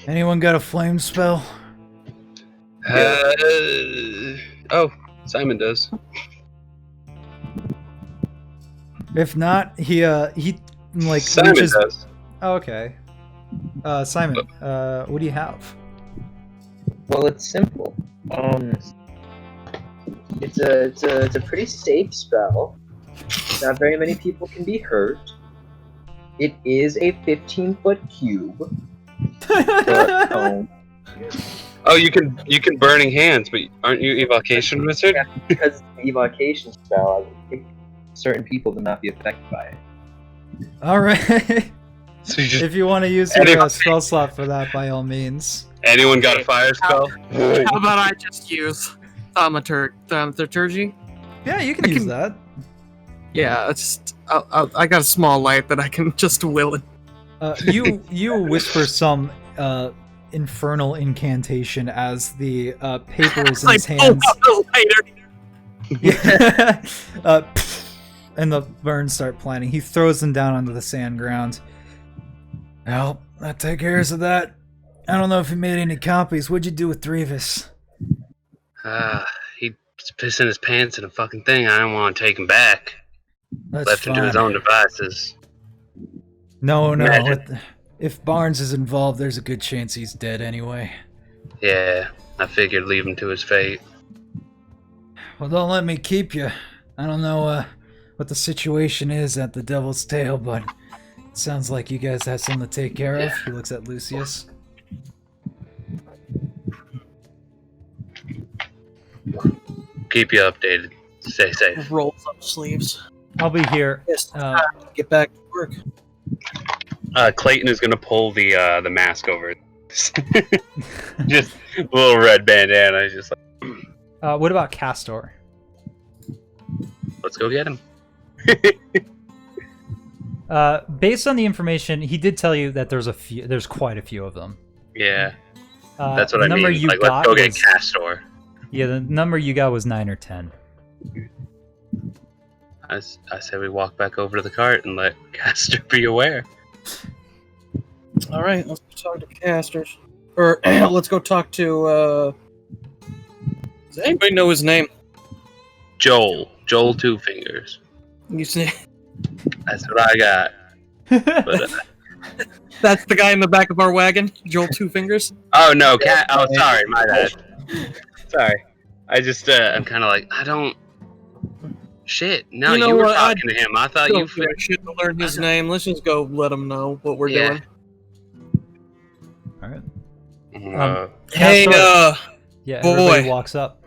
Anyone got a flame spell? Oh, Simon does. If not, he like Simon reaches. does. Oh, okay. Simon, what do you have? Well, it's simple. It's a pretty safe spell. Not very many people can be hurt. It is a 15-foot cube. Oh, you can Burning Hands, but aren't you Evocation Wizard? Yeah, because the evocation spell, I think certain people will not be affected by it. All right. So you just, If you want to use your spell slot for that, by all means. anyone got a fire spell? How about I just use thaumaturgy. Yeah, you can use that. Yeah, it's just I got a small light that I can just will it. You whisper some infernal incantation as the paper is in his hands. Yeah. And the burns start planting. He throws them down onto the sand ground. Well, that takes care of that. I don't know if he made any copies. What'd you do with Dreavis? He was pissing his pants in a fucking thing. I didn't want to take him back. That's Left him to his own devices. No. If Barnes is involved, there's a good chance he's dead anyway. Yeah, I figured leave him to his fate. Well, don't let me keep you. I don't know what the situation is at the Devil's Tail, but it sounds like you guys have something to take care of. He looks at Lucius. Keep you updated. Stay safe. Rolls up sleeves. I'll be here. Yes, get back to work. Clayton is gonna pull the mask over. Just a little red bandana. Just like, what about Castor? let's go get him. Based on the information, he did tell you that there's quite a few of them. Yeah, that's what the I number mean. You like, got let's go get was, Castor. Yeah, the number you got was 9 or 10. I say we walk back over to the cart and let Castor be aware. All right, let's go talk to Castors. Or let's go talk to. Does anybody know his name? Joel Two Fingers. You see, That's what I got. But, that's the guy in the back of our wagon, Joel Two Fingers. oh no, oh sorry, my bad. Sorry, I just I'm kind of like I don't. Shit, no, You know you were what, talking to him. I thought you. Shit to learn his name. Let's just go let him know what we're Yeah. doing. All right. Hey, Yeah, boy. everybody walks up.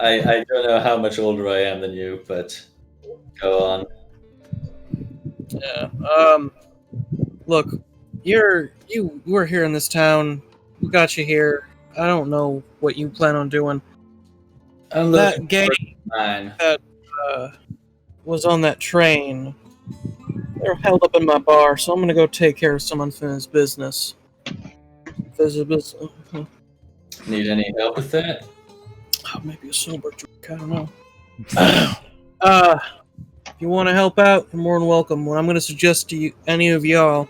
I don't know how much older I am than you, but go on. Yeah. Look, you were here in this town. We got you here. I don't know what you plan on doing. I'm That looking gang for mine. that was on that train. They're held up in my bar, so I'm gonna go take care of some unfinished business. Need any help with that? Maybe a sober drink. I don't know. If you want to help out, you're more than welcome. What I'm gonna suggest to you, any of y'all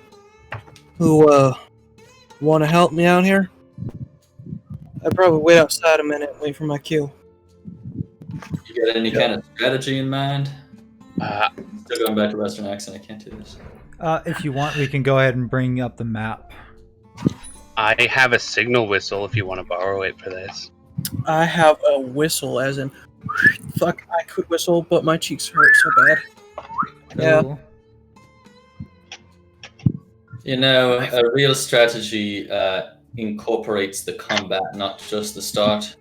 who want to help me out here, I'd probably wait outside a minute and wait for my cue. You got any kind of strategy in mind? Uh, Still going back to Western accent. I can't do this. If you want, we can go ahead and bring up the map. I have a signal whistle if you want to borrow it for this. I have a whistle, as in, fuck, I could whistle, but my cheeks hurt so bad. Yeah. Cool. You know, a real strategy incorporates the combat, not just the start.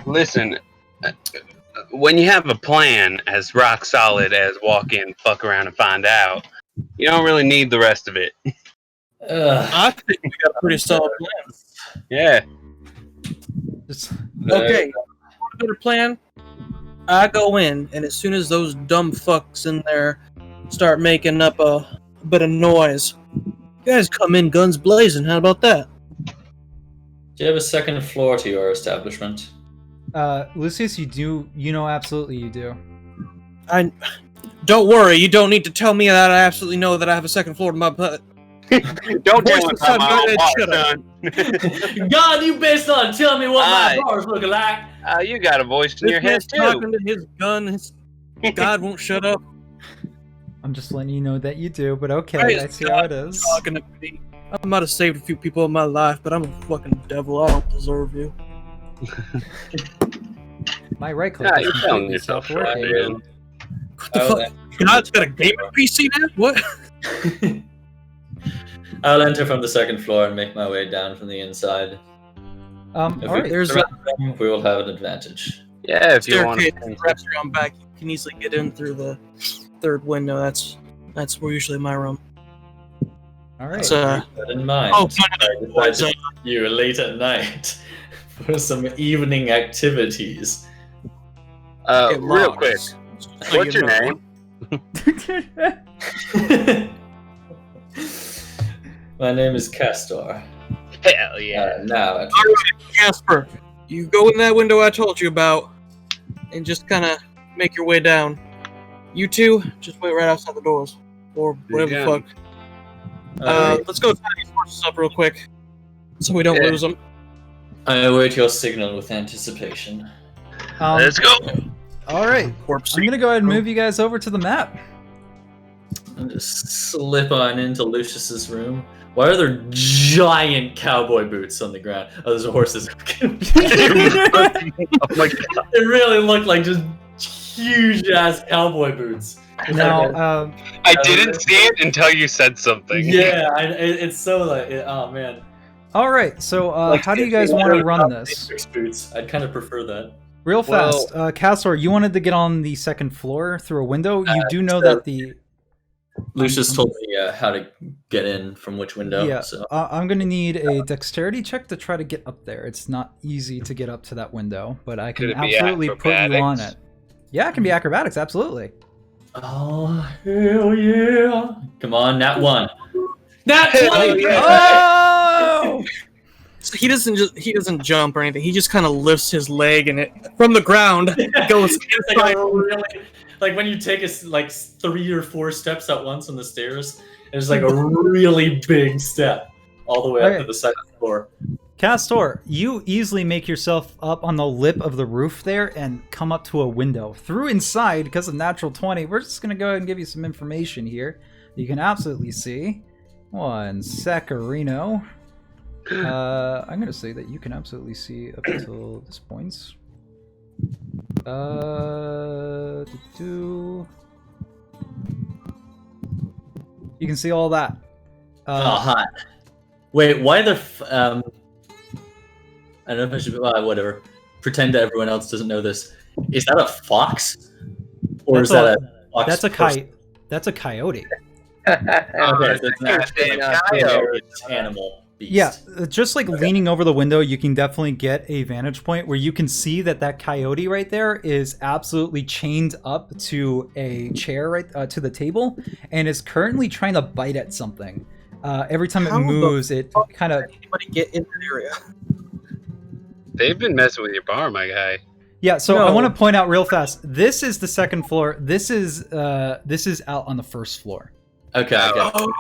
Listen, when you have a plan as rock solid as walk in, fuck around, and find out, you don't really need the rest of it. I think we got a pretty solid plan. Yeah. Just, Okay, want a better plan? I go in, and as soon as those dumb fucks in there start making up a bit of noise, you guys come in guns blazing. How about that? Do you have a second floor to your establishment? Lucius, you know absolutely you do. Don't worry, you don't need to tell me that. I absolutely know that I have a second floor to my butt. Don't Voice tell the me sun, about my go own ahead, bar, shut up. son. God, you based on tell me what Aye. my bar's looking like. You got a voice in This your head man's too. talking to his gun. His God won't shut up. I'm just letting you know that you do, but okay, Right, I see how it is. Talking to me. I might have saved a few people in my life, but I'm a fucking devil. I don't deserve you. My right click Nah, is you're telling completely yourself short, self-working. dude. What the fuck? God's got a gaming PC now? What? I'll enter from the second floor and make my way down from the inside. If Alright. we There's surround them, we will have an advantage. Yeah, if you want Staircase wraps around back. You can easily get in through the third window. That's where usually my room. Alright. It's Keep that in mind. oh, I decide to you late at night. for some evening activities. It Real quick, logs. So what's you your know. name? My name is Castor. Hell yeah. Now, All right, Casper, you go in that window I told you about, and just kind of make your way down. You two, just wait right outside the doors, or whatever the fuck. Let's go tie these horses up real quick, so we don't lose them. I await your signal with anticipation. Let's go. All right. I'm gonna go ahead and move you guys over to the map. I'll just slip on into Lucius's room. Why are there giant cowboy boots on the ground? Oh, there's horses. Oh my god. It really looked like just huge ass cowboy boots. Now, I didn't see it until you said something. Yeah, it's so like, oh man. all right. So, how do you guys want to run this? Matrix boots. I'd kind of prefer that. Real fast, Castor, you wanted to get on the second floor through a window. You do know that the Lucius told me how to get in from which window. yeah. So. I'm gonna need a dexterity check to try to get up there. It's not easy to get up to that window, but I can Could it be absolutely put you on acrobatics? it. Yeah, it can be acrobatics. Absolutely. Oh hell yeah! Come on, Nat 1. Nat 20! Oh! So he doesn't jump or anything. He just kind of lifts his leg, and it from the ground goes. It's like a really, like when you take like 3 or 4 steps at once on the stairs. It's like a really big step all the way up Okay. to the second floor. Castor, you easily make yourself up on the lip of the roof there and come up to a window. Through inside, because of natural 20, we're just going to go ahead and give you some information here. You can absolutely see. One secarino. I'm going to say that you can absolutely see up until this point. You can see all that. Hot. Wait, why the I don't know if I should whatever. Pretend that everyone else doesn't know this. Is that a fox? Or That's is that a- a fox? That's a person? That's a coyote. Okay, so it's an actual Coyote. animal beast. Yeah, just like leaning over the window, you can definitely get a vantage point where you can see that coyote right there is absolutely chained up to a chair right to the table and is currently trying to bite at something. Every time it How the moves, it fuck kind of... Anybody get in that area? They've been messing with your bar, my guy. Yeah, so No. I want to point out real fast. This is the second floor. This is out on the first floor. Okay, I got Oh.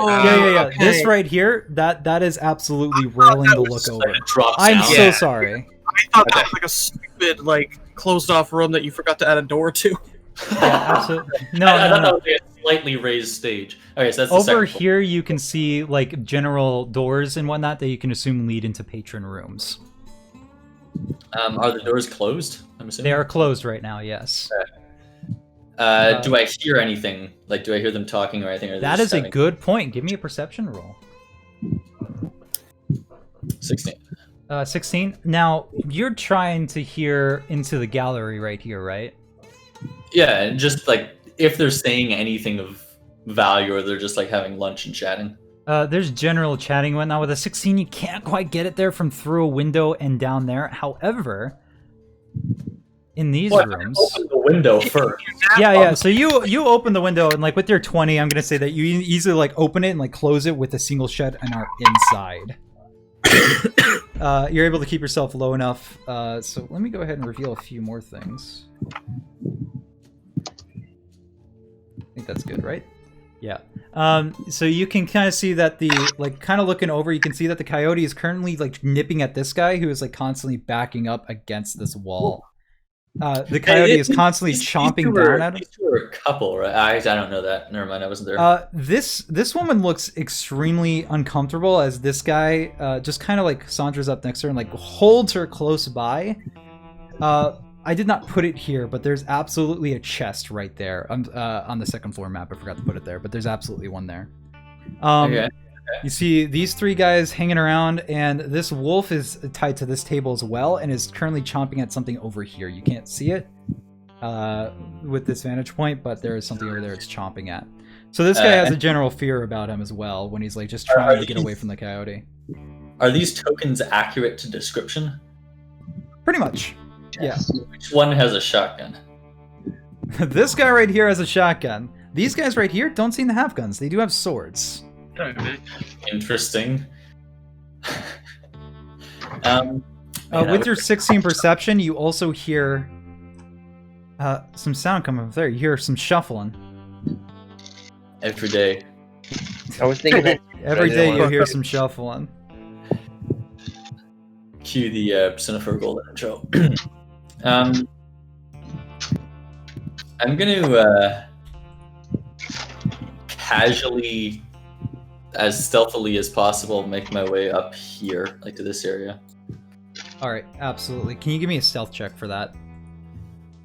Yeah. okay. This right here, that is absolutely railing that to was look Like over. it drops I'm down. so sorry. I thought that was like a stupid, like, closed-off room that you forgot to add a door to. Yeah, absolutely. I No. thought that was like a slightly raised stage. Okay, so that's the Over second floor. here, you can see like general doors and whatnot that you can assume lead into patron rooms. Are the doors closed? I'm assuming. They are closed right now. Yes. Do I hear anything? Like, do I hear them talking or anything? Or are they That just is a having- good point. Give me a perception roll. 16. 16. Now you're trying to hear into the gallery right here, right? Yeah, and just like if they're saying anything of value, or they're just like having lunch and chatting. There's general chatting and whatnot. With a 16, you can't quite get it there from through a window and down there. However, in these rooms, Open the window first. yeah. So you open the window and like with your 20, I'm gonna say that you easily like open it and like close it with a single shut and are inside. You're able to keep yourself low enough. So let me go ahead and reveal a few more things. I think that's good, right? Yeah. So you can kind of see that the, like, kind of looking over, you can see that the coyote is currently, like, nipping at this guy who is, like, constantly backing up against this wall. The coyote is constantly chomping down at him. These two are a couple, right? I don't know that. Never mind, I wasn't there. This woman looks extremely uncomfortable as this guy just kind of, like, saunters up next to her and, like, holds her close by. I did not put it here, but there's absolutely a chest right there on the second floor map. I forgot to put it there, but there's absolutely one there. Okay. You see these three guys hanging around, and this wolf is tied to this table as well, and is currently chomping at something over here. You can't see it with this vantage point, but there is something over there it's chomping at. So this guy has a general fear about him as well when he's like just trying to get away from the coyote. Are these tokens accurate to description? Pretty much. Yes. Which one has a shotgun? This guy right here has a shotgun. These guys right here don't seem to have guns. They do have swords. Interesting. With your 16 perception, you also hear some sound coming up there. You hear some shuffling. Every day. I was thinking that. Every day you hear some shuffling. Cue the Persona 4 Golden intro. I'm gonna casually, as stealthily as possible, make my way up here, like to this area. Alright, absolutely. Can you give me a stealth check for that?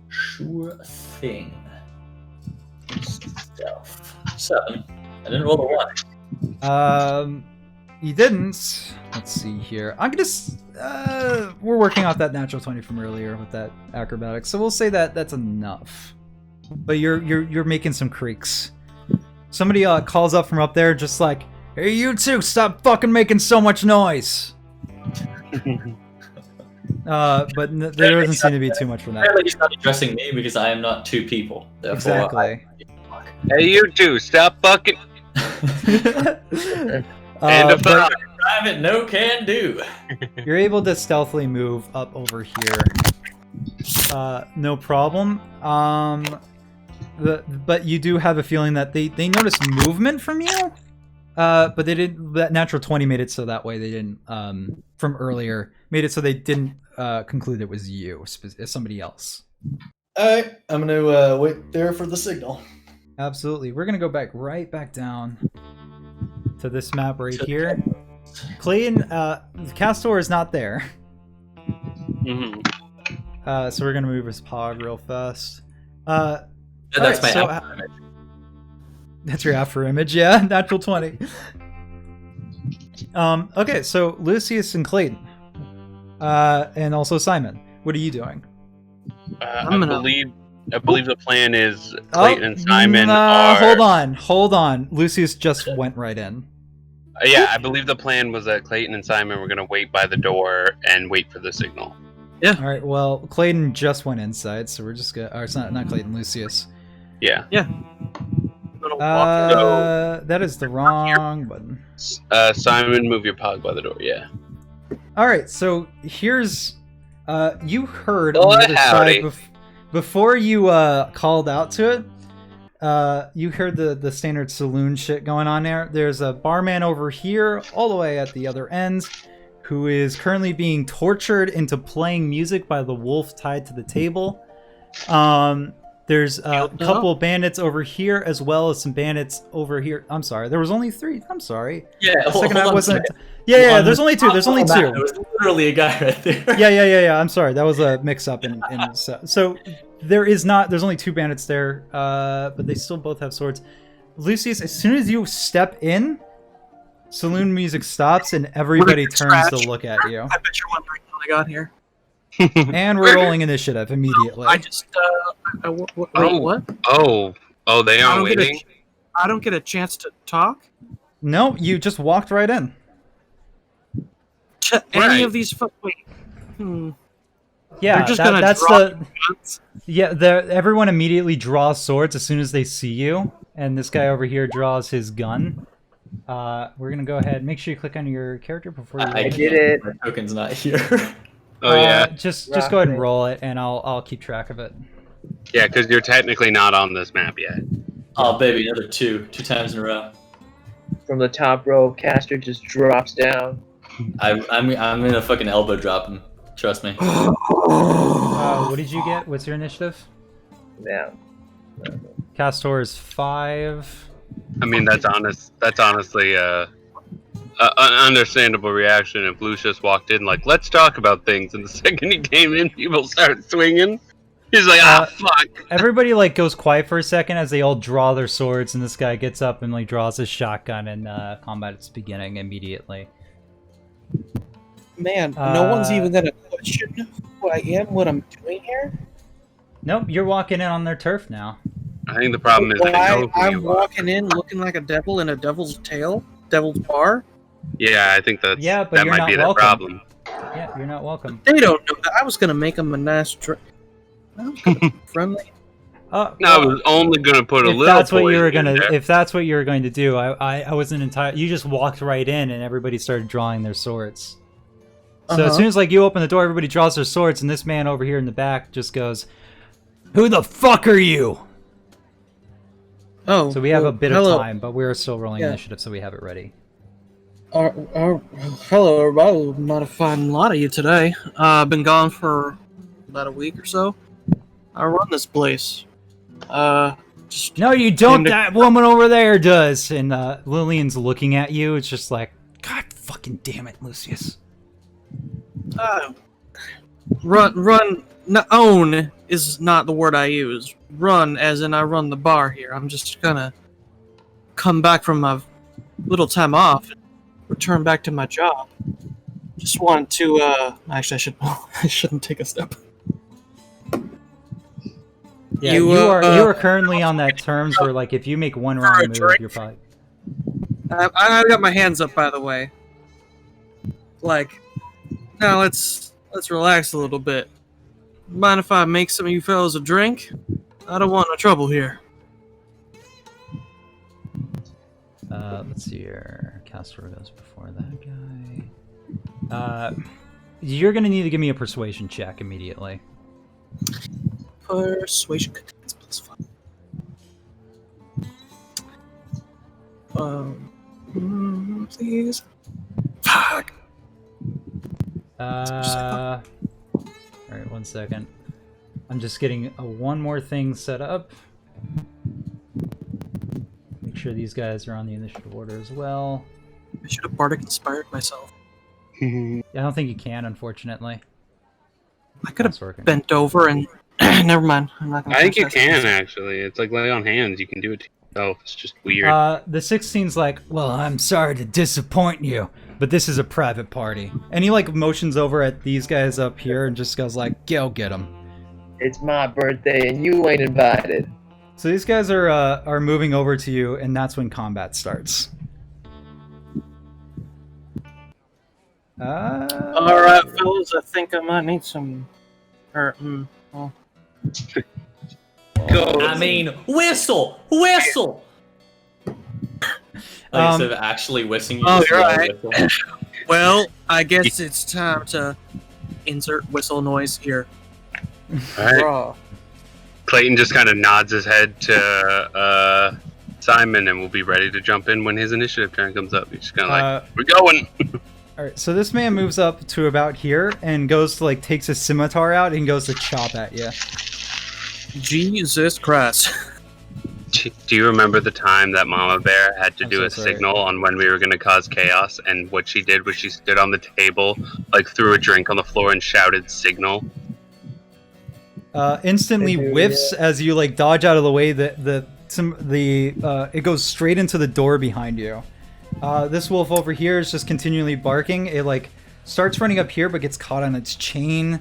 Sure thing. Stealth. 7. I didn't roll a 1. You didn't. Let's see here. I'm gonna. We're working off that natural 20 from earlier with that acrobatics, so we'll say that that's enough. But you're making some creaks. Somebody calls up from up there, just like, "Hey, you two, stop fucking making so much noise." But there doesn't seem to be too much from that. Apparently he's not addressing me because I am not two people. Therefore, Exactly. Hey, you two, stop fucking. And a but Private, no can do. you're able to stealthily move up over here. No problem. But you do have a feeling that they noticed movement from you. But they didn't. That natural 20 made it so that way they didn't. From earlier, made it so they didn't conclude it was you, somebody else. Alright, I'm gonna wait there for the signal. Absolutely. We're gonna go right back down to this map right here. Clayton, Castor is not there. Mhm. So we're gonna move his pog real fast. That's Alright, my so, after image. That's your after image, yeah. Natural 20. Okay, so Lucius and Clayton. And also Simon. What are you doing? I believe the plan is Clayton and Oh, Simon no, are. Hold on. Lucius just went right in. Yeah, I believe the plan was that Clayton and Simon were gonna wait by the door and wait for the signal. Alright, well, Clayton just went inside, so we're just gonna... Or it's not Clayton, Lucius. Yeah. That is the wrong button. Simon, move your pog by the door. Yeah. Alright, so here's... you heard on the other howdy. side... Before you called out to it, you heard the standard saloon shit going on there. There's a barman over here, all the way at the other end, who is currently being tortured into playing music by the wolf tied to the table. There's a couple of bandits over here, as well as some bandits over here. I'm sorry, there was only 3. I'm sorry. Yeah, The hold second on I a wasn't. second. Yeah. There's only 2. There's only 2. There was literally a guy right there. Yeah. I'm sorry. That was a mix-up. So there's only 2 bandits there, but they still both have swords. Lucius, as soon as you step in, saloon music stops and everybody turns to look at you. I bet you're wondering how I got here. And we're rolling initiative immediately. I just wait, what? Oh, they are waiting. I don't get a chance to talk. No, you just walked right in. Any of these? Wait. Yeah, They're just gonna that's draw the. Yeah, everyone immediately draws swords as soon as they see you, and this guy over here draws his gun. We're gonna go ahead. Make sure you click on your character before you. I did it. My token's not here. Oh yeah. Just go ahead and roll it, and I'll keep track of it. Yeah, because you're technically not on this map yet. Oh baby, another 2 times in a row. From the top row, Castor just drops down. I'm gonna fucking elbow drop him. Trust me. What did you get? What's your initiative? Yeah. Castor is 5. I mean, that's honestly an understandable reaction if Lucius walked in like, let's talk about things, and the second he came in, people started swinging. He's like, fuck. Everybody goes quiet for a second as they all draw their swords, and this guy gets up and draws his shotgun, and combat is beginning immediately. Man, no one's even gonna question who I am, what I'm doing here. Nope, you're walking in on their turf now. I think the problem is I know who I'm you are. walking in looking like a devil in a devil's tail, devil's bar. Yeah, I think Yeah, but that you're might not be the welcome. problem. Yeah, you're not welcome. They don't know that. I was gonna make them a nice drink. I was gonna be friendly. No, I was only gonna put a if little. That's what you were poison in gonna. there. If that's what you were going to do, I wasn't entirely. You just walked right in, and everybody started drawing their swords. So as soon as like you open the door, everybody draws their swords, and this man over here in the back just goes, "Who the fuck are you?" Oh, So we have a bit hello. of time, but we're still rolling initiative, so we have it ready. Hello, everybody. Not a fine lot of you today. I've been gone for about a week or so. I run this place. Just No, you don't. came to- That woman over there does. And Lillian's looking at you. It's just like, God fucking damn it, Lucius. Run. No, own is not the word I use. Run, as in I run the bar here. I'm just gonna come back from my little time off and return back to my job. Just wanted to. Actually, I shouldn't take a step. Yeah, You, you are currently on that terms where, like, if you make one wrong move, drink? you're probably... I got my hands up, by the way. Like, now let's relax a little bit. Mind if I make some of you fellas a drink? I don't want no trouble here. Let's see here. Castor goes before that guy. You're gonna need to give me a persuasion check immediately. Persuasion. That's +5. Please. Fuck. Alright, 1 second. I'm just getting one more thing set up. Make sure these guys are on the initiative order as well. I should have Bardic inspired myself. Yeah, I don't think you can, unfortunately. I could That's have working. bent over and. Never mind. I'm not gonna I think you touch that. can actually. It's like lay on hands. You can do it to yourself. It's just weird. The 16's like, well, I'm sorry to disappoint you, but this is a private party. And he like motions over at these guys up here and just goes like, go get them. It's my birthday and you ain't invited. So these guys are moving over to you, and that's when combat starts. All right, fellas. I think I might need some. Well. I mean, whistle! Whistle! Instead of actually whistling, you Oh, just you're yell right. whistle. Well, I guess it's time to insert whistle noise here. Alright. Raw. Clayton just kind of nods his head to Simon, and we'll be ready to jump in when his initiative turn comes up. He's just kind of like, "We're going." All right, so this man moves up to about here and goes to like takes his scimitar out and goes to chop at you. Jesus Christ. Do you remember the time that Mama Bear had to I'm do so a sorry. signal on when we were going to cause chaos? And what she did was she stood on the table, like threw a drink on the floor and shouted "signal." Instantly I do, whiffs as you like dodge out of the way. It goes straight into the door behind you. This wolf over here is just continually barking. It like starts running up here but gets caught on its chain.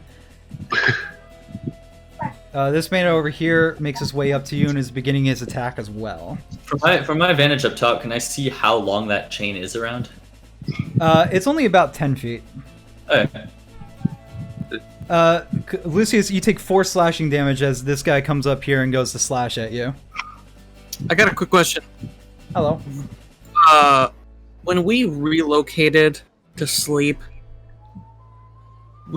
This man over here makes his way up to you and is beginning his attack as well. From my vantage up top, can I see how long that chain is around? It's only about 10 feet. Okay. Lucius, you take 4 slashing damage as this guy comes up here and goes to slash at you. I got a quick question. Hello. When we relocated to sleep,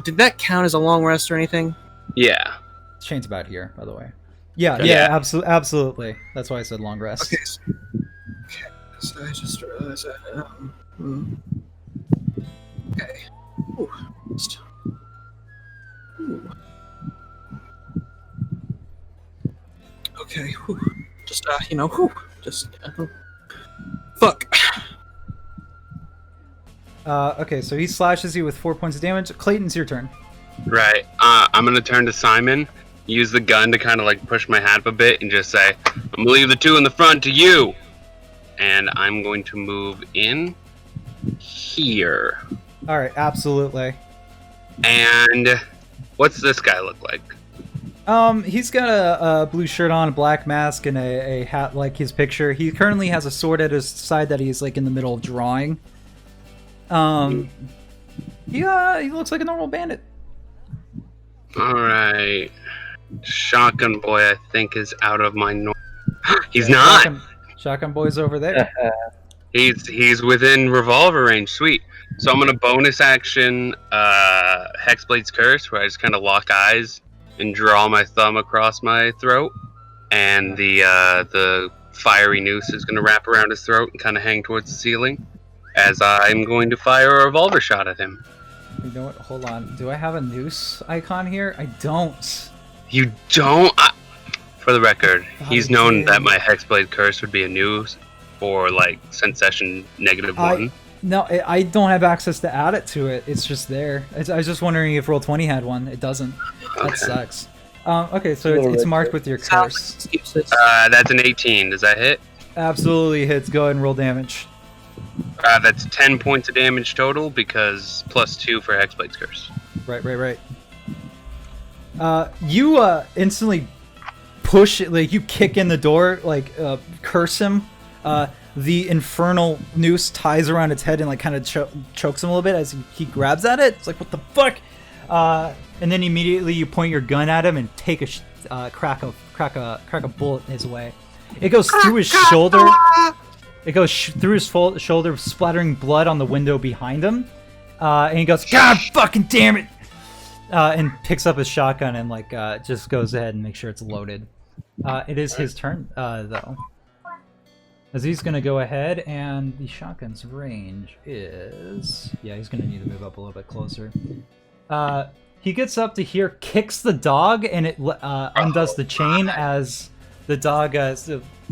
did that count as a long rest or anything? Yeah. Chain's about here, by the way. Yeah, Okay. yeah, absolutely. That's why I said long rest. Okay. So I just realized that. Okay. Ooh. Ooh. Okay. Whew. Just fuck. Okay, so he slashes you with 4 points of damage. Clayton, it's your turn. Right. I'm going to turn to Simon, use the gun to kind of like push my hat up a bit and just say, "I'm going to leave the 2 in the front to you." And I'm going to move in here. All right, absolutely. And what's this guy look like? He's got a blue shirt on, a black mask, and a hat like his picture. He currently has a sword at his side that he's like in the middle of drawing. He looks like a normal bandit. All right. Shotgun boy, I think, is out of my He's Yeah, not. Shotgun boy's over there. He's within revolver range. Sweet. So I'm gonna bonus action Hexblade's Curse, where I just kind of lock eyes and draw my thumb across my throat, and the fiery noose is gonna wrap around his throat and kind of hang towards the ceiling, as I'm going to fire a revolver shot at him. You know what? Hold on. Do I have a noose icon here? I don't. You don't. For the record, he's I known did. that my Hexblade Curse would be a noose for like Sense Session -1. No, I don't have access to add it to it. It's just there. I was just wondering if Roll20 had one. It doesn't. That Okay. sucks. Okay, so it's marked with your curse. Excuses. That's an 18. Does that hit? Absolutely hits. Go ahead and roll damage. That's 10 points of damage total because +2 for Hexblade's Curse. Right. You instantly push it, like you kick in the door, like curse him. The infernal noose ties around its head and like kind of chokes him a little bit as he grabs at it. It's like, what the fuck? And then immediately you point your gun at him and take a crack a bullet his way. It goes through his shoulder. It goes through his shoulder, splattering blood on the window behind him. And he goes, God fucking damn it! And picks up his shotgun and like just goes ahead and makes sure it's loaded. It is his turn though, as he's gonna go ahead, and the shotgun's range is, yeah, he's gonna need to move up a little bit closer. He gets up to here, kicks the dog, and it undoes the chain as the dog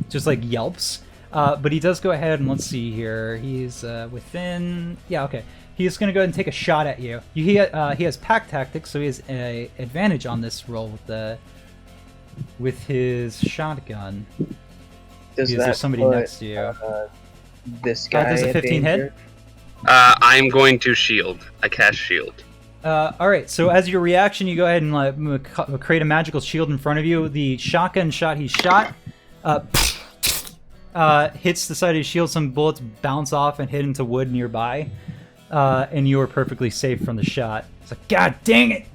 just like yelps. But he does go ahead and let's see here. He's within, yeah, okay. He's gonna go ahead and take a shot at you. He has pack tactics, so he has a advantage on this roll with his shotgun. Does Is there that somebody put, next to you? This guy. Does a in 15 hit? danger? I'm going to shield. I cast shield. All right. So as your reaction, you go ahead and create a magical shield in front of you. The shotgun shot he shot hits the side of his shield. Some bullets bounce off and hit into wood nearby, and you are perfectly safe from the shot. It's like, God dang it!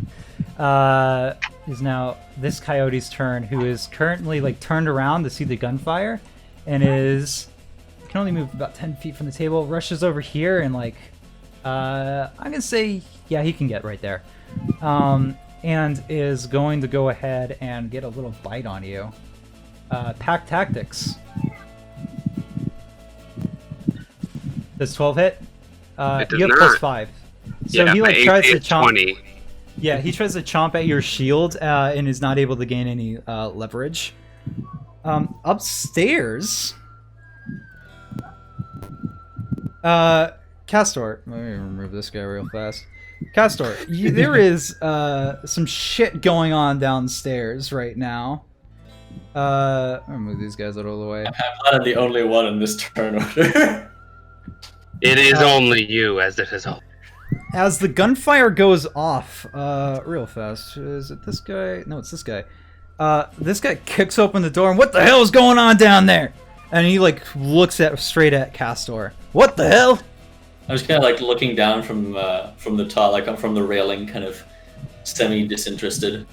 Is now this coyote's turn, who is currently like turned around to see the gunfire, and can only move about 10 feet from the table. Rushes over here and like, I'm gonna say, yeah, he can get right there, and is going to go ahead and get a little bite on you. Pack tactics. Does 12 hit? It does You have not. +5. So Yeah, he my like tries AC to is chomp. 20. Yeah, he tries to chomp at your shield and is not able to gain any leverage. Upstairs, Castor. Let me remove this guy real fast. Castor, there is some shit going on downstairs right now. I'm gonna move these guys out of the way. I'm not the only one in this turn order. It is only you, as it is all. As the gunfire goes off, real fast, is it this guy? No, it's this guy. This guy kicks open the door, and what the hell is going on down there? And he like looks straight at Castor. What the hell? I was kind of like looking down from the top, like I'm from the railing, kind of semi-disinterested.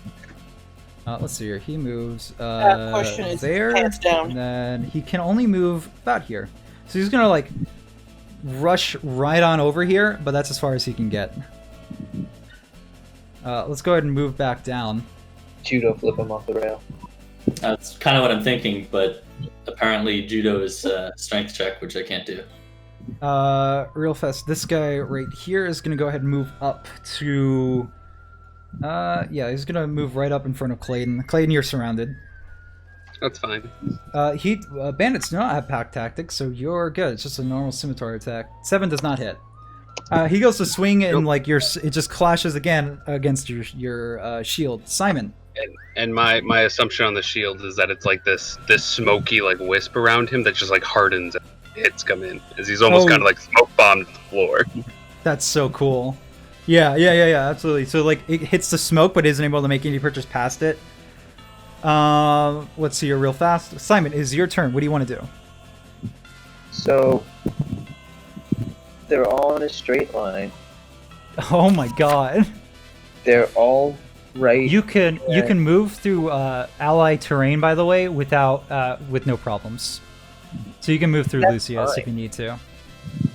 Let's see here. He moves Question is, there, hands down. and then he can only move about here. So he's gonna like rush right on over here, but that's as far as he can get. Let's go ahead and move back down. Judo flip him off the rail. That's kind of what I'm thinking, but apparently judo is a strength check, which I can't do. Real fast. This guy right here is gonna go ahead and move up to. Yeah, he's gonna move right up in front of Clayton. Clayton, you're surrounded. That's fine. Bandits do not have pack tactics, so you're good. It's just a normal scimitar attack. 7 does not hit. He goes to swing and like it just clashes again against your shield. Simon. And my assumption on the shield is that it's like this smoky like wisp around him that just like hardens as hits come in, as he's almost kind of like smoke bombed to the floor. That's so cool. Yeah, absolutely. So like it hits the smoke, but isn't able to make any purchase past it. Let's see here real fast. Simon, it's your turn. What do you want to do? So they're all in a straight line. Oh my god. They're all right. You can move through ally terrain, by the way, without with no problems. So you can move through That's Lucius fine. if you need to.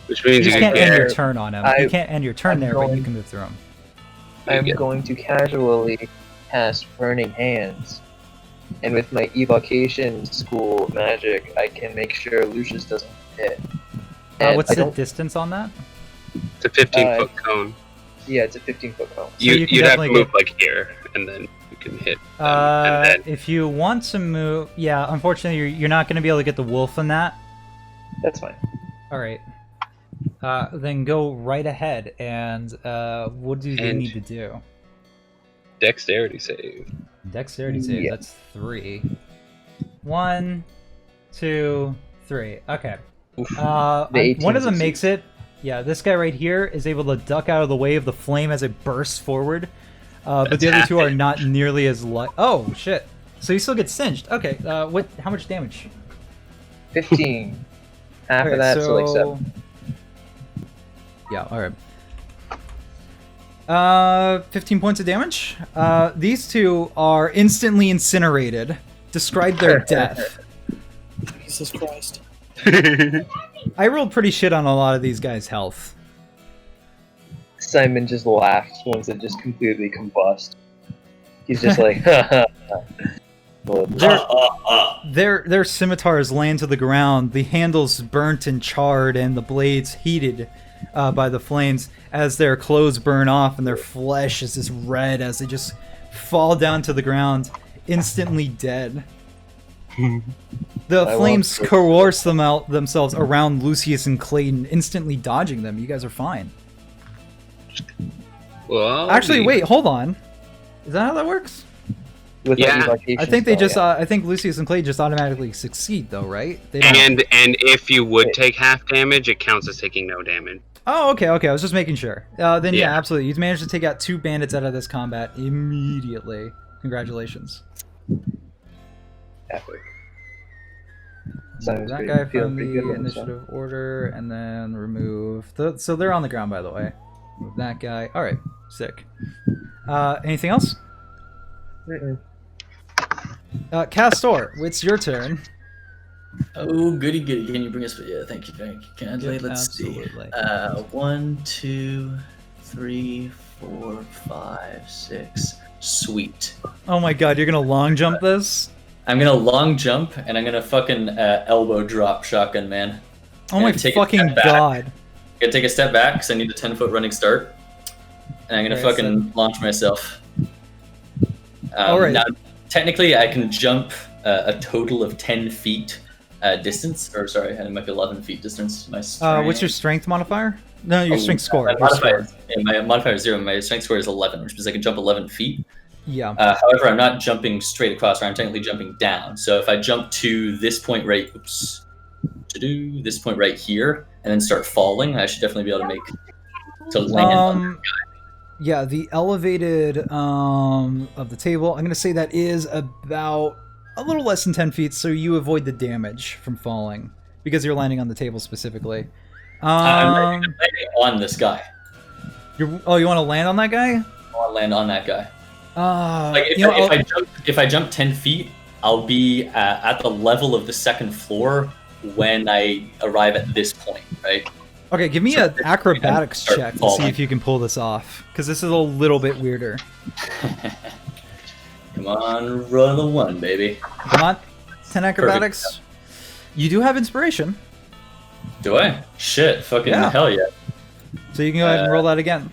Which means You you can't can end get your turn on him. You can't end your turn there, but you can move through him. I'm going to casually cast Burning Hands. And with my evocation school magic, I can make sure Lucius doesn't hit. And What's I the don't- distance on that? It's a 15-foot cone. Yeah, it's a 15-foot cone. you can You'd have to definitely move get- like here, and then you can hit them, and then If you want to move, yeah, unfortunately you're not going to be able to get the wolf in that. That's fine. All right. Then go right ahead, and what do they And- need to do? dexterity save. Dexterity save. Yeah. That's 3. 1, 2, 3. Okay. The 18 One of them succeeds. makes it. Yeah, this guy right here is able to duck out of the way of the flame as it bursts forward. But the other two are not nearly as light. Oh shit! So he still gets singed. Okay. What? How much damage? 15. Half Okay, of that, so like 7. Yeah. All right. 15 points of damage. These two are instantly incinerated. Describe their death. Jesus Christ. I rolled pretty shit on a lot of these guys' health. Simon just laughs once it just completely combust. He's just like, Well, Their scimitars land to the ground, the handles burnt and charred, and the blades heated by the flames as their clothes burn off and their flesh is just red as they just fall down to the ground, instantly dead. The I flames love- coerce themselves around Lucius and Clayton, instantly dodging them. You guys are fine. Well, Actually, wait, hold on. Is that how that works? with Yeah. the evocation I think they spell, just. yeah. I think Lucius and Clayton just automatically succeed, though, right? They don't. And if you would Wait. take half damage, it counts as taking no damage. Oh, okay. I was just making sure. Then yeah, Yeah. absolutely. You managed to take out 2 bandits out of this combat immediately. Congratulations. Halfway. Move Simon's that pretty- guy feeling from pretty the good about himself. initiative order, and then remove. So they're on the ground, by the way. Move that guy. All right, sick. Anything else? Mm-mm. Castor, it's your turn. Oh, goody goody. Can you bring us? Yeah, thank you, kindly. Yep, Let's absolutely. see. 1, 2, 3, 4, 5, 6. Sweet. Oh my god, you're gonna long jump this? I'm gonna long jump and I'm gonna fucking elbow drop shotgun, man. Oh my Yeah, take a fucking step back. god. Gotta take a step back because I need a 10-foot running start. And I'm gonna Okay, fucking launch myself. Alright. Now, technically, I can jump a total of 10 feet distance. Or sorry, it might be 11 feet distance. My What's your strength modifier? No, your strength score. My Your modifier, score. my modifier is 0. My strength score is 11, which means I can jump 11 feet. Yeah. However, I'm not jumping straight across, or I'm technically jumping down. So if I jump to this point right, this point right here, and then start falling, I should definitely be able to land on. Yeah, the elevated of the table, I'm gonna say that is about a little less than 10 feet, so you avoid the damage from falling because you're landing on the table specifically. I'm landing on this guy. You want to land on that guy? I want to land on that guy. Like if I jump 10 feet, I'll be at the level of the second floor when I arrive at this point, right? Okay, give me So an acrobatics start check to see falling. if you can pull this off, because this is a little bit weirder. Come on, roll a 1, baby. Come on, 10 acrobatics. You do have inspiration, Do I? Shit, fucking Yeah. hell yeah. so you can go ahead and roll that again.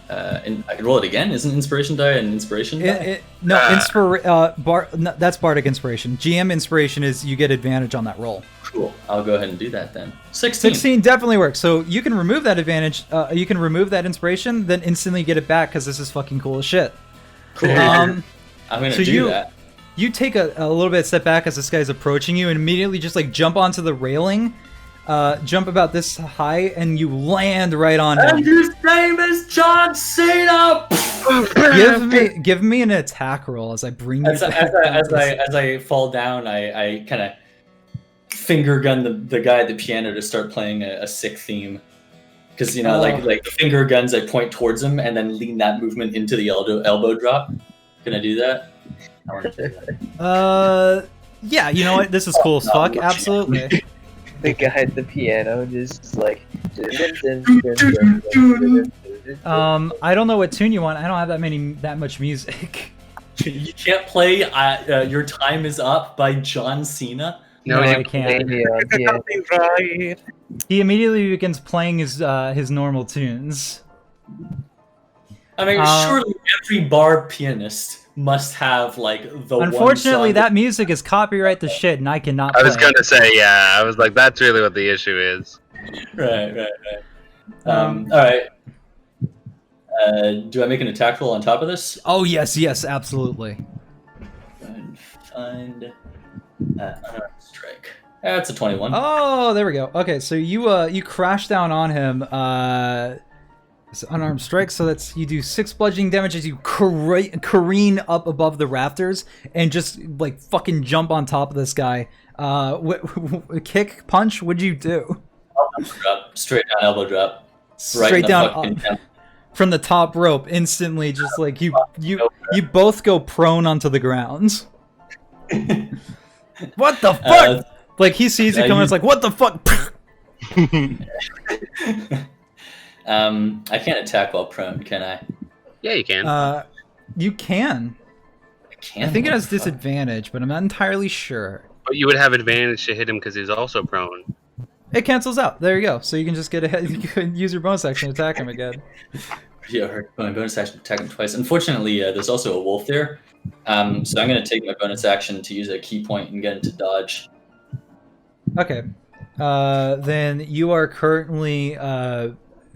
And I can roll it again. Isn't inspiration die an inspiration die? That's bardic inspiration. GM inspiration is you get advantage on that roll. Cool. I'll go ahead and do that then. 16. 16 definitely works. So you can remove that advantage. You can remove that inspiration, then instantly get it back because this is fucking cool as shit. Cool. Um, I'm gonna so do that. You take a little bit step back as this guy's approaching you, and immediately just like jump onto the railing, jump about this high, and you land right on him. his name is John Cena. Give me an attack roll as I bring you As back. I fall down, I kind of finger gun the guy at the piano to start playing a sick theme. Because like the finger guns, I point towards him and then lean that movement into the elbow drop. Can I do that? I want to do that. Yeah, you know what? This is cool as fuck. Absolutely. The guy at the piano just like. I don't know what tune you want. I don't have that much music. You can't play Your Time Is Up by John Cena? No, I can't. He immediately begins playing his normal tunes. I mean, surely every bar pianist must have like the. Unfortunately, that music is copyright to shit, and I cannot. I was gonna say, yeah. I was like, that's really what the issue is. Right. All right. Do I make an attack roll on top of this? Oh yes, absolutely. Find strike. That's a 21. Oh, there we go. Okay, so you crash down on him. It's unarmed strike, so you do 6 bludgeoning damage as you careen up above the rafters and just like fucking jump on top of this guy. Kick, punch. What'd you do? Straight down elbow drop. Straight down from the top rope, instantly, just like you both go prone onto the ground. What the fuck? Like he sees you coming, it's like, what the fuck? I can't attack while prone, can I? Yeah, you can. You can. I think it has disadvantage, but I'm not entirely sure. But you would have advantage to hit him because he's also prone. It cancels out. There you go. So you can just get ahead. You can use your bonus action to attack him again. Yeah, my bonus action to attack him twice. Unfortunately, there's also a wolf there. So I'm going to take my bonus action to use a key point and get into dodge. Okay. Then you are currently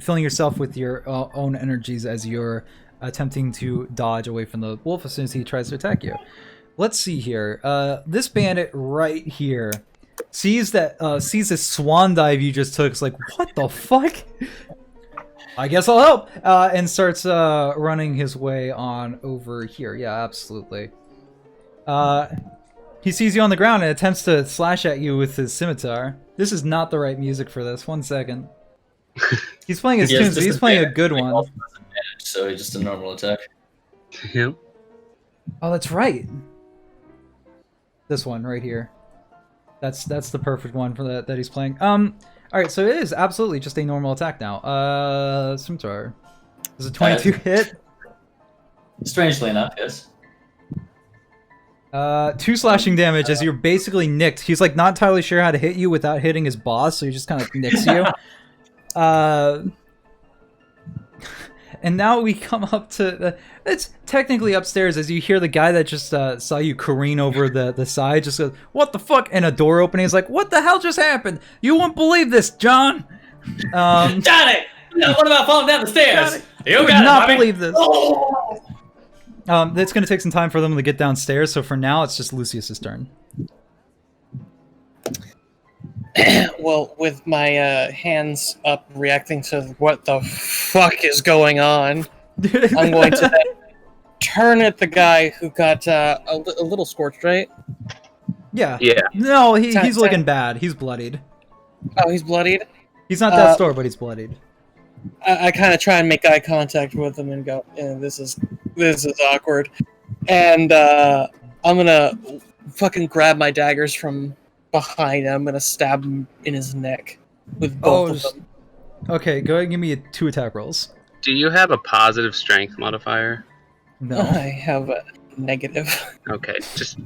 filling yourself with your own energies as you're attempting to dodge away from the wolf as soon as he tries to attack you. Let's see here. This bandit right here sees this swan dive you just took. It's like, what the fuck? I guess I'll help. And starts running his way on over here. Yeah, absolutely. He sees you on the ground and attempts to slash at you with his scimitar. This is not the right music for this. 1 second. He's playing his tunes, but he's playing a good one. So just a normal attack. Yep. Oh, that's right. This one right here. That's the perfect one for that he's playing. Alright, so it is absolutely just a normal attack now. Scimitar. Does a 22 hit? Strangely enough, yes. 2 slashing damage as you're basically nicked. He's like not entirely sure how to hit you without hitting his boss, so he just kind of nicks you. And now we come up to it's technically upstairs as you hear the guy that just saw you careen over the side just goes, what the fuck? And a door opening is like, what the hell just happened? You won't believe this, John. Johnny, what about falling down the stairs? Johnny, You would got not it, believe this. Oh! It's going to take some time for them to get downstairs, so for now it's just Lucius's turn. Well, with my hands up reacting to what the fuck is going on, I'm going to then turn at the guy who got a little scorched, right? Yeah. Yeah. No, he's looking bad. He's bloodied. Oh, he's bloodied? He's not that store, but he's bloodied. I kind of try and make eye contact with him and go, this is awkward. And I'm going to fucking grab my daggers from behind him. I'm going to stab him in his neck with both of them. Okay, go ahead and give me 2 attack rolls. Do you have a positive strength modifier? No. I have a negative. Okay, just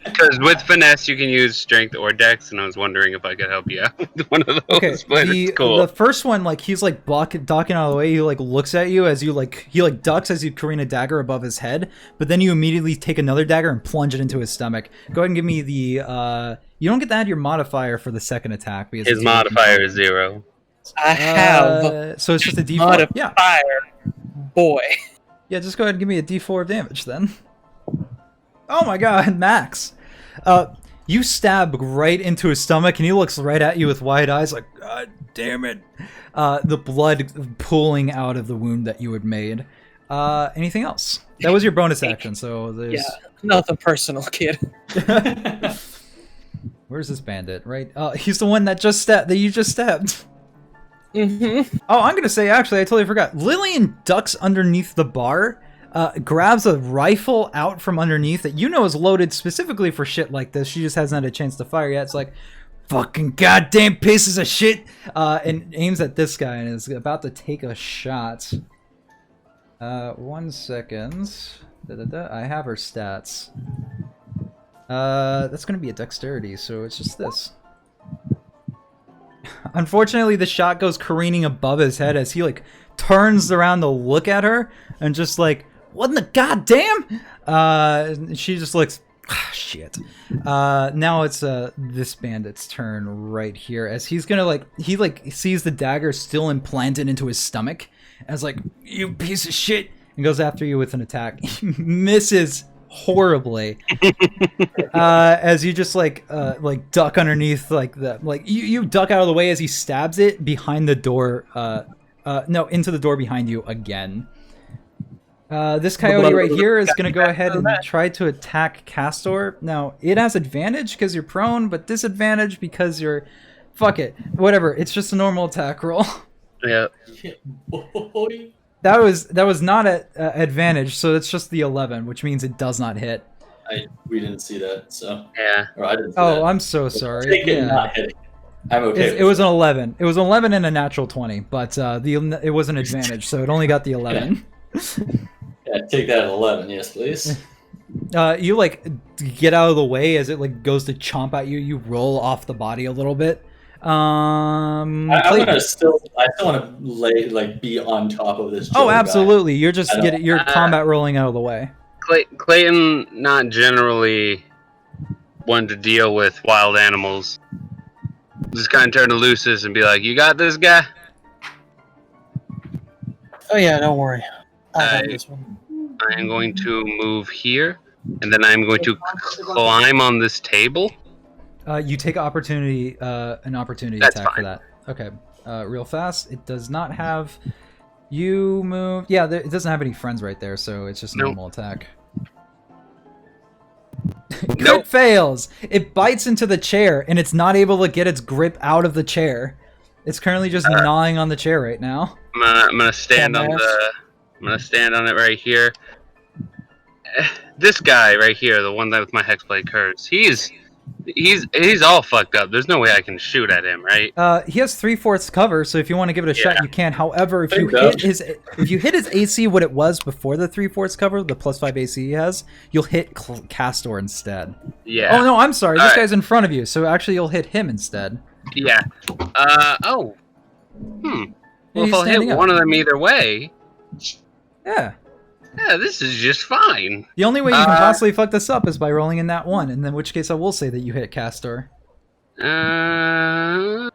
because with finesse you can use strength or dex, and I was wondering if I could help you out with one of those. Okay, but it's cool. The first one, like he's like ducking out of the way. He like looks at you as you he ducks as you careen a dagger above his head, but then you immediately take another dagger and plunge it into his stomach. Go ahead and give me the you don't get to add your modifier for the second attack because his modifier is 0. I have so it's just a D4. modifier, Yeah. boy. Yeah, just go ahead and give me a D4 of damage then. Oh my god, Max. You stab right into his stomach and he looks right at you with wide eyes like, god damn it. The blood pooling out of the wound that you had made. Anything else? That was your bonus action, so there's... Yeah, nothing personal, kid. Where's this bandit? Right? He's the one that you just stabbed. Oh, I'm gonna say, actually, I totally forgot. Lillian ducks underneath the bar, grabs a rifle out from underneath that you know is loaded specifically for shit like this. She just hasn't had a chance to fire yet. It's like, fucking goddamn pieces of shit! And aims at this guy and is about to take a shot. 1 second. I have her stats. That's gonna be a dexterity, so it's just this. Unfortunately, the shot goes careening above his head as he like turns around to look at her and just like, what in the goddamn? She just looks, shit. Now it's this bandit's turn right here as he's gonna he sees the dagger still implanted into his stomach as like, you piece of shit, and goes after you with an attack. He misses horribly as you just like duck underneath you duck out of the way as he stabs it behind the door into the door behind you again. This coyote right here is gonna go ahead and try to attack Castor. Now it has advantage because you're prone, but disadvantage because you're fuck it, whatever, it's just a normal attack roll. Yeah. Boy. That was not at advantage, so it's just the 11, which means it does not hit. We didn't see that, so. Yeah. Or I didn't see Oh, that. I'm so sorry. Take it Yeah. not hitting. I'm okay. It was an 11. It was an 11 and a natural 20, but it was an advantage, so it only got the 11. Yeah, take that at 11, yes, please. You like get out of the way as it like goes to chomp at you. You roll off the body a little bit. I still want to be on top of this. Oh, Joe absolutely. You're just I you're combat rolling out of the way. Clayton, not generally one to deal with wild animals. Just kind of turn to Lucis and be like, "You got this guy." Oh yeah, don't worry. I I- got this one. I am going to move here, and then I'm going to climb on this table. You take an opportunity That's attack for fine. that. Okay. Real fast. It does not have. You move. Yeah, it doesn't have any friends right there, so it's just a Nope. normal attack. Crit Nope. fails. It bites into the chair, and it's not able to get its grip out of the chair. It's currently just gnawing on the chair right now. I'm gonna stand on the. I'm gonna stand on it right here. This guy right here, the one that with my hexblade curse, he's all fucked up. There's no way I can shoot at him, right? He has 3/4 cover, so if you want to give it a shot, Yeah. you can. However, if you There you hit his AC, what it was before the 3/4 cover, the +5 AC he has, you'll hit Castor instead. Yeah. Oh no, I'm sorry. This Alright. guy's in front of you, so actually you'll hit him instead. Yeah. Oh. Well, He's if I'll hit standing up. one of them either way, Yeah. yeah, this is just fine. The only way you can possibly fuck this up is by rolling in that one, and in which case I will say that you hit Castor. So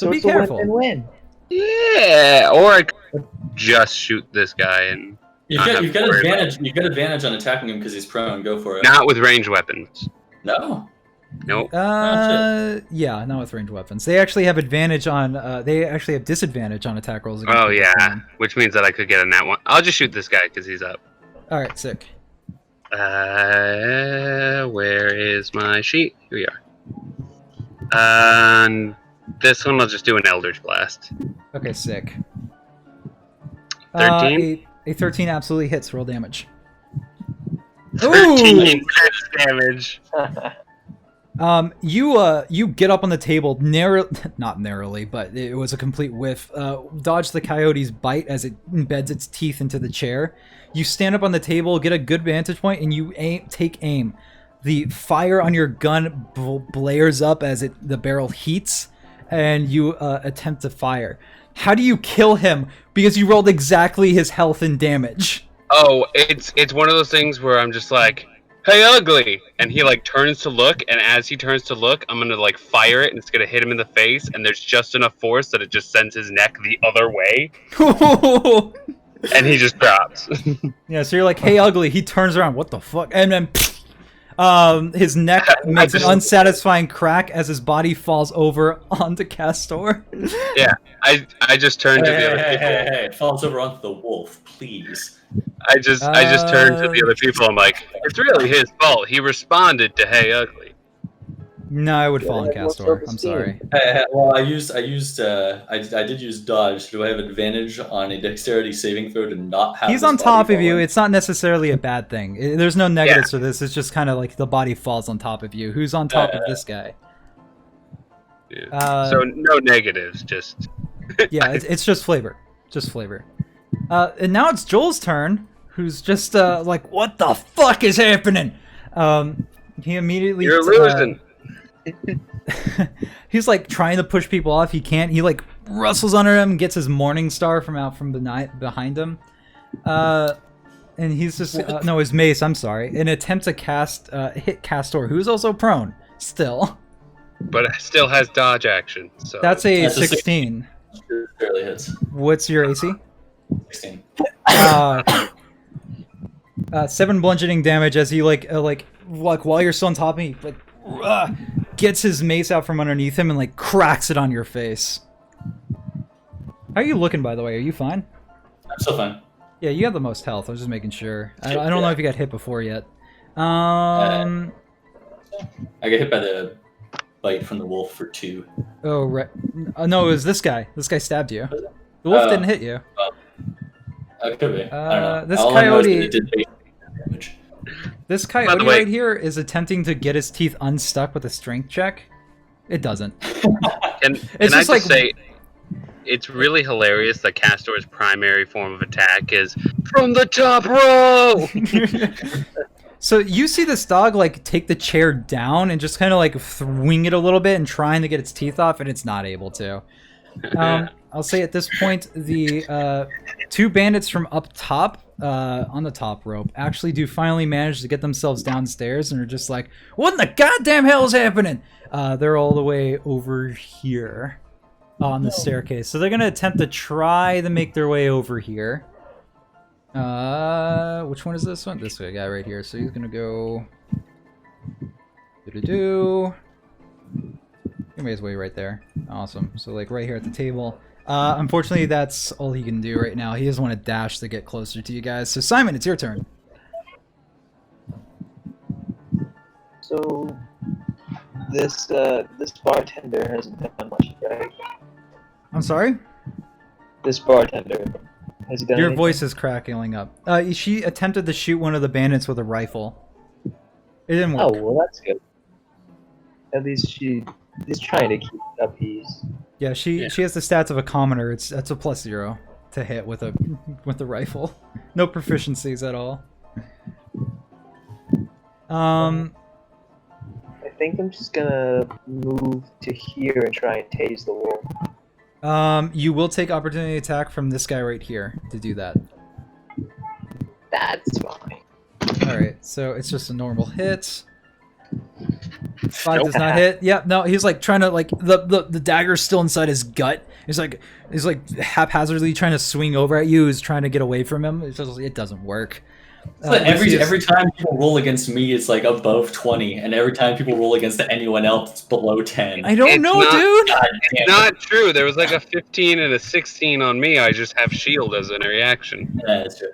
be it's a careful. win-win-win. Yeah. Or I could just shoot this guy and You've I got, have you've to got worry about advantage. You've got advantage on attacking him because he's prone. Go for it. not with ranged weapons. No. Nope. Yeah, not with ranged weapons. They actually have advantage on. They actually have disadvantage on attack rolls. against Oh people yeah, prone. which means that I could get a nat one. I'll just shoot this guy because he's up. All right, sick. Where is my sheet? Here we are. And this one I'll just do an Eldritch Blast. Okay, sick. 13? A 13 absolutely hits. Roll damage. 13 damage. You get up on the table, not narrowly, but it was a complete whiff. Dodge the coyote's bite as it embeds its teeth into the chair. You stand up on the table, get a good vantage point, and you take aim. The fire on your gun blares up as the barrel heats, and you attempt to fire. How do you kill him? Because you rolled exactly his health and damage. Oh, it's one of those things where I'm just like, "Hey, ugly!" And he like turns to look, and as he turns to look, I'm gonna like fire it, and it's gonna hit him in the face, and there's just enough force that it just sends his neck the other way, and he just drops. Yeah, so you're like, "Hey, ugly!" He turns around. What the fuck? And then, his neck makes an unsatisfying crack as his body falls over onto Castor. Yeah, I just turned to the other people. Hey! It falls over onto the wolf, please. I just turned to the other people. I'm like, it's really his fault. He responded to "Hey, ugly." No, I would Yeah, fall on they have low Castor. I'm self-esteem. sorry. Well, I did use dodge. Do I have advantage on a dexterity saving throw to not have? He's this on body top of fall you. in? It's not necessarily a bad thing. There's no negatives to this. It's just kind of like the body falls on top of you. Who's on top of this guy? Yeah. So no negatives, just Yeah, it's just flavor. Just flavor. And now it's Joel's turn, who's just like, what the fuck is happening? He immediately... you're losing. He's like trying to push people off. He can't. He like rustles under him, gets his morning star from out from behind him. And he's just... no, his mace, I'm sorry. An attempt to hit Castor, who's also prone, still. But it still has dodge action. So That's a That's a 16. Sure, barely hits. What's your AC? 16. 7 bludgeoning damage as he like while you're still on top of me, like gets his mace out from underneath him and like cracks it on your face. How are you looking, by the way? Are you fine? I'm still fine. Yeah, you have the most health. I was just making sure. I don't know if you got hit before yet. I got hit by the bite from the wolf for 2. Oh right. No, it was this guy. This guy stabbed you. The wolf didn't hit you. It could be. I don't know. This All I know is that coyote- it did base damage. This By coyote the way- right here is attempting to get his teeth unstuck with a strength check. It doesn't. And It's I just just like- say, it's really hilarious that Castor's primary form of attack is from the top row. So you see this dog like take the chair down and just kind of like swing it a little bit and trying to get its teeth off, and it's not able to. I'll say at this point the 2 bandits from up top on the top rope actually do finally manage to get themselves downstairs and are just like, what in the goddamn hell is happening? They're all the way over here on the staircase, so they're gonna attempt to try to make their way over here. Which one is this one? This guy right here. So he's gonna go. He made his way right there. Awesome. So like right here at the table. Unfortunately, that's all he can do right now. He doesn't want to dash to get closer to you guys. So Simon, it's your turn. So this bartender hasn't done much, right? I'm sorry. This bartender has he done Your anything? voice is crackling up. She attempted to shoot one of the bandits with a rifle. It didn't work. Oh well, that's good. At least she's trying to keep appease. Yeah, she has the stats of a commoner. That's a +0 to hit with a rifle. No proficiencies at all. I think I'm just gonna move to here and try and tase the wolf. You will take opportunity attack from this guy right here to do that. That's fine. Alright, so it's just a normal hit. 5 does not hit. Yeah, no, he's like trying to like the dagger's still inside his gut. He's like haphazardly trying to swing over at you. He's trying to get away from him. It doesn't work. Every time people roll against me, it's like above 20, and every time people roll against anyone else, it's below 10. I don't It's know, not- dude. God damn It's it. not true. There was like a 15 and a 16 on me. I just have shield as a reaction. Yeah, that's true.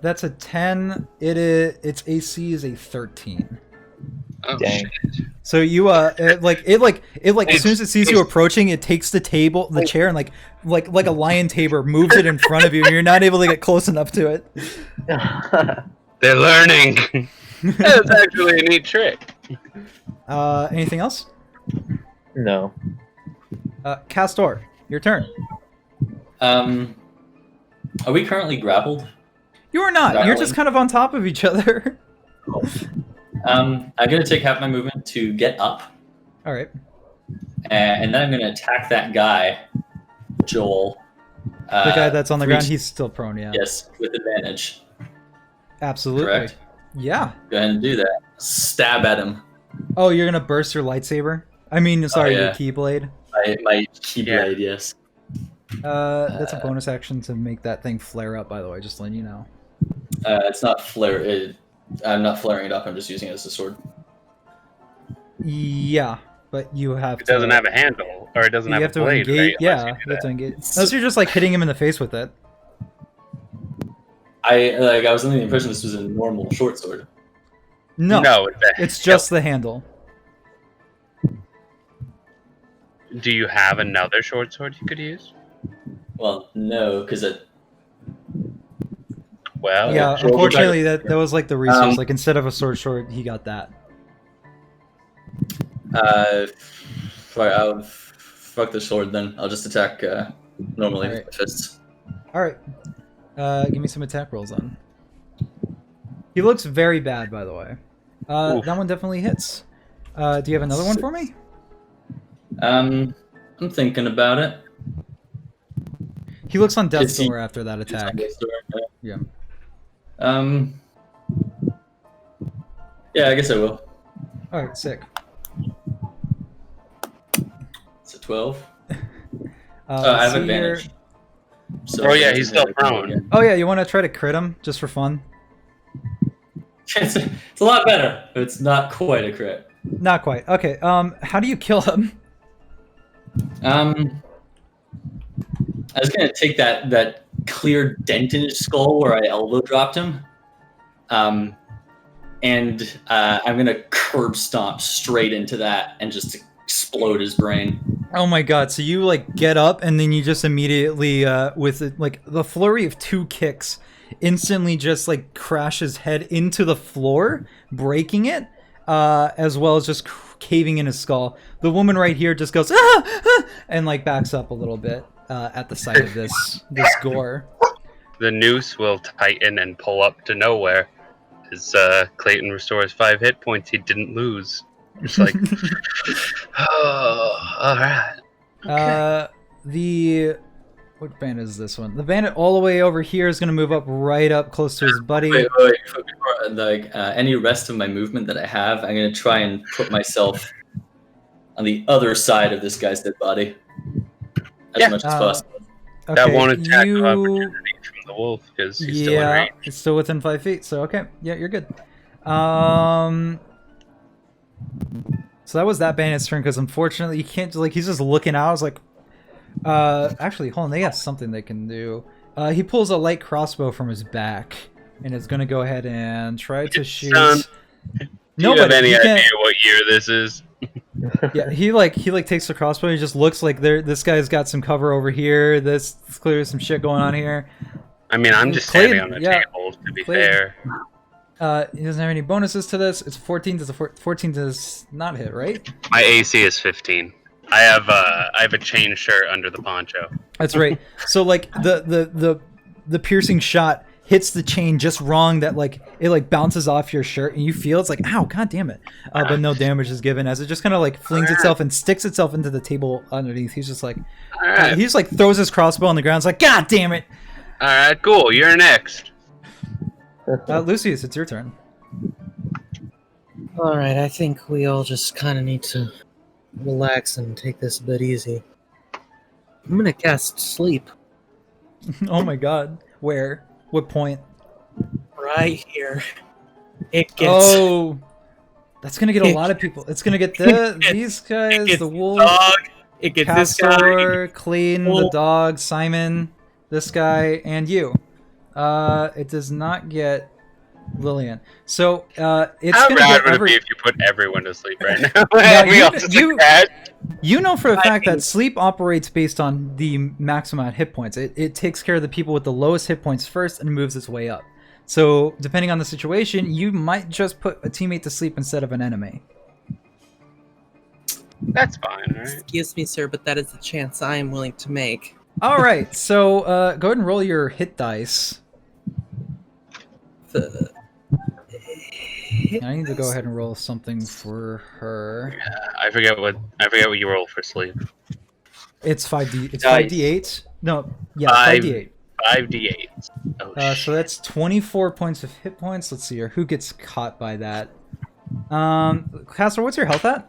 That's a 10. Its AC is a 13. Oh, Dang. shit. So you as soon as it sees you approaching, it takes the chair, and like a lion tamer moves it in front of you, and you're not able to get close enough to it. They're learning. That's actually a neat trick. Anything else? No. Castor, your turn. Are we currently grappled? You are not. You're Rattling. just kind of on top of each other. I'm gonna take half my movement to get up, All right. and then I'm gonna attack that guy, Joel. The guy that's on the three- ground, he's still prone. Yeah. Yes, with advantage. Absolutely. Correct. Yeah. Go ahead and do that. Stab at him. Oh, you're gonna burst your lightsaber? I mean, sorry, yeah. your keyblade. My keyblade, yes. That's a bonus action to make that thing flare up. By the way, just letting you know. It's not flare. I'm not flaring it up. I'm just using it as a sword. Yeah, but you have. It doesn't have a handle, or it doesn't You have have a to blade, engage. right? Yeah, Unless you you do have to that. engage. Unless you're just like hitting him in the face with it. I was under the impression this was a normal short sword. No, No, it's just the handle. Do you have another short sword you could use? Well, no, because it. Well, Yeah, sure, unfortunately, that was like the resource. Um, Like instead of a sword, he got that. Fuck the sword then. I'll just attack normally Alright. with fists. All right, give me some attack rolls on. He looks very bad, by the way. Oof. That one definitely hits. Do you have another one for me? I'm thinking about it. He looks on death's Is he- door after that attack. Yeah. Yeah, I guess I will. All right, sick. It's a 12. I let's have see advantage. here. So Oh, yeah, he's still prone. again. Oh yeah, you want to try to crit him just for fun? It's a lot better, but it's not quite a crit. Not quite. Okay. How do you kill him? I was gonna take that clear dent in his skull where I elbow dropped him, and I'm gonna curb stomp straight into that and just explode his brain. Oh my god! So you like get up and then you just immediately, with like the flurry of 2 kicks, instantly just like crash his head into the floor, breaking it, as well as just caving in his skull. The woman right here just goes and like backs up a little bit at the sight of this gore. the noose will tighten and pull up to nowhere. As Clayton restores 5 hit points he didn't lose. It's like, oh, all right. What bandit is this one? The bandit all the way over here is going to move up right up close to his buddy. Wait, before, like any rest of my movement that I have, I'm gonna try and put myself on the other side of this guy's dead body as much as possible. Okay, That won't attack of opportunity from the wolf because he's still in range. it's still within 5 feet. So okay, yeah, you're good. So that was that bandit's turn because unfortunately you can't like he's just looking out. I was like, actually, hold on, they have something they can do. He pulls a light crossbow from his back and is gonna go ahead and try to shoot. Do you have any he can't- idea what year this is? Yeah, he takes the crossbow. He just looks like this guy's got some cover over here. This clearly some shit going on here. I mean, I'm just Clayton, standing on the yeah, table, to be Clayton. fair. He doesn't have any bonuses to this. It's 14. Does 14 does not hit, right? My AC is 15. I have a chain shirt under the poncho. That's right. So like the piercing shot hits the chain just wrong that like it like bounces off your shirt and you feel it's like ow, god damn it, but no damage is given as it just kind of like flings itself and sticks itself into the table underneath. He's just like he just like throws his crossbow on the ground. It's like god damn it. All right, cool. You're next. Lucius, it's your turn. All right, I think we all just kind of need to relax and take this a bit easy. I'm gonna cast sleep Oh my god, where? What point? right here. It gets Oh, that's gonna get a lot of people. It's gonna get these guys, gets the wolf, dog. It gets this guy. Castor, Clayton, the wolf. dog, Simon, this guy, and you. It does not get Lillian. So it's How gonna rad get would it every. be if you put everyone to sleep right now? Yeah, We all just like that. You know for a I fact mean- that sleep operates based on the maximum amount of hit points. It takes care of the people with the lowest hit points first and moves its way up. So depending on the situation, you might just put a teammate to sleep instead of an enemy. That's fine, right? Excuse me, sir, but that is the chance I am willing to make. All right, so go ahead and roll your hit dice. The I need to go ahead and roll something for her. I forget what you roll for sleep. It's 5d. It's Dice. 5d8. No, yeah, Five. 5d8. 5d8. Oh, So that's 24 points of hit points. Let's see here. Who gets caught by that? Castor, what's your health at?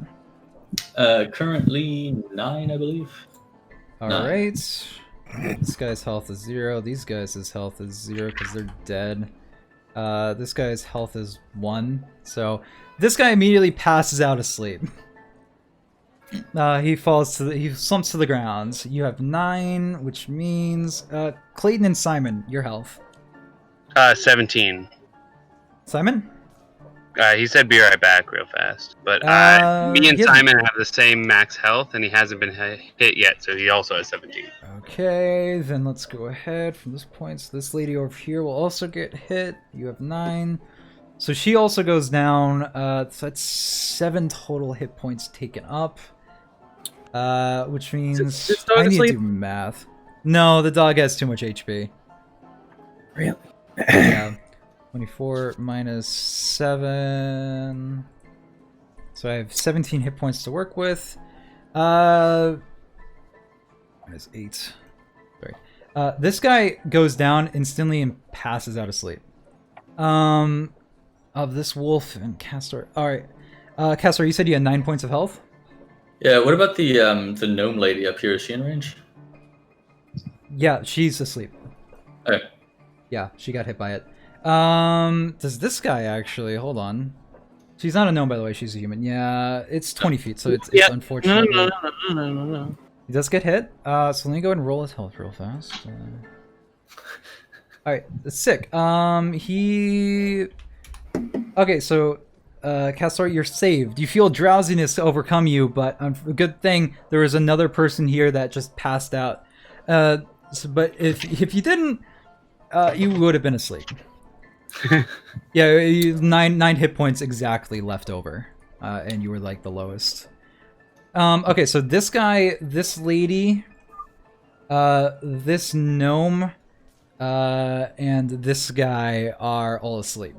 Currently 9, I believe. All right. This guy's health is 0. These guys' health is 0 because they're dead. This guy's health is 1. So this guy immediately passes out asleep. He slumps to the ground. You have 9, which means Clayton and Simon, your health. 17. Simon? He said be right back real fast. But me and yeah. Simon have the same max health, and he hasn't been hit yet, so he also has 17. Okay, then let's go ahead from this point. So this lady over here will also get hit. You have 9. So she also goes down. So that's 7 total hit points taken up. Which means Is dog I need to asleep? do math. No, the dog has too much HP. Really? Yeah. 24 minus 7. So I have 17 hit points to work with. Minus 8. Sorry. This guy goes down instantly and passes out of sleep. Of this wolf and Castor. Alright. Castor, you said you had 9 points of health? Yeah, what about the gnome lady up here? Is she in range? Yeah, she's asleep. Okay. Yeah, she got hit by it. Does this guy actually? Hold on. She's not a gnome, by the way. She's a human. Yeah, it's 20 feet, so it's No, unfortunate. no. He does get hit. So let me go ahead and roll his health real fast. Alright, sick. Okay, so, Castor, you're saved. You feel drowsiness overcome you, but a good thing there was another person here that just passed out. But if you didn't, you would have been asleep. Yeah, 9 hit points exactly left over, and you were like the lowest. Okay, so this guy, this lady, this gnome, and this guy are all asleep.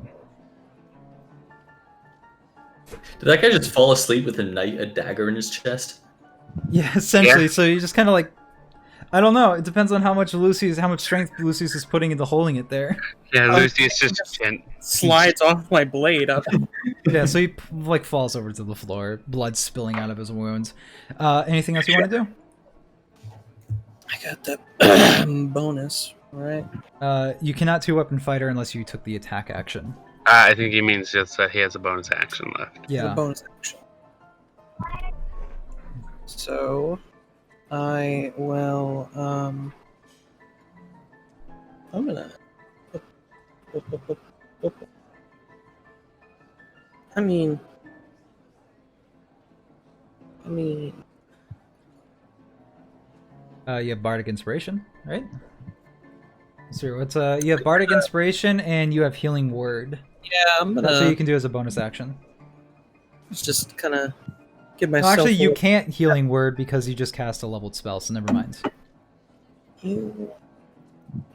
Did that guy just fall asleep with a dagger in his chest? Yeah, essentially. Yeah. So you just kind of like, I don't know. It depends on how much strength Lucius is putting into holding it there. Yeah, Lucius just Slides off my blade up. Yeah, so he like falls over to the floor, blood spilling out of his wounds. Anything else you want to do? I got that bonus, alright? You cannot 2-weapon fighter unless you took the attack action. I think he means just that he has a bonus action left. The Yeah. bonus action. So, I will, I'm gonna... I mean... You have Bardic Inspiration, right? So what's you have Bardic Inspiration and you have Healing Word. Yeah, I'm That's what you gonna can do as a bonus action. just kind of give Well, myself... actually, you a- can't Healing Word because you just cast a leveled spell, so never mind. You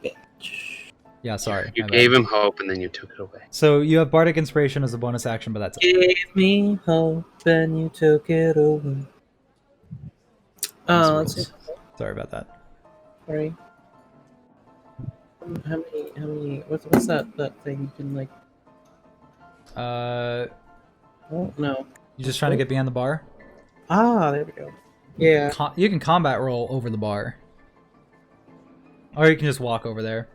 bitch. Yeah, sorry. You my gave bad. him hope, and then you took it away. So you have Bardic Inspiration as a bonus action, but that's it. Gave me hope and you took it away. Let's see. Sorry about that. Sorry. How many, what's that thing you can, like, oh, no. You just trying to get behind the bar? Ah, there we go. Yeah. You can combat roll over the bar. Or you can just walk over there.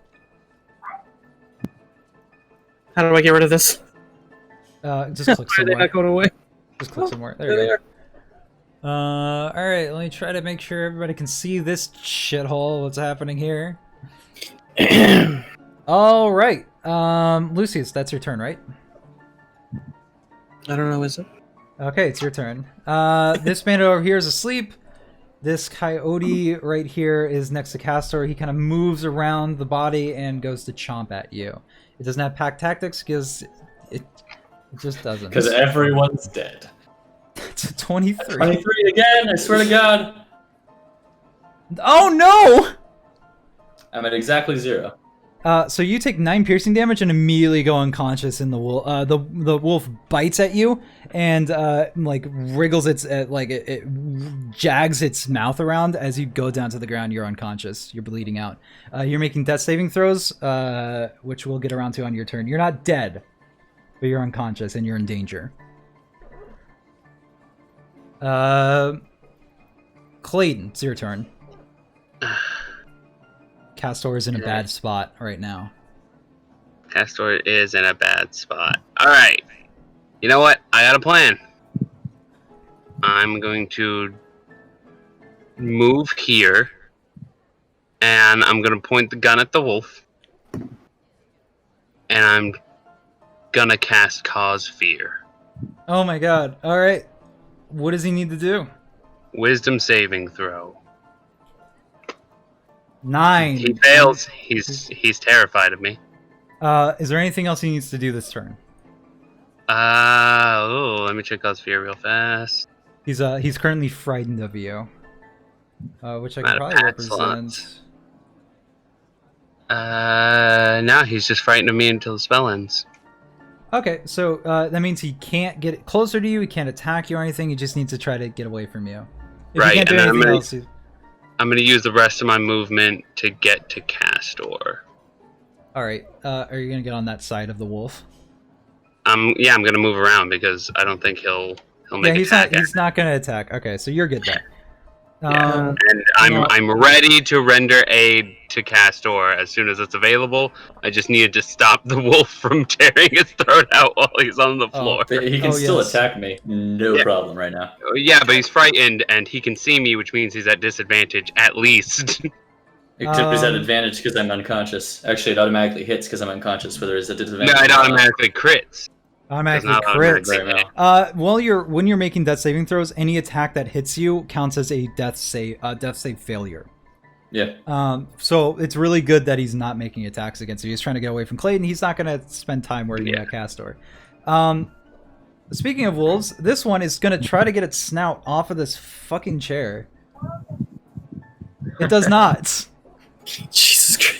How do I get rid of this? Just click Why are they somewhere. not going away? Just click somewhere. There There they you are. go. Alright, let me try to make sure everybody can see this shithole. What's happening here? Alright. Lucius, that's your turn, right? I don't know, is it? Okay, it's your turn. This man over here is asleep. This coyote right here is next to Castor. He kind of moves around the body and goes to chomp at you. It doesn't have pack tactics because it just doesn't. Because everyone's dead. It's a 23. 23 again, I swear to God. Oh no! I'm at exactly 0. So you take 9 piercing damage and immediately go unconscious. In the wolf, the wolf bites at you and like wriggles its it jags its mouth around as you go down to the ground. You're unconscious. You're bleeding out. You're making death saving throws, which we'll get around to on your turn. You're not dead, but you're unconscious and you're in danger. Clayton, it's your turn. Castor is in a bad spot right now. Castor is in a bad spot. Alright. You know what? I got a plan. I'm going to move here. And I'm going to point the gun at the wolf. And I'm gonna cast Cause Fear. Oh my god. Alright. What does he need to do? Wisdom saving throw. 9. He fails. He's terrified of me. Is there anything else he needs to do this turn? Let me check Cause Fear real fast. He's currently frightened of you. Which I I'm can out of probably pad represent. slots. No, he's just frightened of me until the spell ends. Okay, so that means he can't get closer to you, he can't attack you or anything, he just needs to try to get away from you. If Right, he can't do and then anything else, I'm gonna use the rest of my movement to get to Castor. Alright, are you gonna get on that side of the wolf? I'm gonna move around because I don't think he'll make Yeah, attack. he's not gonna attack. Okay, so you're good there. Yeah. And I'm ready to render aid to Castor as soon as it's available. I just needed to stop the wolf from tearing his throat out while he's on the floor. But he can still yes. attack me, no problem right now. Yeah, but he's frightened and he can see me, which means he's at disadvantage at least. Except he's at advantage because I'm unconscious. Actually, it automatically hits because I'm unconscious, whether it's a No, disadvantage. it automatically crits. Automatically Does not crits. automatically hit. When you're making death saving throws, any attack that hits you counts as a death save failure. Yeah. So it's really good that he's not making attacks against you. He's trying to get away from Clayton. He's not going to spend time worrying about Castor. Speaking of wolves, this one is going to try to get its snout off of this fucking chair. It does not. Jesus Christ.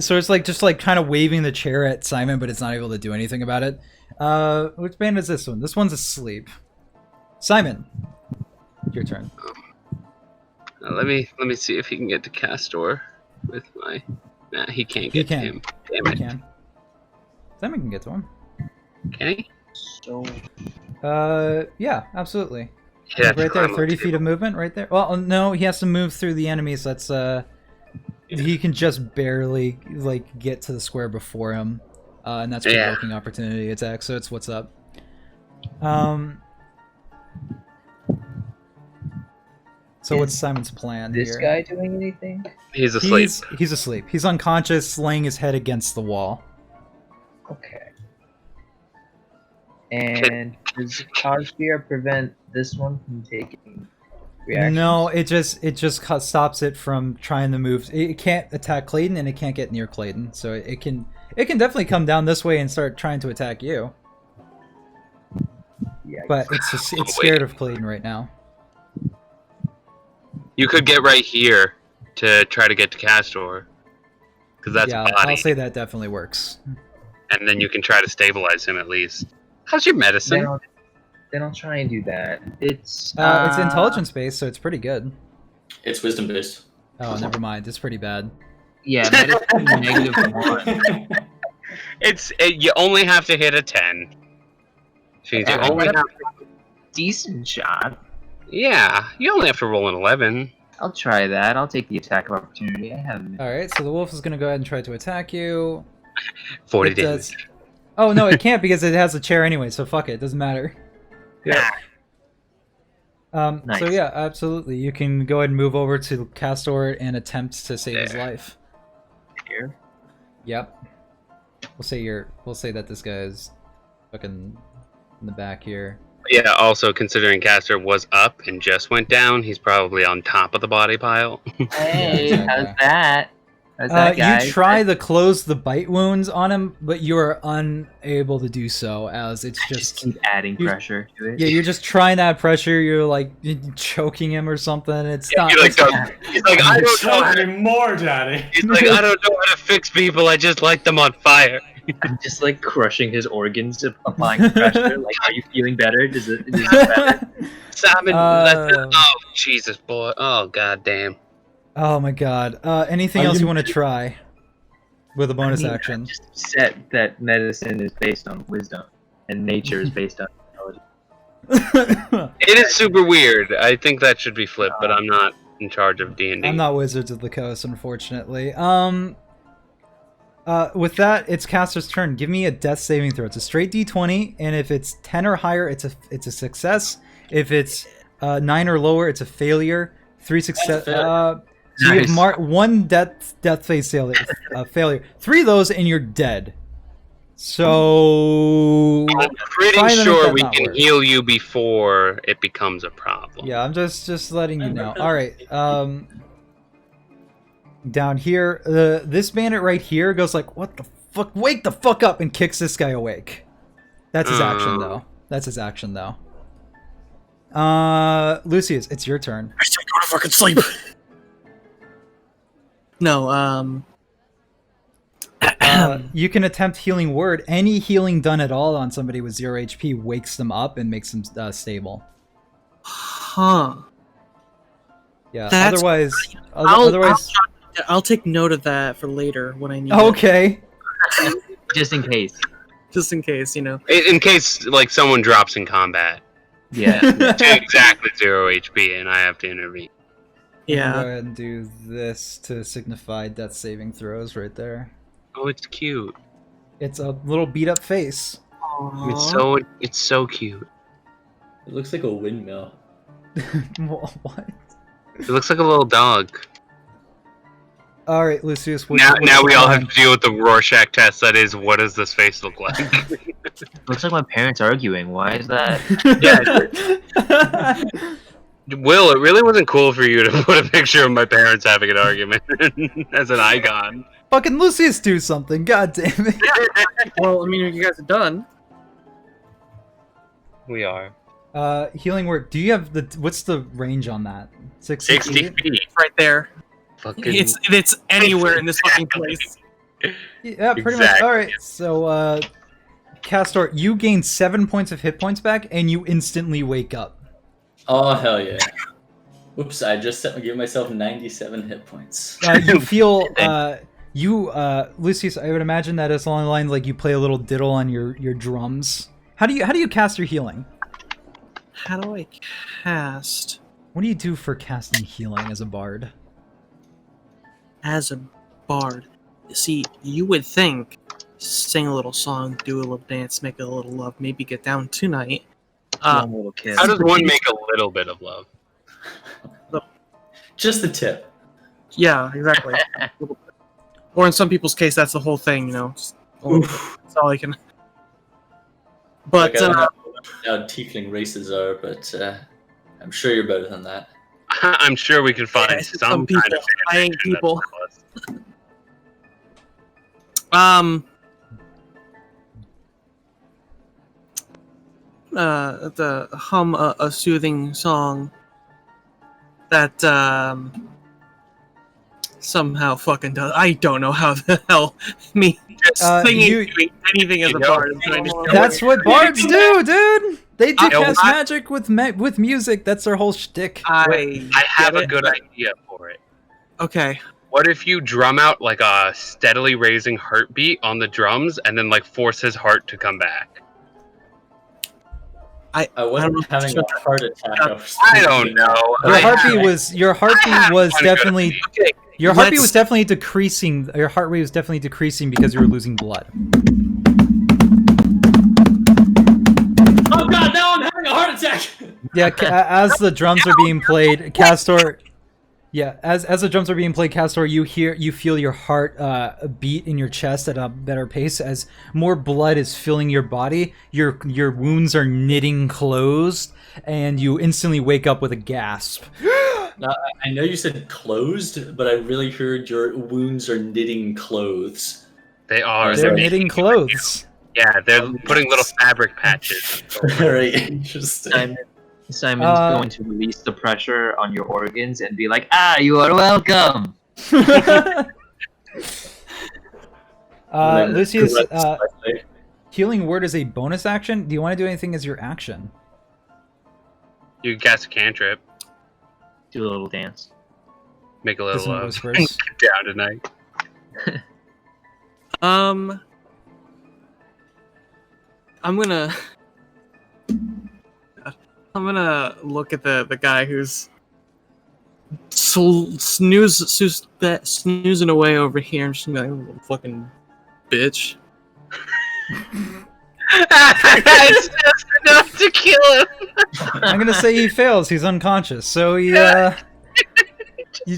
So it's like just like kind of waving the chair at Simon, but it's not able to do anything about it. Which band is this one? This one's asleep. Simon, your turn. Let me see if he can get to Castor with my. Nah, he can't get to him. Damn He it. can. Simon can get to him. Can he? So Yeah, absolutely. He'd have to Right there, climb up 30 too. feet of movement right there. Well, no, he has to move through the enemies. That's he can just barely like get to the square before him, and that's provoking opportunity attack. So it's what's up. So what's Simon's plan this here? guy doing anything? He's asleep. He's asleep. He's unconscious, laying his head against the wall. Okay. And does Cause Fear prevent this one from taking reactions? No, it just stops it from trying to move. It can't attack Clayton, and it can't get near Clayton. So it can definitely come down this way and start trying to attack you. Yeah. But it's scared of Clayton right now. You could get right here to try to get to Castor, because that's Yeah, a body, I'll say that definitely works. and then you can try to stabilize him at least. How's your medicine? Then I'll try and do that. It's It's intelligence based, so it's pretty good. It's wisdom based. Oh, never mind. It's pretty bad. Yeah, medicine -1. You only have to hit a 10. Which means you only have Decent shot. Yeah, you only have to roll an 11. I'll try that. I'll take the attack of opportunity. I have. All right, so the wolf is gonna go ahead and try to attack you. 40 It damage. does. Oh no, it can't because it has a chair anyway. So fuck it. It doesn't matter. Yeah. Nice. So yeah, absolutely. You can go ahead and move over to Castor and attempt to save his Yeah. life. Here. Yep. We'll say that this guy is fucking in the back here. Yeah, also considering Castor was up and just went down, he's probably on top of the body pile. Hey, Yeah, how's exactly. that? How's that, guys? You try to close the bite wounds on him, but you are unable to do so as it's I just keep adding you- pressure to it. yeah, you're just trying that pressure. You're like choking him or something. It's not. He like it's- goes- he's like, I don't know how to, more, Daddy. he's like, I don't know how to fix people. I just light them on fire. I'm just like crushing his organs, applying pressure. Like, are you feeling better? Is it better? Simon, Uh, oh Jesus, boy, oh goddamn. Oh my god. Anything Are else you- you want to try with a bonus I mean, action? I'm just upset that medicine is based on wisdom and nature is based on intelligence. It is super weird. I think that should be flipped, but I'm not in charge of D&D. I'm not Wizards of the Coast, unfortunately. With that, it's Castor's turn. Give me a death saving throw. It's a straight D20, and if it's 10 or higher, it's a success. If it's 9 or lower, it's a failure. 3 success. failure. So you Nice. have one death phase failure. 3 of those, and you're dead. So I'm pretty try to make sure that we not can work. heal you before it becomes a problem. Yeah, I'm just letting you know. All right. Down here, this bandit right here goes like, "What the fuck? Wake the fuck up!" and kicks this guy awake. That's his action, though. That's his action, though. Lucius, it's your turn. I said go to fucking sleep. No, You can attempt healing word. Any healing done at all on somebody with 0 HP wakes them up and makes them stable. huh. Yeah. That's- Otherwise, otherwise. I'll take note of that for later when I need it. Okay. Just in case. Just in case, you know. In case like someone drops in combat Yeah. to exactly 0 HP and I have to intervene. Go Yeah. ahead and do this to signify death saving throws right there. Oh, it's cute. It's a little beat up face. It's so cute. It looks like a windmill. What? It looks like a little dog. All right, Lucius. Now we all have to deal with the Rorschach test. That is, what does this face look like? Looks like my parents arguing. Why is that? Will, it really wasn't cool for you to put a picture of my parents having an argument as an icon. Fucking Lucius, do something! God damn it! Well, I mean, you guys are done. We are. Healing word. Do you have the? What's the range on that? 60 60 feet? feet. Right there. Fucking... It's anywhere in this fucking place. Yeah, pretty much. Exactly. All right. So, Castor, you gain 7 points of hit points back, and you instantly wake up. Oh, hell yeah. Oops, I just gave myself 97 hit points. You feel, Lucius, I would imagine that it's along the lines like you play a little diddle on your drums. How do you cast your healing? How do I cast What do you do for casting healing as a bard? as a bard? See, you would think sing a little song, do a little dance, make a little love, maybe get down tonight. One little kiss. How does one make a little bit of love? Just the tip. Yeah, exactly. Or in some people's case, that's the whole thing, you know. That's all I can. But Like, I don't know how tiefling races are, but I'm sure you're better than that. I'm sure we can find Yeah, some people. kind of I ain't animation people. that's us. The hum a soothing song that somehow fucking does. I don't know how the hell me just singing doing anything as a bard. I'm trying to That's what bards do, dude. They do know cast what? magic with music. That's their whole shtick. I have a good idea for it. Okay. What if you drum out like a steadily raising heartbeat on the drums and then like force his heart to come back? I wasn't having a heart attack. I don't know. Your heartbeat was definitely Okay, your heartbeat was definitely decreasing. Your heart rate was definitely decreasing because you were losing blood. Oh god, now I'm having a heart attack! Yeah, as the drums are being played, Castor. Yeah, as the drums are being played, Castor, you feel your heart beat in your chest at a better pace as more blood is filling your body. Your wounds are knitting closed, and you instantly wake up with a gasp. Now, I know you said closed, but I really heard your wounds are knitting clothes. they are. They're knitting clothes. Yeah, they're putting little fabric patches. Very interesting. Simon's going to release the pressure on your organs and be like, you are welcome. Lucius, healing word is a bonus action. Do you want to do anything as your action? You can cast a cantrip, Do a little dance. make a little Listen to love, whispers. get down tonight. I'm gonna look at the guy who's snoozing away over here. I'm just gonna be like, "Little fucking bitch." That's just enough to kill him. I'm gonna say he fails. He's unconscious. So he there may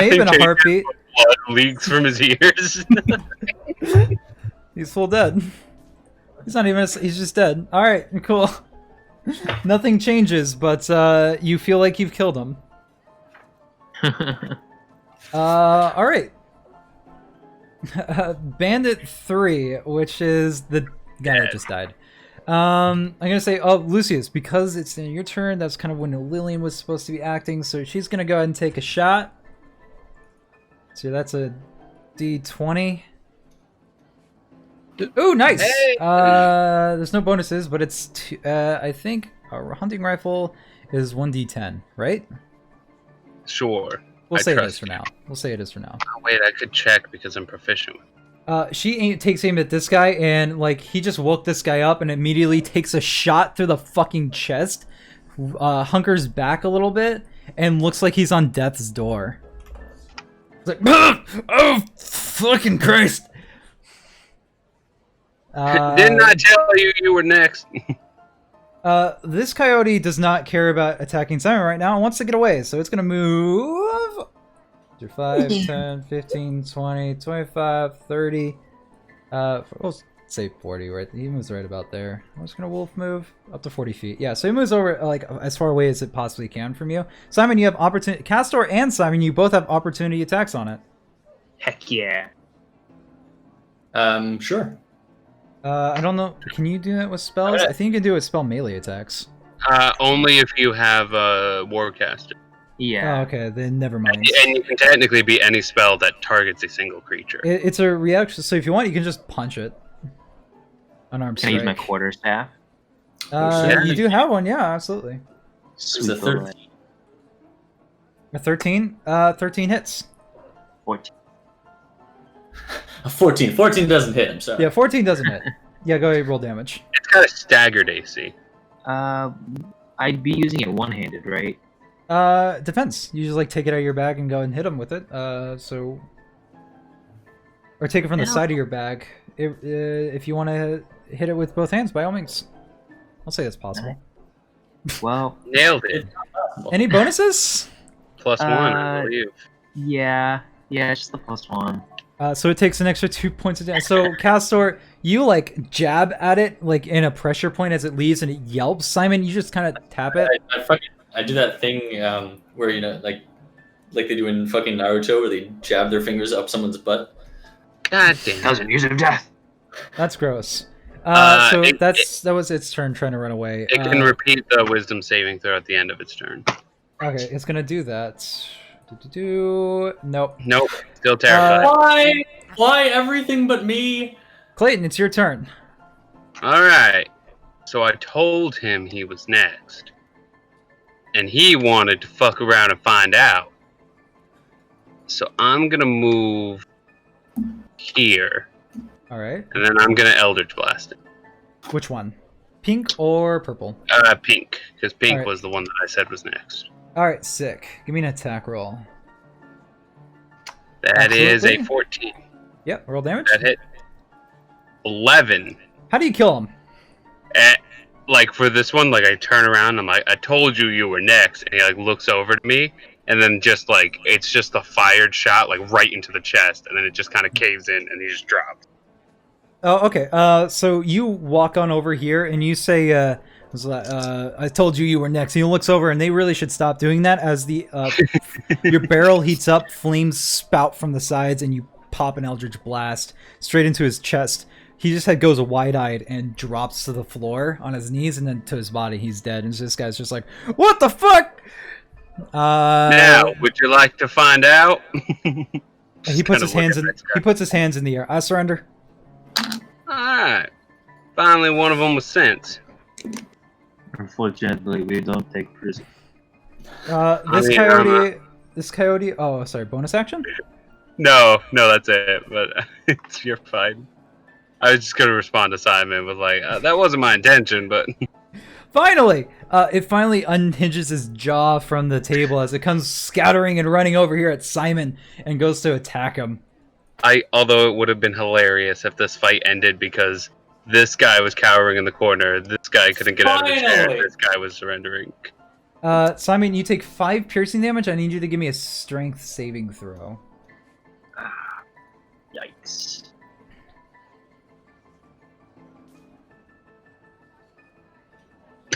have been a heartbeat. Blood leaks from his ears. He's full dead. He's not even. He's just dead. All right, cool. Nothing changes, but you feel like you've killed him. All right. Bandit 3, which is the guy that just died. I'm gonna say, oh, Lucius, because it's in your turn. That's kind of when Lillian was supposed to be acting, so she's gonna go ahead and take a shot. So that's a D20. Oh, nice! Hey! There's no bonuses, but it's I think a hunting rifle is 1d10, right? Sure. We'll I say it trust is for you. now. We'll say it is for now. Oh, wait, I could check because I'm proficient. She takes aim at this guy, and like he just woke this guy up, and immediately takes a shot through the fucking chest, hunkers back a little bit, and looks like he's on death's door. It's like, oh, fucking Christ! Didn't I tell you you were next? This coyote does not care about attacking Simon right now and wants to get away, so it's gonna move. 5, 10, 15, 20, 25, 30. We'll say 40, right? He moves right about there. I'm just gonna wolf move up to 40 feet. Yeah, so he moves over like as far away as it possibly can from you. Simon, you have opportunity. Castor and Simon, you both have opportunity attacks on it. Heck yeah. Sure. I don't know. Can you do that with spells? I think you can do it with spell melee attacks. Only if you have Warcaster. Yeah. Oh, okay, then never mind. And you can technically be any spell that targets a single creature. It's a reaction, so if you want, you can just punch it. Unarmed Can I use my strike. quarterstaff? Yeah. You do have one, yeah, absolutely. It's a 13. A 13? 13 hits. 14. A 14. 14 doesn't hit. I'm sorry. Yeah, 14 doesn't hit. Yeah, go ahead, roll damage. It's got a staggered AC. I'd be using it one-handed, right? Depends. You just like take it out of your bag and go and hit him with it. Or take it from the side of your bag. If you want to hit it with both hands, by all means. I'll say it's possible. Well, Nailed it. Any bonuses? +1, I believe. yeah, it's just the +1. So it takes an extra 2 points of damage. So Castor, you like jab at it like in a pressure point as it leaves and it yelps. Simon, you just kind of tap it. I do that thing where like they do in fucking Naruto, where they jab their fingers up someone's butt. God damn. That was music of death. That's gross. Uh, That was its turn trying to run away. It can repeat the wisdom saving throw at the end of its turn. Okay, it's gonna do that. Nope. Nope. Still terrified. Why everything but me? Clayton, it's your turn. Alright. So I told him he was next. And he wanted to fuck around and find out. So I'm gonna move here. Alright. And then I'm gonna Eldritch Blast it. Which one? Pink or purple? Pink. Because pink Alright. was the one that I said was next. Alright, sick. Give me an attack roll. That is a Absolutely. 14. Yep, roll damage. That hit. 11. How do you kill him? Like for this one, like I turn around and I'm like, I told you were next, and he like looks over at me, and then just like it's just a fired shot like right into the chest, and then it just kind of caves in and he just drops. Oh, okay. So you walk on over here and you say, I told you were next. And he looks over and they really should stop doing that as the your barrel heats up, flames spout from the sides, and you pop an Eldritch Blast straight into his chest. He just goes wide-eyed and drops to the floor on his knees, and then to his body, he's dead. And this guy's just like, "What the fuck?" Now, would you like to find out? He puts his hands in. He puts his hands in the air. I surrender. All right. Finally, one of them was sent. Unfortunately, we don't take prison. This coyote. Oh, sorry. Bonus action. No, that's it. But you're fine. I was just gonna respond to Simon with like, that wasn't my intention, but Finally, it finally unhinges his jaw from the table as it comes scattering and running over here at Simon and goes to attack him. although it would have been hilarious if this fight ended because this guy was cowering in the corner, this guy couldn't get out of the chair, this guy was surrendering. Simon, you take 5 piercing damage. I need you to give me a strength saving throw. Yikes.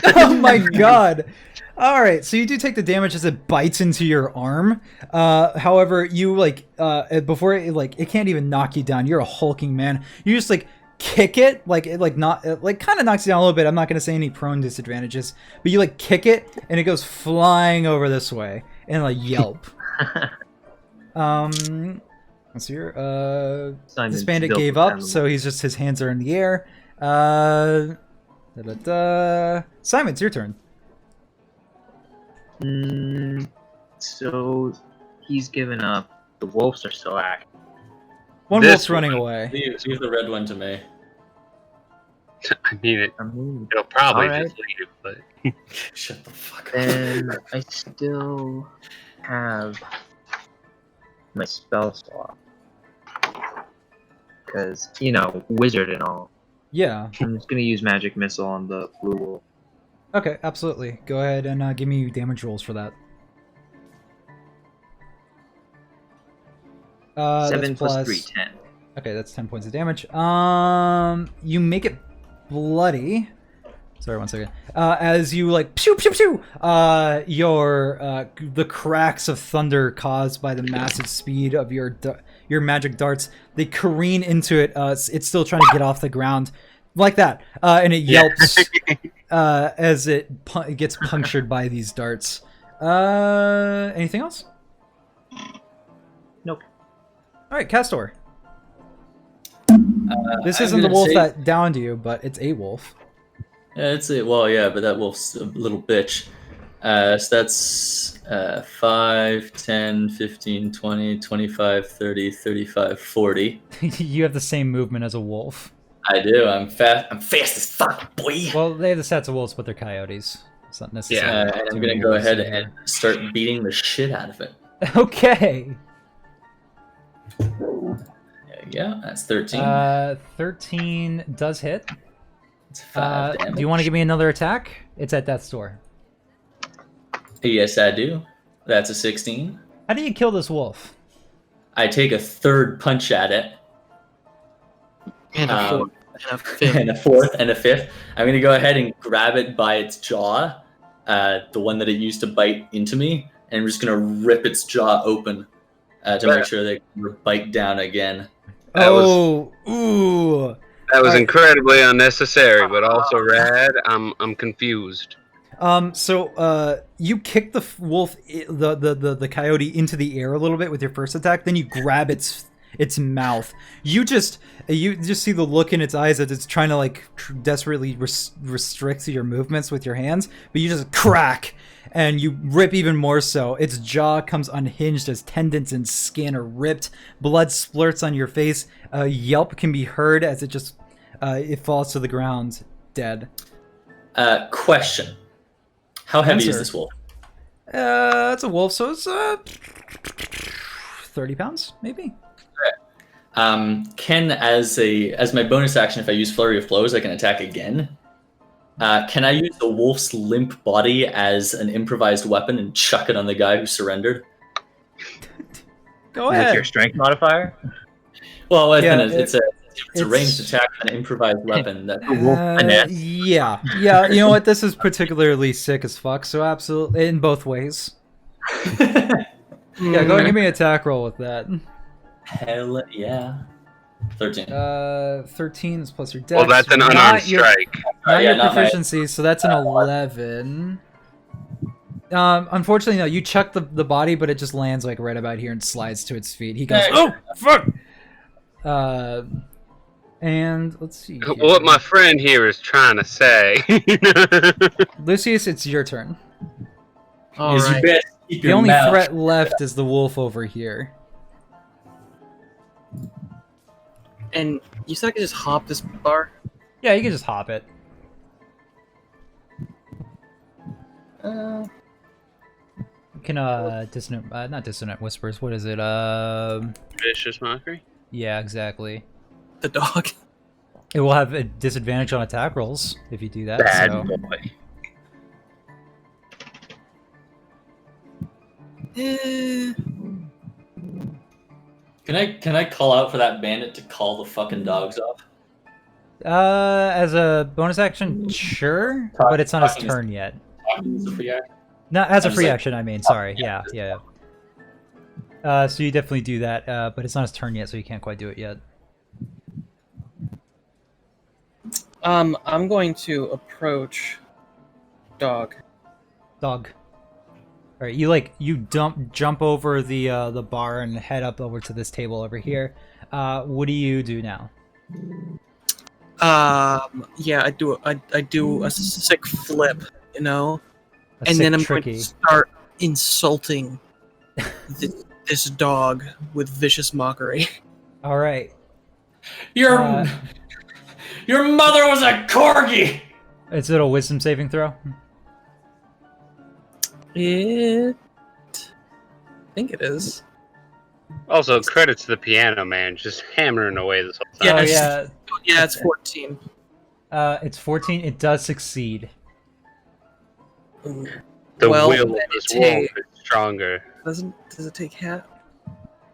Oh my god. All right, so you do take the damage as it bites into your arm. However, you before it can't even knock you down. You're a hulking man. You just kick it, kind of knocks you down a little bit. I'm not gonna say any prone disadvantages, but you kick it and it goes flying over this way and yelp. Let's see here. This bandit gave up, so his hands are in the air. Simon, it's your turn. So he's given up. The wolves are still active. One wolf's running away. Leave the red one to me. I mean, it'll probably Alright. just leave, but Shut the fuck up. And I still have my spell slot. Because, wizard and all. Yeah. I'm just gonna use magic missile on the blue wolf. Okay, absolutely. Go ahead and give me damage rolls for that. 7 that's plus 3, 10. Okay, that's 10 points of damage. You make it bloody. Sorry, one second. As you pew pew pew, the cracks of thunder caused by the massive speed of your magic darts, they careen into it. It's still trying to get off the ground, like that, and it yelps as it gets punctured by these darts. Anything else? Nope. All right, Castor. This I'm isn't the gonna wolf say- that downed you, but it's a wolf. Yeah, but that wolf's a little bitch. So that's 5, 10, 15, 20, 25, 30, 35, 40. You have the same movement as a wolf. I do. I'm fast. I'm fast as fuck, boy. Well, they have the stats of wolves, but they're coyotes. It's not necessarily. And I'm gonna go ahead and start beating the shit out of it. Okay. Yeah, that's 13. 13 does hit. It's 5 damage. Do you want to give me another attack? It's at death's door. Yes, I do. That's a 16. How do you kill this wolf? I take a third punch at it. And a fourth. And a fifth. And a fourth and a fifth. I'm gonna go ahead and grab it by its jaw, the one that it used to bite into me, and I'm just gonna rip its jaw open to make sure they can bite down again. Ooh. that was incredibly unnecessary, but also rad. I'm confused. So you kick the wolf, the coyote into the air a little bit with your first attack. Then you grab its mouth. You just see the look in its eyes that it's trying to desperately restrict your movements with your hands. But you just crack, and you rip even more so. Its jaw comes unhinged as tendons and skin are ripped. Blood splurts on your face. A yelp can be heard as it falls to the ground, dead. Question. How heavy Answer. is this wolf? It's a wolf, so it's 30 pounds, maybe. Can as my bonus action, if I use Flurry of Blows, I can attack again. Can I use the wolf's limp body as an improvised weapon and chuck it on the guy who surrendered? Go With ahead. your strength modifier? Well, Yeah, it's a it's- ranged attack, an improvised weapon. That Yeah. You know what? This is particularly sick as fuck. So absolutely, in both ways. Yeah, go ahead and give me an attack roll with that. hell yeah. 13. 13 is plus your dex. Well, that's an not unarmed your- strike. Not yeah, your not my- proficiency, so that's an 11. Unfortunately, no. You chuck the body, but it just lands right about here and slides to its feet. He goes, "Oh fuck!" And let's see. Here. What my friend here is trying to say. Lucius, it's your turn. All Is you right. best keep The your only mouth threat left is the wolf over here. And you said I could just hop this bar? Yeah, you can just hop it. Uh, You can dissonant, not dissonant whispers. What is it? Vicious mockery. Yeah, exactly. the dog. It will have a disadvantage on attack rolls if you do that. Bad so. boy. Eh, Can I call out for that bandit to call the fucking dogs off? As a bonus action, sure, but it's not his turn yet. Is a free action? No, as a I'm free just action, I mean. Sorry. Yeah. So you definitely do that, but it's not his turn yet, so you can't quite do it yet. I'm going to approach dog. Dog. All right, you jump over the bar and head up over to this table over here. What do you do now? Yeah, I do a sick flip, you know, A and sick then I'm tricky. going to start insulting this dog with vicious mockery. All right. Your mother was a corgi. Is it a wisdom saving throw? I think it is. Also, credit to the piano man, just hammering away this whole time. Yeah, Oh Yeah, it's 14. It's 14. It does succeed. Ooh. The Well, will of then this it wolf takes- is stronger. Does it take half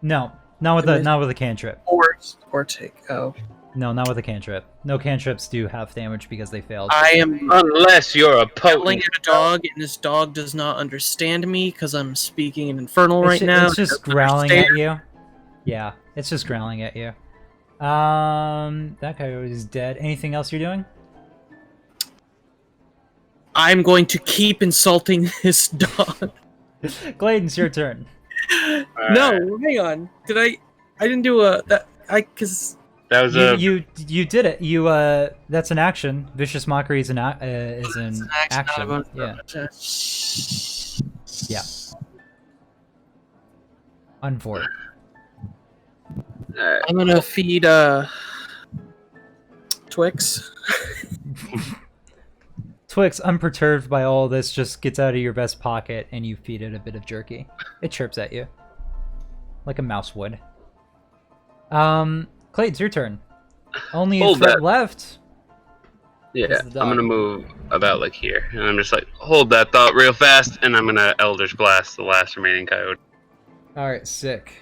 No, not with a cantrip. or take? Oh, No, not with a cantrip. No cantrips do half damage because they failed. I am Unless you're a yelling potent. at a dog, and this dog does not understand me because I'm speaking in Infernal right now. It's just It doesn't growling at understand. you. Yeah, it's just growling at you. That coyote is dead. Anything else you're doing? I'm going to keep insulting this dog. Clayton, it's your turn. No, hang on. Did I didn't do because That was a. You did it. You that's an action. Vicious mockery is an action. Yeah. Yeah. Unfor. Alright. I'm gonna feed Twix. Twix, unperturbed by all this, just gets out of your vest pocket and you feed it a bit of jerky. It chirps at you. Like a mouse would. Clayton, it's your turn. Only a Hold threat that. left. Yeah, This is the I'm dog. gonna move about like here, and I'm just like, hold that thought real fast, and I'm gonna Eldritch Blast the last remaining coyote. Alright, sick.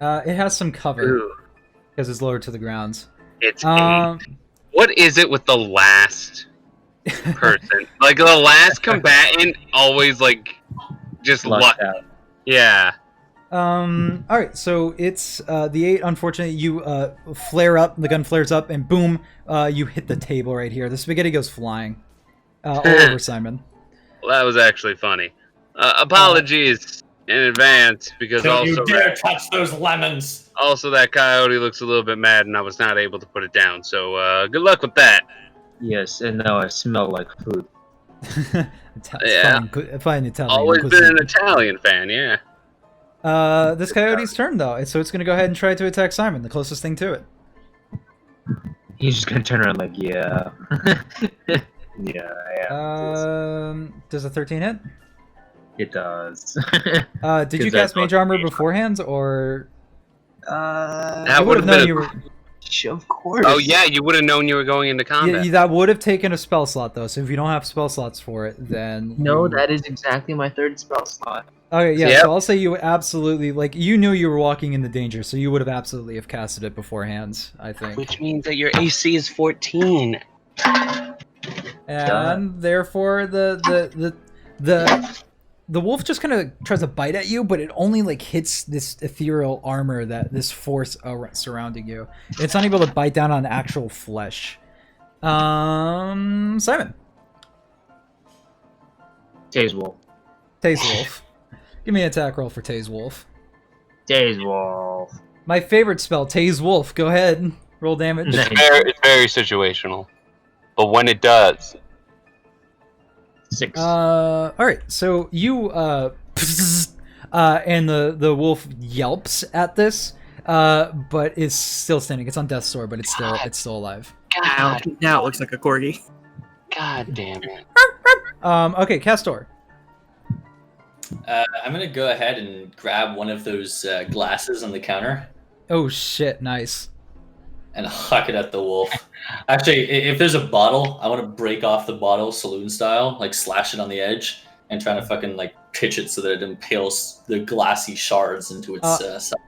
It has some cover Ooh, because it's lower to the ground. it's Um, 8. What is it with the last person? Like the last combatant always like just Lucked luck. out. Yeah. Alright, so it's the 8. Unfortunately, you flare up, the gun flares up, and boom, you hit the table right here. The spaghetti goes flying all over Simon. Well, that was actually funny. Apologies in advance because Don't you also dare touch those lemons. also that coyote looks a little bit mad, and I was not able to put it down. So good luck with that. Yes, and now I smell like food. Yeah. Fine Italian. Always been cuisine. an Italian fan, yeah. This coyote's turn though, so it's gonna go ahead and try to attack Simon, the closest thing to it. He's just gonna turn around like, yeah. Yeah. Does a 13 hit? It does. Did you 'Cause cast I mage armor beforehand, or That you would have known been. you were? Of course. Oh yeah, you would have known you were going into combat. Yeah, that would have taken a spell slot though. So if you don't have spell slots for it, then No, you- that is exactly my third spell slot. Okay, yeah. Yep. So I'll say you absolutely you knew you were walking into danger, so you would have absolutely have casted it beforehand. I think, Which means that your AC is 14. and therefore the wolf just kind of tries to bite at you, but it only hits this ethereal armor that this force surrounding you. It's not able to bite down on actual flesh. Simon, Days Wolf. Tase Wolf. Give me an attack roll for Tase Wolf. Days Wolf. My favorite spell, Tase Wolf. Go ahead, roll damage. Nice. It's very situational, but when it does, 6. All right. So you and the wolf yelps at this, but is still standing. It's on death's door, but it's still alive. Now it looks like a corgi. God damn it. Okay, Castor. I'm gonna go ahead and grab one of those glasses on the counter Oh shit! Nice. and huck it at the wolf. Actually, if there's a bottle, I want to break off the bottle saloon style, slash it on the edge, and try to fucking pitch it so that it impales the glassy shards into its side.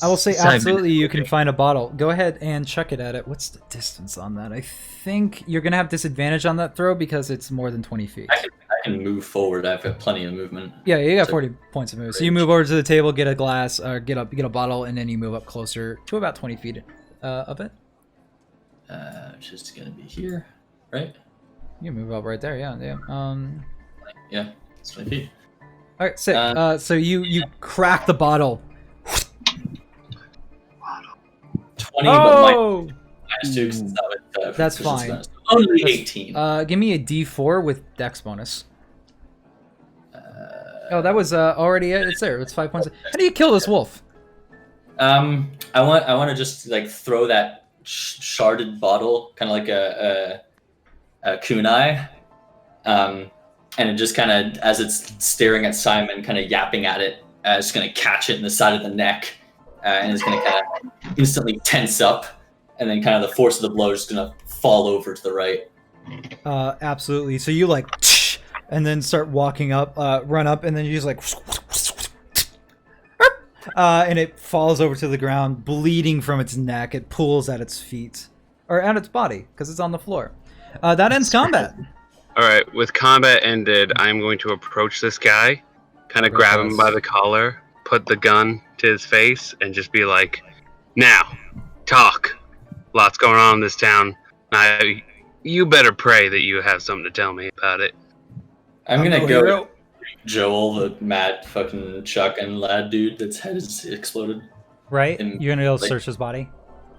I will say Simon. absolutely you can find a bottle. Go ahead and chuck it at it. What's the distance on that? I think you're going to have disadvantage on that throw because it's more than 20 feet. I can move forward. I've got plenty of movement. Yeah, you got So- 40 points of move. So you move over to the table, get a glass, or get a bottle, and then you move up closer to about 20 feet of it. Which is going to be here, right? You move up right there, yeah. Yeah, it's 20 feet. All right, sick. So you crack the bottle. 20, but minus 2 'cause it's not with, That's proficiency fine. bonus. Only 18. Give me a D4 with Dex bonus. Oh, that was already it. It's there. It's 5 points. How do you kill this wolf? I want to just like throw that sharded bottle, kind of like a kunai, and it just kind of, as it's staring at Simon, kind of yapping at it, it's going to catch it in the side of the neck, and it's going to kind of instantly tense up, and then kind of the force of the blow is going to fall over to the right. Absolutely. So you like, and then start walking up, run up, and then you just like, and it falls over to the ground, bleeding from its neck. It pulls at its feet, or at its body, because it's on the floor. That ends combat. All right, with combat ended, I'm going to approach this guy, kind of grab him by the collar, put the gun to his face, and just be like, "Now, talk. Lots going on in this town. Now, you better pray that you have something to tell me about it." I'm gonna go Joel, the mad fucking shotgun lad dude that's head is exploded Right? You're gonna go like- search his body.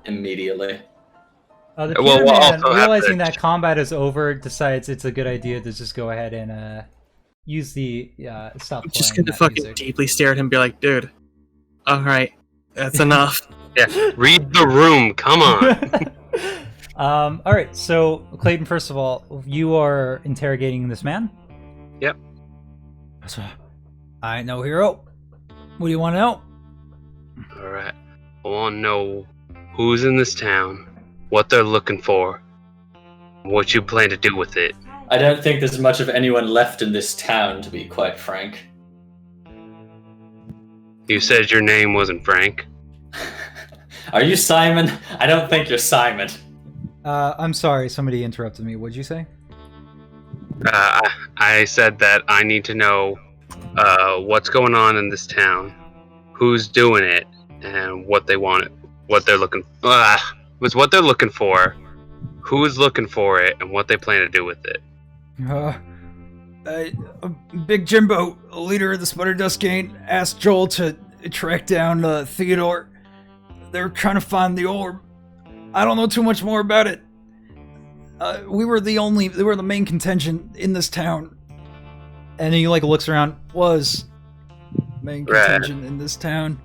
immediately. The Well, Peter we'll Man, also have realizing to- that combat is over, decides it's a good idea to just go ahead and use the stop. I'm just playing gonna that fucking music. deeply stare at him and be like, dude, alright, that's enough. Yeah, read the room. Come on. All right. So Clayton, first of all, you are interrogating this man. Yep. So, I ain't no hero. What do you want to know? All right. I want to know who's in this town, what they're looking for, what you plan to do with it. I don't think there's much of anyone left in this town, to be quite frank. You said your name wasn't Frank. Are you Simon? I don't think you're Simon. I'm sorry. Somebody interrupted me. What'd you say? I said that I need to know what's going on in this town, who's doing it, and what they want, what they're looking. Was what they're looking for, who's looking for it, and what they plan to do with it. Big Jimbo, leader of the Sputter Dust Gang, asked Joel to track down Theodore. They're trying to find the orb. I don't know too much more about it. We were the main contention in this town. And he like looks around, was main contention in this town.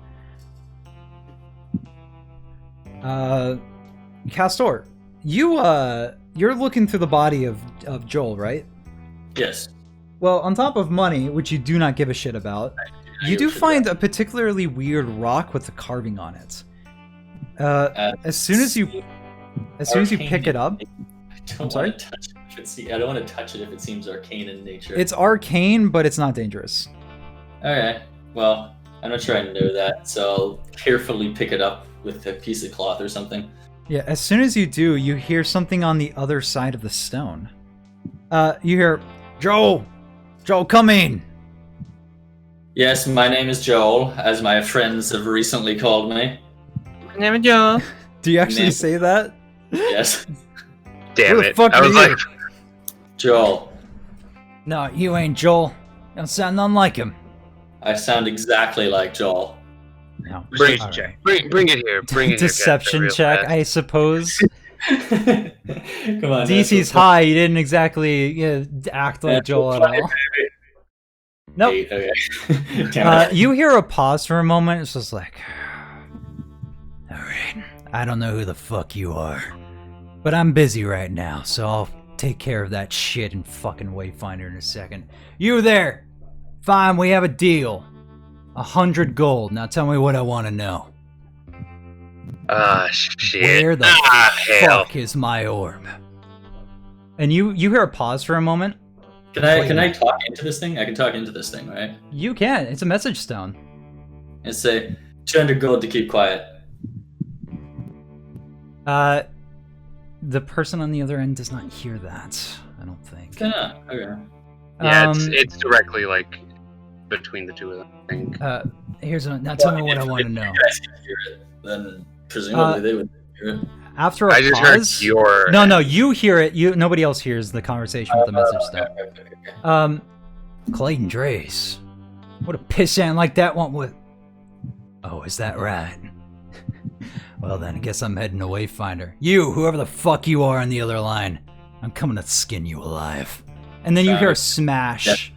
Castor, you're looking through the body of Joel, right? Yes. Well, on top of money, which you do not give a shit about, you do find a particularly weird rock with a carving on it. As soon as you pick it up, I don't want to touch it. I don't want to touch it if it seems arcane in nature. it's arcane, but it's not dangerous. Okay. Well, I'm not sure I know that, so I'll carefully pick it up with a piece of cloth or something. Yeah, as soon as you do, you hear something on the other side of the stone. You hear, Joel, come in. Yes, my name is Joel, as my friends have recently called me. My name is Joe. Do you actually Man. say that? Yes, Damn Who the it! fuck I are was you? like, Joel. No, you ain't Joel. You don't sound none like him. I sound exactly like Joel. No. bring, All right. bring it here. Bring it here. Deception real check, fast. I suppose. Come on. DC's high. You didn't exactly act like Joel at all. Nope. 8, okay. Damn it. You hear a pause for a moment. It's just like, all right, I don't know who the fuck you are, but I'm busy right now, so I'll take care of that shit in fucking Wayfinder in a second. You there? Fine, we have a deal. 100 gold. Now tell me what I want to know. Shit. Where the hell. fuck is my orb? And you hear a pause for a moment. Can I talk into this thing? I can talk into this thing, right? You can. It's a message stone. And say, 200 gold to keep quiet. The person on the other end does not hear that. I don't think. Yeah. Okay. Yeah, it's directly like between the two of them. I think. Now tell me what I want to know. If you guys can hear it, then presumably they would hear it. After a I just pause, heard your. No, you hear it. Nobody else hears the conversation with the message stuff. Okay. Clayton Draze. What a pissant like that one with. Oh, is that right? Well then, I guess I'm heading to Wayfinder. You, whoever the fuck you are on the other line, I'm coming to skin you alive. And then you hear a smash.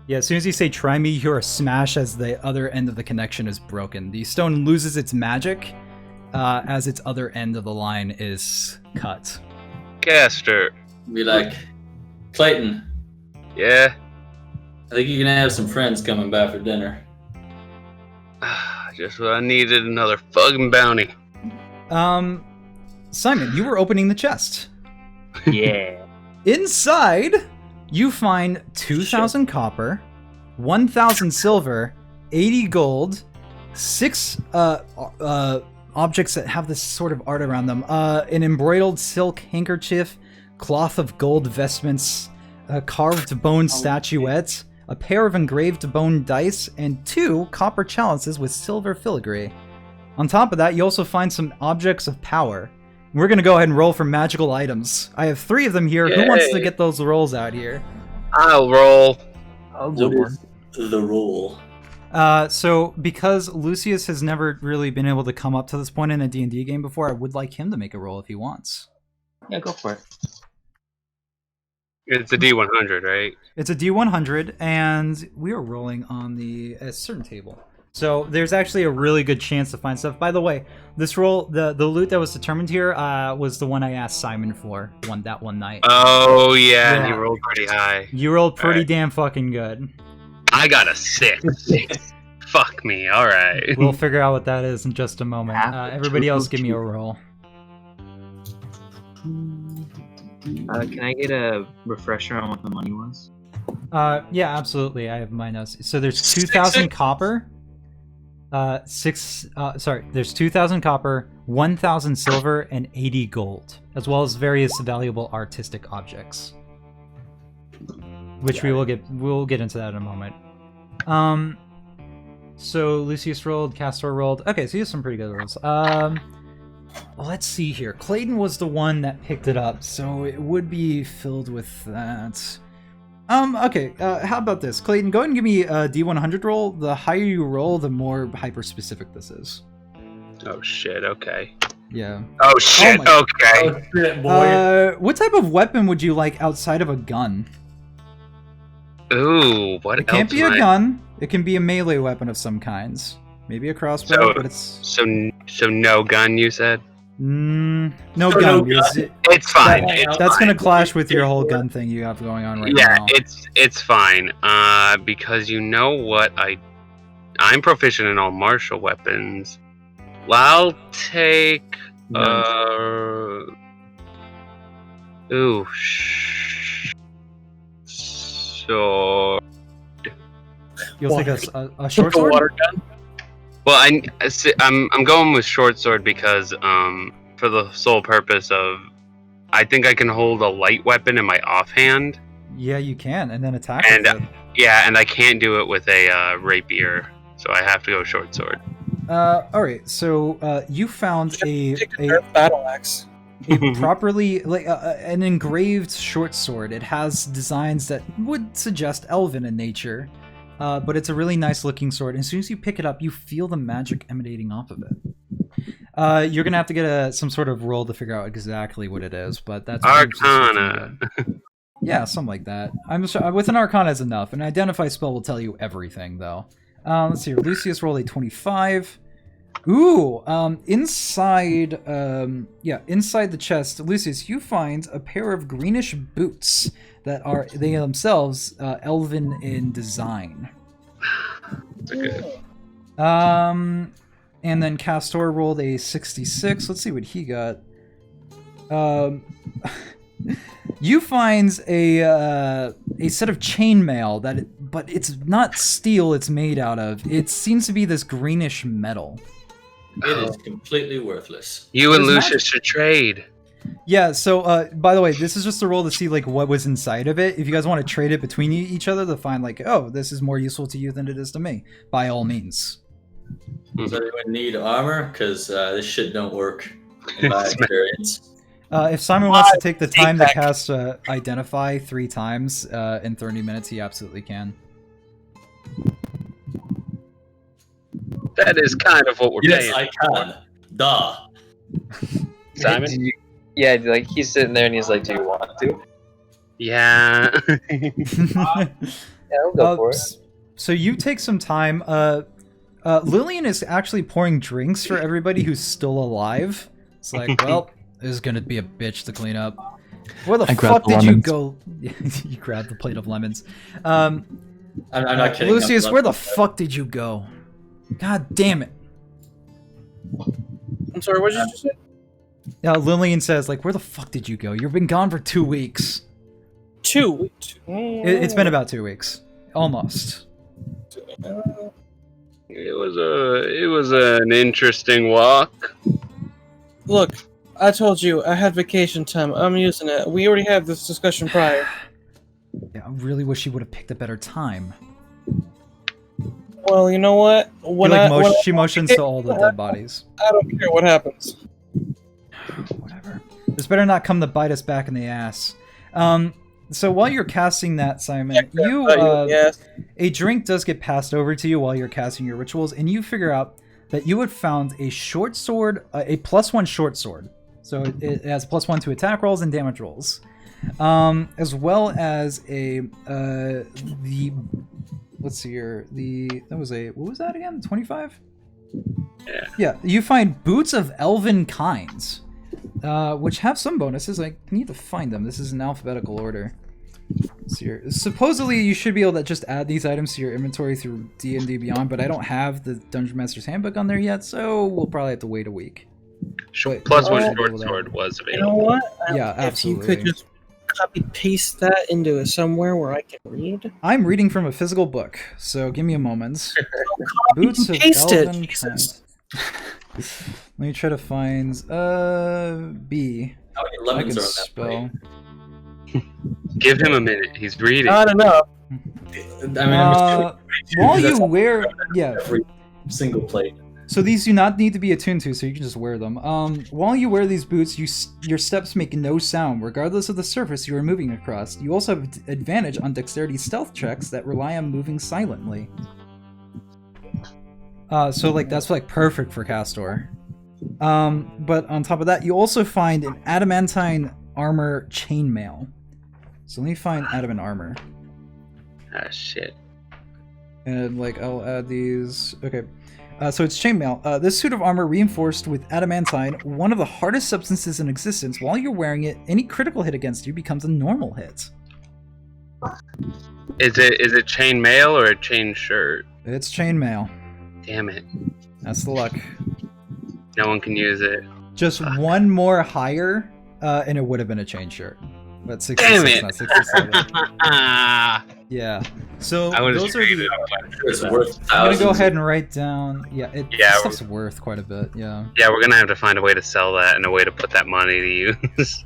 Yeah, as soon as you say try me, you hear a smash as the other end of the connection is broken. The stone loses its magic as its other end of the line is cut. Castor. Be like, Clayton, Yeah. I think you're gonna have some friends coming by for dinner. Just what I needed, another fucking bounty. Simon, you were opening the chest. Yeah. Inside, you find 2,000 copper, 1,000 silver, 80 gold, 6 objects that have this sort of art around them, an embroidered silk handkerchief, cloth of gold vestments, a carved bone statuette, a pair of engraved bone dice, and 2 copper chalices with silver filigree. On top of that, you also find some objects of power. We're gonna go ahead and roll for magical items. I have 3 of them here. Who wants to get those rolls out here? I'll roll. I'll do one. The rule. So because Lucius has never really been able to come up to this point in a D&D game before, I would like him to make a roll if he wants. Yeah, go for it. It's a D100, right? It's a D100, and we are rolling on a certain table. So there's actually a really good chance to find stuff. By the way, this roll, the loot that was determined here, was the one I asked Simon for that one night. Oh, yeah, Yeah. you rolled pretty high. You rolled pretty Alright. damn fucking good. I got a 6. Fuck me, alright. We'll figure out what that is in just a moment. Everybody else give me a roll. Can I get a refresher on what the money was? Yeah, absolutely. I have my notes. So there's 2,000 copper. There's 2,000 copper, 1,000 silver, and 80 gold, as well as various valuable artistic objects. Which we'll get into that in a moment. So Lucius rolled, Castor rolled. Okay, so he has some pretty good rolls. Let's see here. Clayton was the one that picked it up, so it would be filled with that. Okay, how about this? Clayton, go ahead and give me a D100 roll. The higher you roll, the more hyper-specific this is. Oh shit, okay. Yeah. Oh shit, my- okay. Oh shit, boy. What type of weapon would you like outside of a gun? Ooh, what It can't else be a am I- gun. It can be a melee weapon of some kinds. Maybe a crossbow, but it's... So no gun, you said? no No gun. gun. because It's fine. That- It's that's fine. gonna clash with your whole gun thing you have going on right Yeah, now. it's fine. Because you know what I'm proficient in all martial weapons. I'll take ooh, sword. You'll take a short sword? water gun. Well, I'm going with short sword because for the sole purpose of I think I can hold a light weapon in my offhand. Yeah, you can, and then attack And with it. yeah, and I can't do it with a rapier, so I have to go short sword. Alright, so you found a battle axe. properly an engraved short sword. It has designs that would suggest elven in nature, but it's a really nice looking sword. And as soon as you pick it up, you feel the magic emanating off of it. You're gonna have to get some sort of roll to figure out exactly what it is, but that's Arcana. Yeah, something like that. I'm sure with an Arcana is enough. An identify spell will tell you everything, though. Let's see here. Lucius rolled a 25. Ooh, inside the chest, Lucius, you find a pair of greenish boots that are they themselves elven in design. Okay. And then Castor rolled a 66. Let's see what he got. You find a set of chainmail but it's not steel. It's made out of. It seems to be this greenish metal. It is completely worthless. You and There's Lucius should trade. Yeah. So, by the way, this is just a roll to see like what was inside of it. If you guys want to trade it between each other to find like, oh, this is more useful to you than it is to me, by all means. Does anyone need armor? Because this shit don't work in my experience. If Simon wants to take the time to cast Identify 3 times in 30 minutes, he absolutely can. That is kind of what we're Yes, paying. I can. Duh. Simon? Yeah, like he's sitting there and he's like, "Do you want to?" Yeah. Yeah, I'll go for it. So you take some time. Lillian is actually pouring drinks for everybody who's still alive. It's like, well, this is gonna be a bitch to clean up. Where the fuck did you go? You grabbed the plate of lemons. I'm not kidding. Lucius, where the fuck did you go? God damn it. I'm sorry, what did you just say? Lillian says, like, where the fuck did you go? You've been gone for 2 weeks. 2 weeks. It's been about 2 weeks. Almost. It was an interesting walk. Look, I told you I had vacation time. I'm using it. We already had this discussion prior. Yeah, I really wish you would have picked a better time. Well, you know what? She motions to all the dead bodies. I don't care what happens. Whatever. This better not come to bite us back in the ass. So while you're casting that, Simon, a drink does get passed over to you while you're casting your rituals, and you figure out that you had found a short sword, a +1 short sword. So it has +1 to attack rolls and damage rolls, as well as let's see here. What was that again? 25? Yeah. Yeah. You find boots of elven kinds, which have some bonuses. I need to find them. This is in alphabetical order. Let's see here. Supposedly, you should be able to just add these items to your inventory through D&D Beyond, but I don't have the Dungeon Master's Handbook on there yet, so we'll probably have to wait a week. But +1 short sword was You know available. what? Yeah, absolutely. If you could just copy paste that into somewhere where I can read. I'm reading from a physical book, so give me a moment. Boots of paste it, elven Jesus. kinds. Let me try to find B. How many I lemons can are on that spell. Give him a minute. He's reading. I don't know. plate? I mean, I'm assuming While that's you wear, yeah. every single plate. So these do not need to be attuned to, so you can just wear them. While you wear these boots, your steps make no sound, regardless of the surface you are moving across. You also have advantage on dexterity stealth checks that rely on moving silently. So like that's like perfect for Castor. But on top of that, you also find an adamantine armor chainmail. So let me find adamant armor. Ah, shit. And like I'll add these. Okay. So it's chainmail. This suit of armor reinforced with adamantine, one of the hardest substances in existence. While you're wearing it, any critical hit against you becomes a normal hit. Is it chain mail or a chain shirt? It's chainmail. Damn it. That's the luck. No one can use it. Just one more higher, and it would have been a chain shirt. But 66, Damn it. not 67. Ah, Yeah. So I would have those are the. It's worth I'm gonna go thousands. ahead and write down. Yeah, Yeah, stuff's worth quite a bit. Yeah. Yeah, we're gonna have to find a way to sell that and a way to put that money to use.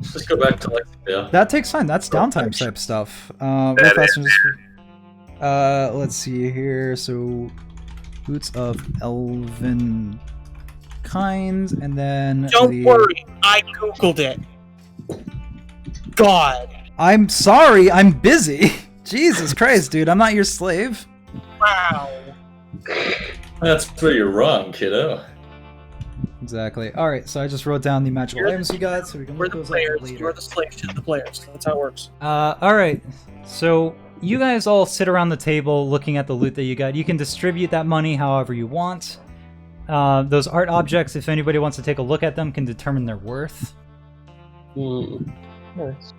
Just go back to Lexington. That takes time. That's downtime type stuff. Real That fast and just, let's see here. So, boots of elven kinds, and then Don't worry, I googled it. God. I'm sorry. I'm busy. Jesus Christ, dude. I'm not your slave. Wow. That's where you're wrong, kiddo. Exactly. All right. So I just wrote down the magical items you got, so we can We're look the those up players. later. You're the slaves to the players. That's how it works. All right. So you guys all sit around the table looking at the loot that you got. You can distribute that money however you want. Those art objects, if anybody wants to take a look at them, can determine their worth. Nice.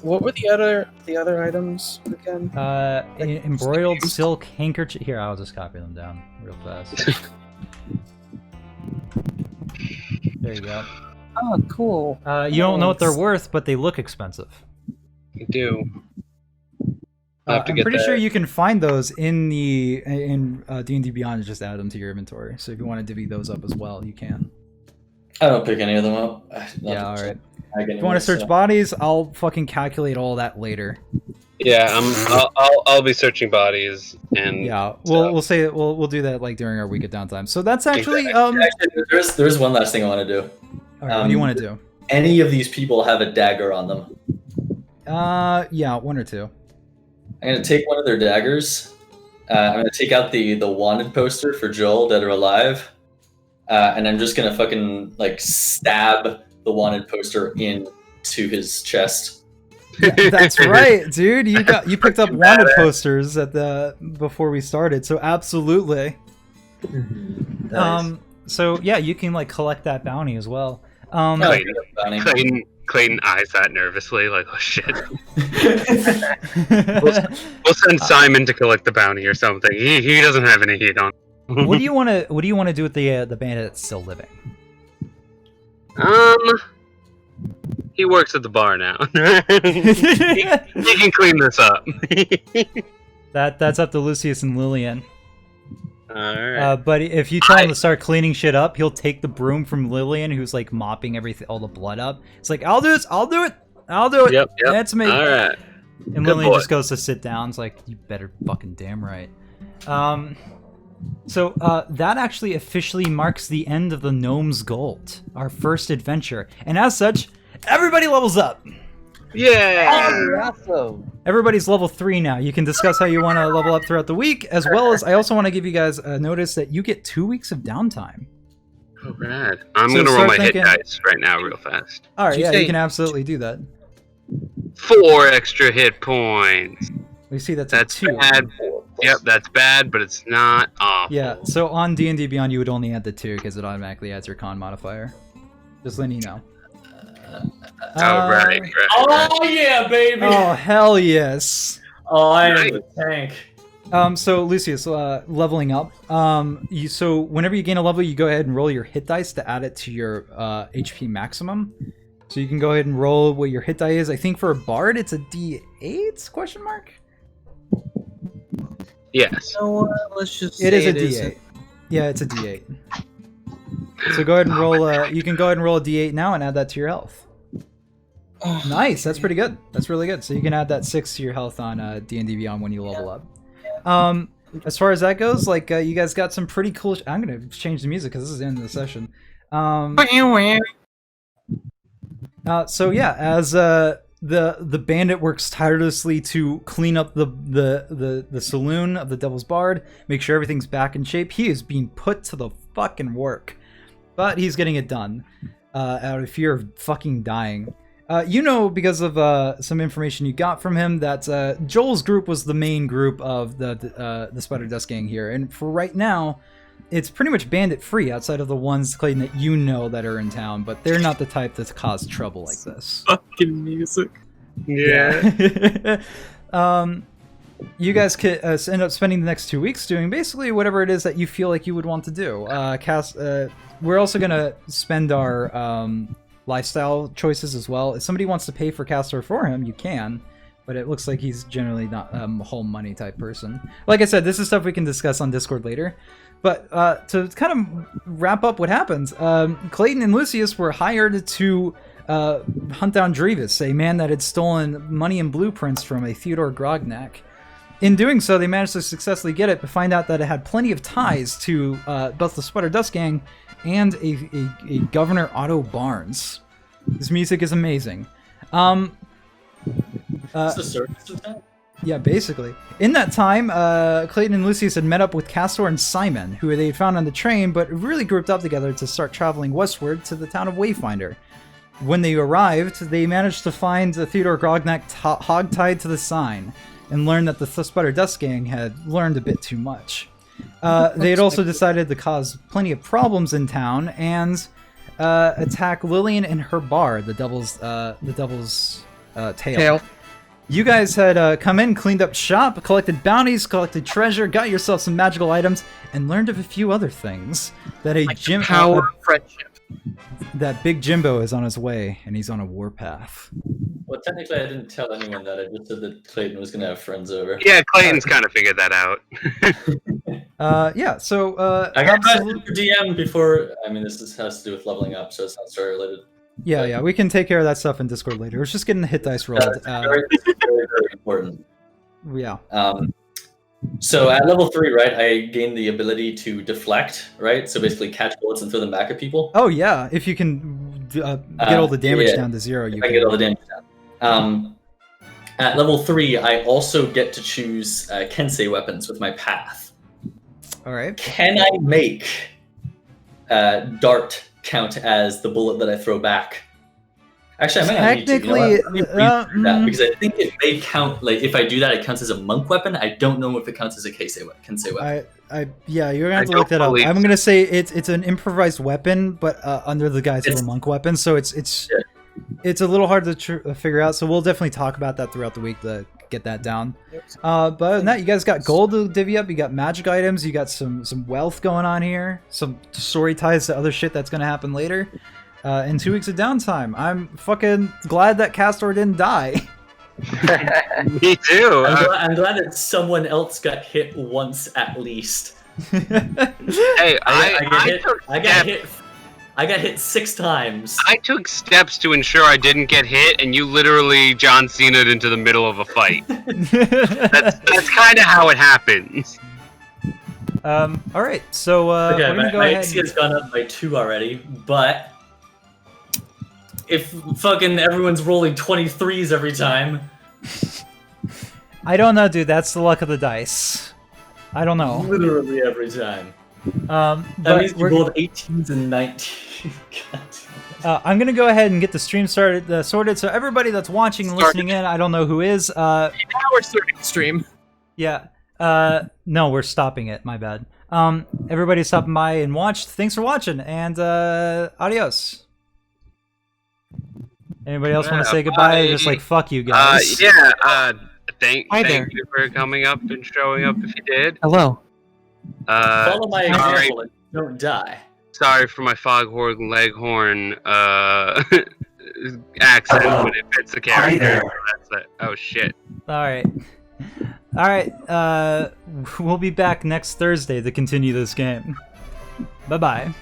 What were the other items again? Embroidered silk handkerchief. Here, I'll just copy them down real fast. There you go. Oh, cool. You don't know what they're worth, but they look expensive. I do. I'll have to I'm get pretty that. sure you can find those in D&D Beyond and just add them to your inventory. So if you want to divvy those up as well, you can. I don't pick any of them up. Yeah, all right. If If you want to search bodies, I'll fucking calculate all that later. Yeah, I'll be searching bodies and Yeah, we'll do that like during our week of downtime. So that's actually there's one last thing I want to do. all right, what do you want to do? Any of these people have a dagger on them? Yeah, one or two. I'm gonna take one of their daggers. I'm gonna take out the wanted poster for Joel, Dead or Alive, and I'm just gonna fucking like stab the wanted poster into his chest. That's right, dude. You picked up wanted posters before we started, so absolutely. Nice. So yeah, you can like collect that bounty as well. Clayton eyes that nervously, like, oh shit. We'll send Simon to collect the bounty or something. He doesn't have any heat on. What do you want to do with the bandit that's still living? He works at the bar now. he can clean this up. That's up to Lucius and Lillian. Alright. But if you tell him to start cleaning shit up, he'll take the broom from Lillian, who's like mopping all the blood up. It's like, I'll do it. Yep. That's me. Alright. And Good Lillian boy. just goes to sit down. It's like, you better fucking damn right. So that actually officially marks the end of the Gnome's Gold, our first adventure. And as such, everybody levels up. Yeah. Awesome. Everybody's level 3 now. You can discuss how you want to level up throughout the week, as well as I also want to give you guys a notice that you get 2 weeks of downtime. Oh, rad. I'm So gonna roll start my thinking- hit dice right now, real fast. All right, Did you yeah, say- you can absolutely do that. 4 extra hit points. We see that's That's a 2. bad. Yep, that's bad, but it's not awful. Yeah, so on D&D Beyond, you would only add the 2 because it automatically adds your con modifier. Just letting you know. Right. Oh yeah, baby! Oh, hell yes. Oh, I am Nice. the tank. So Lucius, leveling up. So whenever you gain a level, you go ahead and roll your hit dice to add it to your HP maximum. So you can go ahead and roll what your hit die is. I think for a bard, it's a D8? Question mark. Yes. So let's just. It is say a D8. Yeah, it's a D8. So go ahead and roll. You can go ahead and roll a D8 now and add that to your health. Nice, that's pretty good. That's really good. So you can add that 6 to your health on D&D Beyond when you level up. As far as that goes, like you guys got some pretty cool. I'm gonna change the music because this is the end of the session. So yeah, as the bandit works tirelessly to clean up the saloon of the Devil's Bard, make sure everything's back in shape. He is being put to the fucking work, but he's getting it done out of fear of fucking dying. You know, because of some information you got from him, that Joel's group was the main group of the Spider Dust Gang here, and for right now, it's pretty much bandit free outside of the ones, Clayton, that you know that are in town, but they're not the type to cause trouble like this. Fucking music. Yeah. You guys could end up spending the next 2 weeks doing basically whatever it is that you feel like you would want to do. We're also gonna spend our lifestyle choices as well. If somebody wants to pay for Castor for him, you can, but it looks like he's generally not a whole money type person. Like I said, this is stuff we can discuss on Discord later. But to kind of wrap up what happens, Clayton and Lucius were hired to hunt down Dreavis, a man that had stolen money and blueprints from a Theodore Grognak. In doing so, they managed to successfully get it, but find out that it had plenty of ties to both the Spider Dust Gang and a Governor Otto Barnes. This music is amazing. It's the surface of that? Yeah, basically. In that time, Clayton and Lucius had met up with Castor and Simon, who they had found on the train, but really grouped up together to start traveling westward to the town of Wayfinder. When they arrived, they managed to find Theodore Grognak hogtied to the sign, and learned that the Spider Dust Gang had learned a bit too much. They had also decided to cause plenty of problems in town, and attack Lillian and her bar, the Devil's Tail. You guys had come in, cleaned up shop, collected bounties, collected treasure, got yourself some magical items, and learned of a few other things. That a Like gym power of friendship. That big Jimbo is on his way, and he's on a warpath. Well, technically, I didn't tell anyone that. I just said that Clayton was going to have friends over. Yeah, Clayton's kind of figured that out. Yeah, so I got questions for DM before. I mean, has to do with leveling up, so it's not story related. yeah, we can take care of that stuff in Discord later. We're just getting the hit dice rolled. Very, very important. Yeah. So at level 3, right, I gained the ability to deflect, right? So basically catch bullets and throw them back at people. Oh yeah, if you can get all the damage down to 0, you can get all the damage down. At level 3, I also get to choose Kensei weapons with my path. All right. Can I make dart count as the bullet that I throw back? Actually, I might not need to. Let me that, because I think it may count. Like if I do that, it counts as a monk weapon. I don't know if it counts as a Kensei weapon. Yeah, you're gonna have to look that up. I'm gonna say it's an improvised weapon, but under the guise of a monk weapon. So it's a little hard to figure out. So we'll definitely talk about that throughout the week to get that down. But other than that, you guys got gold to divvy up. You got magic items. You got some wealth going on here. Some story ties to other shit that's gonna happen later. In 2 weeks of downtime. I'm fucking glad that Castor didn't die. Me too. I'm glad that someone else got hit once at least. Hey, I got hit 6 times. I took steps to ensure I didn't get hit, and you literally John Cena'd into the middle of a fight. That's kind of how it happens. All right, so okay, we're gonna go my ahead. XP has gone up by 2 already, but if fucking everyone's rolling 23s every time. I don't know, dude. That's the luck of the dice. I don't know. Literally every time. That means you rolled 18s and 19. I'm gonna go ahead and get the stream sorted. So everybody that's watching and listening in, I don't know who is. Now we're starting the stream. Yeah. No, we're stopping it. My bad. Everybody stopping by and watched. Thanks for watching, and adios. Anybody else want to say goodbye? Or just like fuck you guys. Thank you for coming up and showing up if you did. Hello. Follow my example and don't die. Sorry for my foghorn leghorn accent, but it fits the character. That's it. Oh shit. All right. We'll be back next Thursday to continue this game. Bye bye.